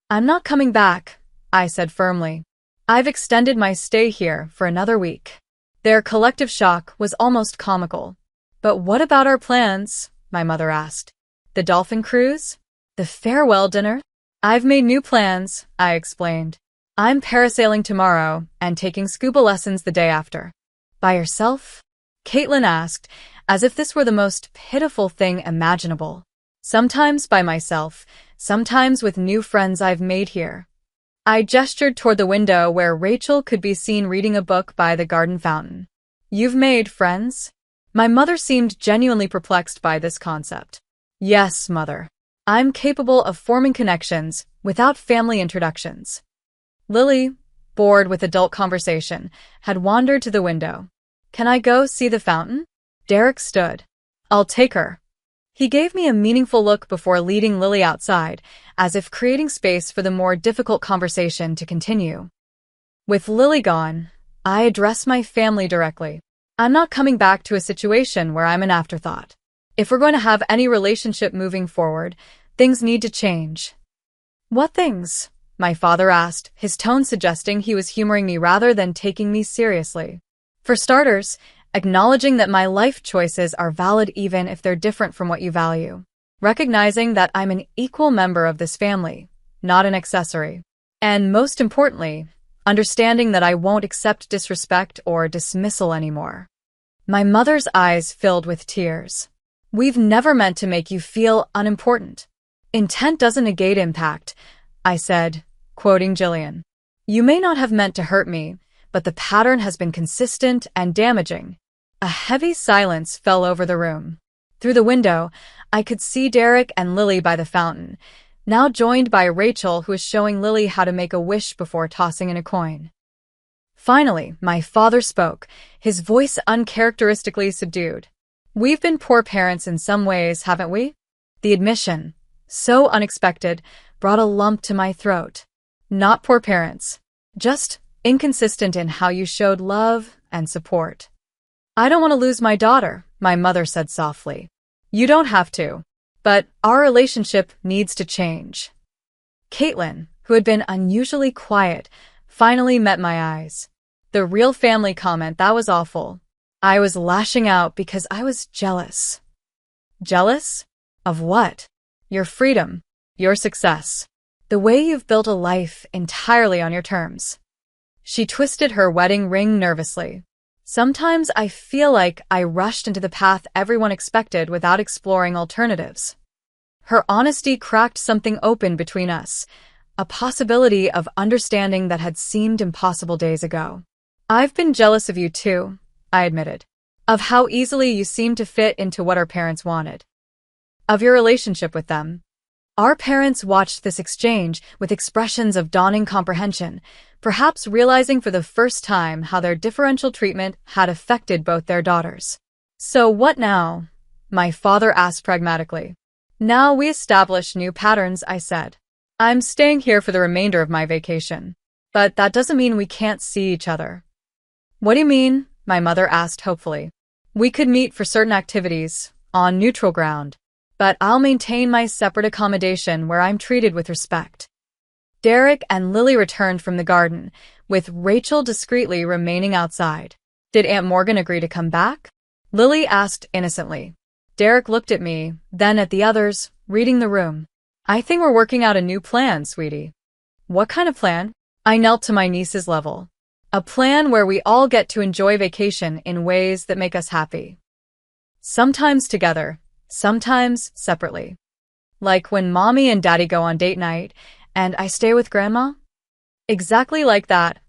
A: I'm not coming back, I said firmly. I've extended my stay here for another week. Their collective shock was almost comical. But what about our plans? My mother asked. The dolphin cruise? The farewell dinner? I've made new plans, I explained. I'm parasailing tomorrow and taking scuba lessons the day after. By yourself? Caitlin asked, as if this were the most pitiful thing imaginable. Sometimes by myself, sometimes with new friends I've made here. I gestured toward the window where Rachel could be seen reading a book by the garden fountain. You've made friends? My mother seemed genuinely perplexed by this concept. Yes, mother. I'm capable of forming connections without family introductions. Lily, bored with adult conversation, had wandered to the window. Can I go see the fountain? Derek stood. I'll take her. He gave me a meaningful look before leading Lily outside, as if creating space for the more difficult conversation to continue. With Lily gone, I addressed my family directly. I'm not coming back to a situation where I'm an afterthought. If we're going to have any relationship moving forward, things need to change. What things? My father asked, his tone suggesting he was humoring me rather than taking me seriously. For starters, acknowledging that my life choices are valid even if they're different from what you value. Recognizing that I'm an equal member of this family, not an accessory. And most importantly, understanding that I won't accept disrespect or dismissal anymore. My mother's eyes filled with tears. We've never meant to make you feel unimportant. Intent doesn't negate impact, I said, quoting Jillian. You may not have meant to hurt me, but the pattern has been consistent and damaging. A heavy silence fell over the room. Through the window, I could see Derek and Lily by the fountain, now joined by Rachel, who was showing Lily how to make a wish before tossing in a coin. Finally, my father spoke, his voice uncharacteristically subdued. We've been poor parents in some ways, haven't we? The admission, so unexpected, brought a lump to my throat. Not poor parents, just inconsistent in how you showed love and support. I don't want to lose my daughter, my mother said softly. You don't have to, but our relationship needs to change. Caitlin, who had been unusually quiet, finally met my eyes. The real family comment, that was awful. I was lashing out because I was jealous. Jealous? Of what? Your freedom, your success, the way you've built a life entirely on your terms. She twisted her wedding ring nervously. Sometimes I feel like I rushed into the path everyone expected without exploring alternatives. Her honesty cracked something open between us, a possibility of understanding that had seemed impossible days ago. I've been jealous of you too, I admitted. Of how easily you seemed to fit into what our parents wanted. Of your relationship with them. Our parents watched this exchange with expressions of dawning comprehension, perhaps realizing for the first time how their differential treatment had affected both their daughters. So what now? My father asked pragmatically. Now we establish new patterns, I said. I'm staying here for the remainder of my vacation. But that doesn't mean we can't see each other. What do you mean? My mother asked hopefully. We could meet for certain activities, on neutral ground. But I'll maintain my separate accommodation where I'm treated with respect. Derek and Lily returned from the garden, with Rachel discreetly remaining outside. Did Aunt Morgan agree to come back? Lily asked innocently. Derek looked at me, then at the others, reading the room. I think we're working out a new plan, sweetie. What kind of plan? I knelt to my niece's level. A plan where we all get to enjoy vacation in ways that make us happy. Sometimes together. Sometimes separately. Like when Mommy and Daddy go on date night, and I stay with Grandma? Exactly like that,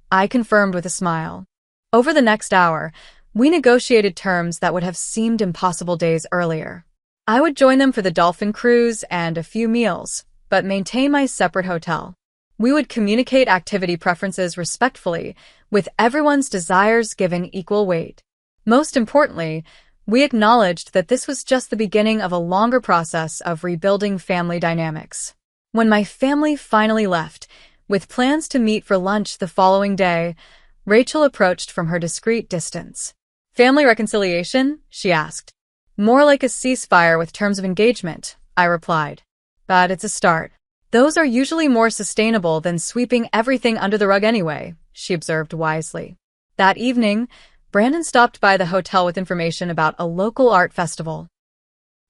A: I confirmed with a smile. Over the next hour, we negotiated terms that would have seemed impossible days earlier. I would join them for the dolphin cruise and a few meals, but maintain my separate hotel. We would communicate activity preferences respectfully, with everyone's desires given equal weight. Most importantly, we acknowledged that this was just the beginning of a longer process of rebuilding family dynamics. When my family finally left, With plans to meet for lunch the following day, Rachel approached from her discreet distance. Family reconciliation? She asked. More like a ceasefire with terms of engagement, I replied. But it's a start. Those are usually more sustainable than sweeping everything under the rug anyway, she observed wisely. That evening, Brandon stopped by the hotel with information about a local art festival.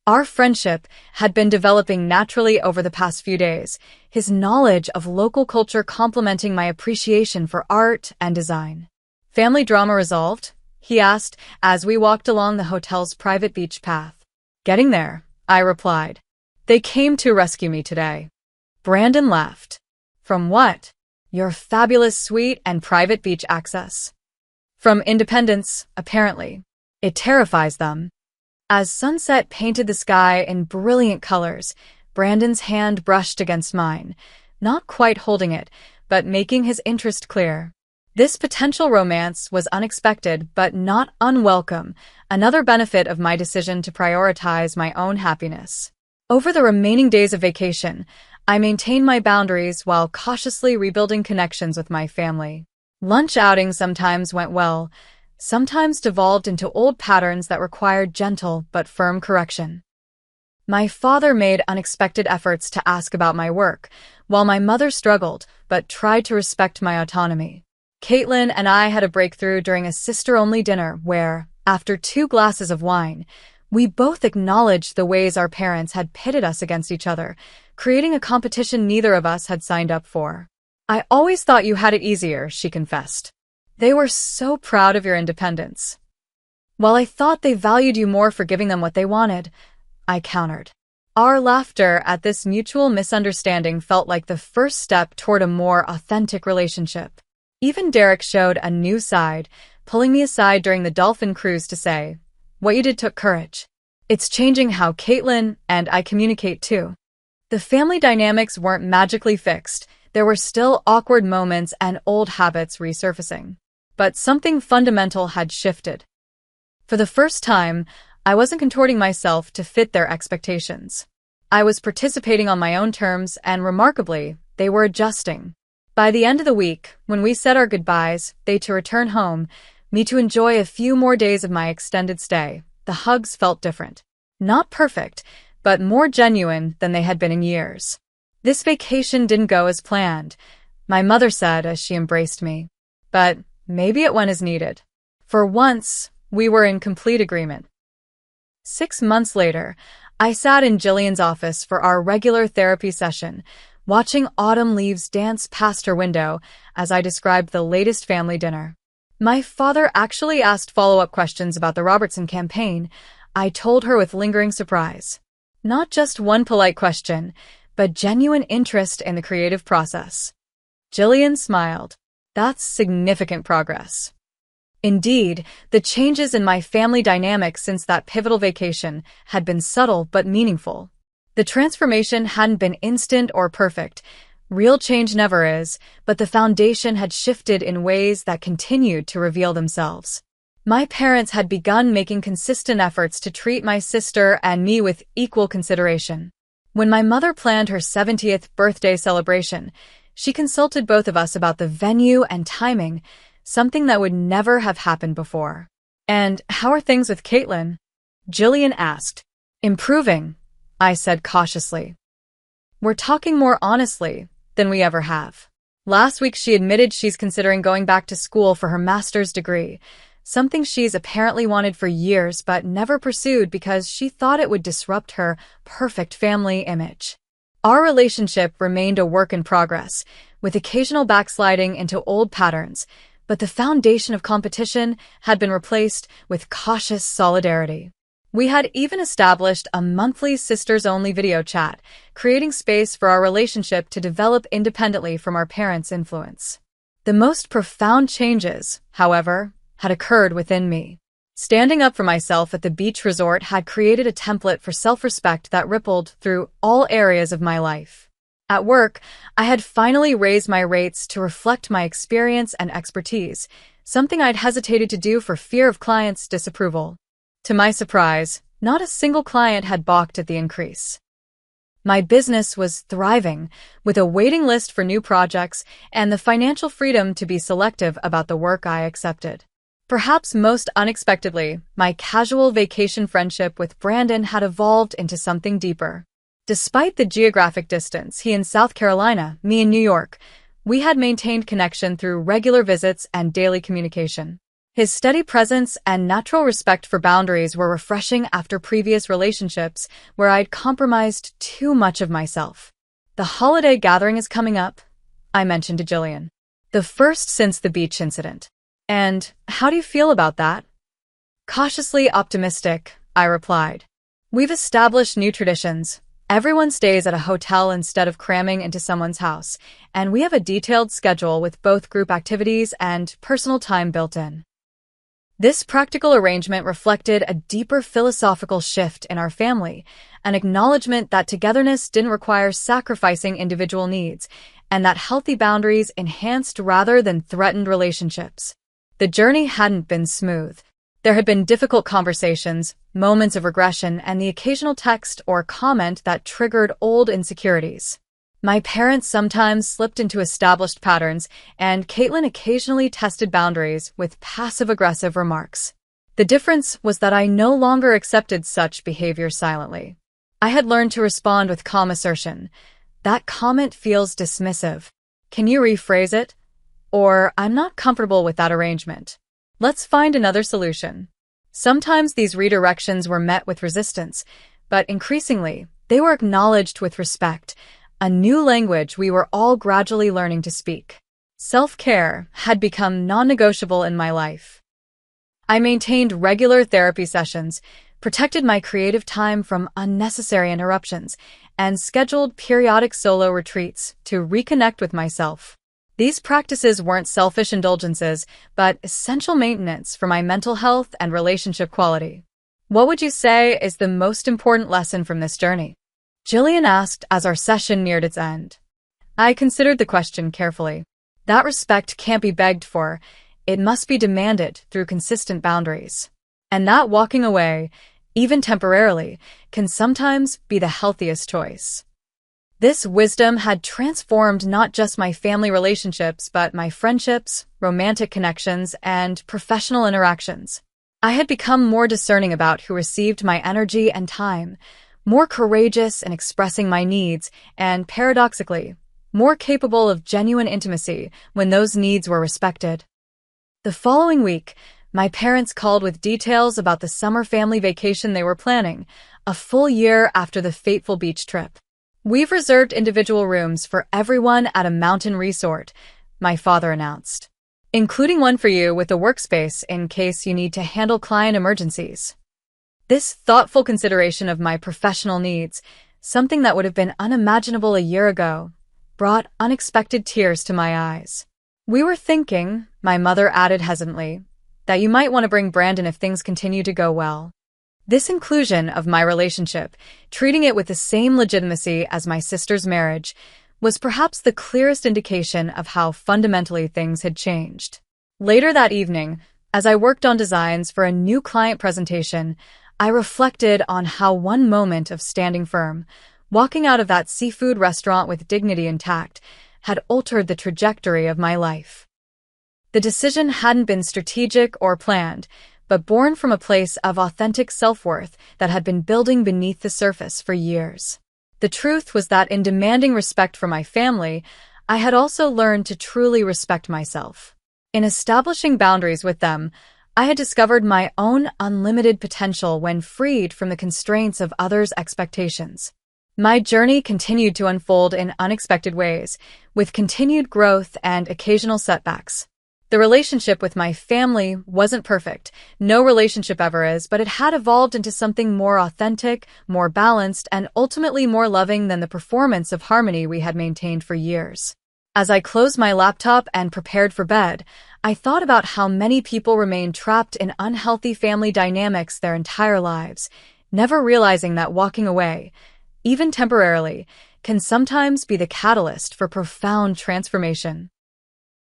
A: Our friendship had been developing naturally over the past few days, his knowledge of local culture complementing my appreciation for art and design. Family drama resolved? He asked as we walked along the hotel's private beach path. Getting there, I replied. They came to rescue me today. Brandon laughed. From what? Your fabulous suite and private beach access. From independence, apparently. It terrifies them. As sunset painted the sky in brilliant colors, Brandon's hand brushed against mine, not quite holding it, but making his interest clear. This potential romance was unexpected but not unwelcome, another benefit of my decision to prioritize my own happiness. Over the remaining days of vacation, I maintained my boundaries while cautiously rebuilding connections with my family. Lunch outings sometimes went well, sometimes devolved into old patterns that required gentle but firm correction. My father made unexpected efforts to ask about my work, while my mother struggled but tried to respect my autonomy. Caitlin and I had a breakthrough during a sister-only dinner where, after 2 glasses of wine, we both acknowledged the ways our parents had pitted us against each other, creating a competition neither of us had signed up for. I always thought you had it easier, she confessed. They were so proud of your independence. While I thought they valued you more for giving them what they wanted, I countered. Our laughter at this mutual misunderstanding felt like the first step toward a more authentic relationship. Even Derek showed a new side, pulling me aside during the dolphin cruise to say, "What you did took courage. It's changing how Caitlin and I communicate too." The family dynamics weren't magically fixed. There were still awkward moments and old habits resurfacing. But something fundamental had shifted. For the first time, I wasn't contorting myself to fit their expectations. I was participating on my own terms, and remarkably, they were adjusting. By the end of the week, when we said our goodbyes, they to return home, me to enjoy a few more days of my extended stay, the hugs felt different. Not perfect, but more genuine than they had been in years. This vacation didn't go as planned, my mother said as she embraced me. But maybe it went as needed. For once, we were in complete agreement. 6 months later, I sat in Jillian's office for our regular therapy session, watching autumn leaves dance past her window as I described the latest family dinner. My father actually asked follow-up questions about the Robertson campaign, I told her with lingering surprise. Not just one polite question, but genuine interest in the creative process. Jillian smiled. That's significant progress. Indeed, the changes in my family dynamic since that pivotal vacation had been subtle but meaningful. The transformation hadn't been instant or perfect. Real change never is, but the foundation had shifted in ways that continued to reveal themselves. My parents had begun making consistent efforts to treat my sister and me with equal consideration. When my mother planned her 70th birthday celebration, she consulted both of us about the venue and timing, something that would never have happened before. "And how are things with Caitlin?" Jillian asked. "Improving," I said cautiously. "We're talking more honestly than we ever have. Last week she admitted she's considering going back to school for her master's degree, something she's apparently wanted for years but never pursued because she thought it would disrupt her perfect family image. Our relationship remained a work in progress, with occasional backsliding into old patterns, but the foundation of competition had been replaced with cautious solidarity. We had even established a monthly sisters-only video chat, creating space for our relationship to develop independently from our parents' influence. The most profound changes, however, had occurred within me. Standing up for myself at the beach resort had created a template for self-respect that rippled through all areas of my life. At work, I had finally raised my rates to reflect my experience and expertise, something I'd hesitated to do for fear of clients' disapproval. To my surprise, not a single client had balked at the increase. My business was thriving, with a waiting list for new projects and the financial freedom to be selective about the work I accepted. Perhaps most unexpectedly, my casual vacation friendship with Brandon had evolved into something deeper. Despite the geographic distance, he in South Carolina, me in New York, we had maintained connection through regular visits and daily communication. His steady presence and natural respect for boundaries were refreshing after previous relationships where I'd compromised too much of myself. The holiday gathering is coming up, I mentioned to Jillian. The first since the beach incident. And how do you feel about that? Cautiously optimistic, I replied. We've established new traditions. Everyone stays at a hotel instead of cramming into someone's house, and we have a detailed schedule with both group activities and personal time built in. This practical arrangement reflected a deeper philosophical shift in our family, an acknowledgement that togetherness didn't require sacrificing individual needs, and that healthy boundaries enhanced rather than threatened relationships. The journey hadn't been smooth. There had been difficult conversations, moments of regression, and the occasional text or comment that triggered old insecurities. My parents sometimes slipped into established patterns, and Caitlin occasionally tested boundaries with passive-aggressive remarks. The difference was that I no longer accepted such behavior silently. I had learned to respond with calm assertion. That comment feels dismissive. Can you rephrase it? Or, I'm not comfortable with that arrangement. Let's find another solution. Sometimes these redirections were met with resistance, but increasingly, they were acknowledged with respect, a new language we were all gradually learning to speak. Self-care had become non-negotiable in my life. I maintained regular therapy sessions, protected my creative time from unnecessary interruptions, and scheduled periodic solo retreats to reconnect with myself. These practices weren't selfish indulgences, but essential maintenance for my mental health and relationship quality. What would you say is the most important lesson from this journey? Jillian asked as our session neared its end. I considered the question carefully. That respect can't be begged for. It must be demanded through consistent boundaries. And that walking away, even temporarily, can sometimes be the healthiest choice. This wisdom had transformed not just my family relationships, but my friendships, romantic connections, and professional interactions. I had become more discerning about who received my energy and time, more courageous in expressing my needs, and paradoxically, more capable of genuine intimacy when those needs were respected. The following week, my parents called with details about the summer family vacation they were planning, a full year after the fateful beach trip. We've reserved individual rooms for everyone at a mountain resort, my father announced, including one for you with a workspace in case you need to handle client emergencies. This thoughtful consideration of my professional needs, something that would have been unimaginable a year ago, brought unexpected tears to my eyes. We were thinking, my mother added hesitantly, that you might want to bring Brandon if things continue to go well. This inclusion of my relationship, treating it with the same legitimacy as my sister's marriage, was perhaps the clearest indication of how fundamentally things had changed. Later that evening, as I worked on designs for a new client presentation, I reflected on how one moment of standing firm, walking out of that seafood restaurant with dignity intact, had altered the trajectory of my life. The decision hadn't been strategic or planned, but born from a place of authentic self-worth that had been building beneath the surface for years. The truth was that in demanding respect for my family, I had also learned to truly respect myself. In establishing boundaries with them, I had discovered my own unlimited potential when freed from the constraints of others' expectations. My journey continued to unfold in unexpected ways, with continued growth and occasional setbacks. The relationship with my family wasn't perfect. No relationship ever is, but it had evolved into something more authentic, more balanced, and ultimately more loving than the performance of harmony we had maintained for years. As I closed my laptop and prepared for bed, I thought about how many people remain trapped in unhealthy family dynamics their entire lives, never realizing that walking away, even temporarily, can sometimes be the catalyst for profound transformation.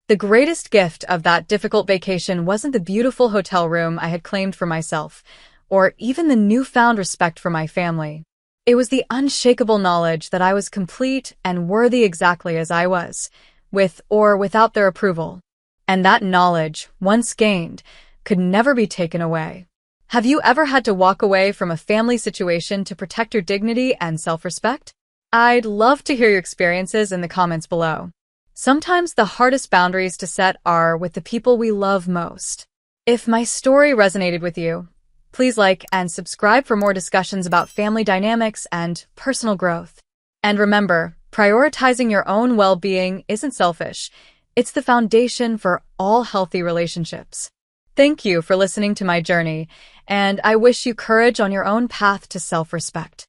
A: The greatest gift of that difficult vacation wasn't the beautiful hotel room I had claimed for myself, or even the newfound respect for my family. It was the unshakable knowledge that I was complete and worthy exactly as I was, with or without their approval. And that knowledge, once gained, could never be taken away. Have you ever had to walk away from a family situation to protect your dignity and self-respect? I'd love to hear your experiences in the comments below. Sometimes the hardest boundaries to set are with the people we love most. If my story resonated with you, please like and subscribe for more discussions about family dynamics and personal growth. And remember, prioritizing your own well-being isn't selfish. It's the foundation for all healthy relationships. Thank you for listening to my journey, and I wish you courage on your own path to self-respect.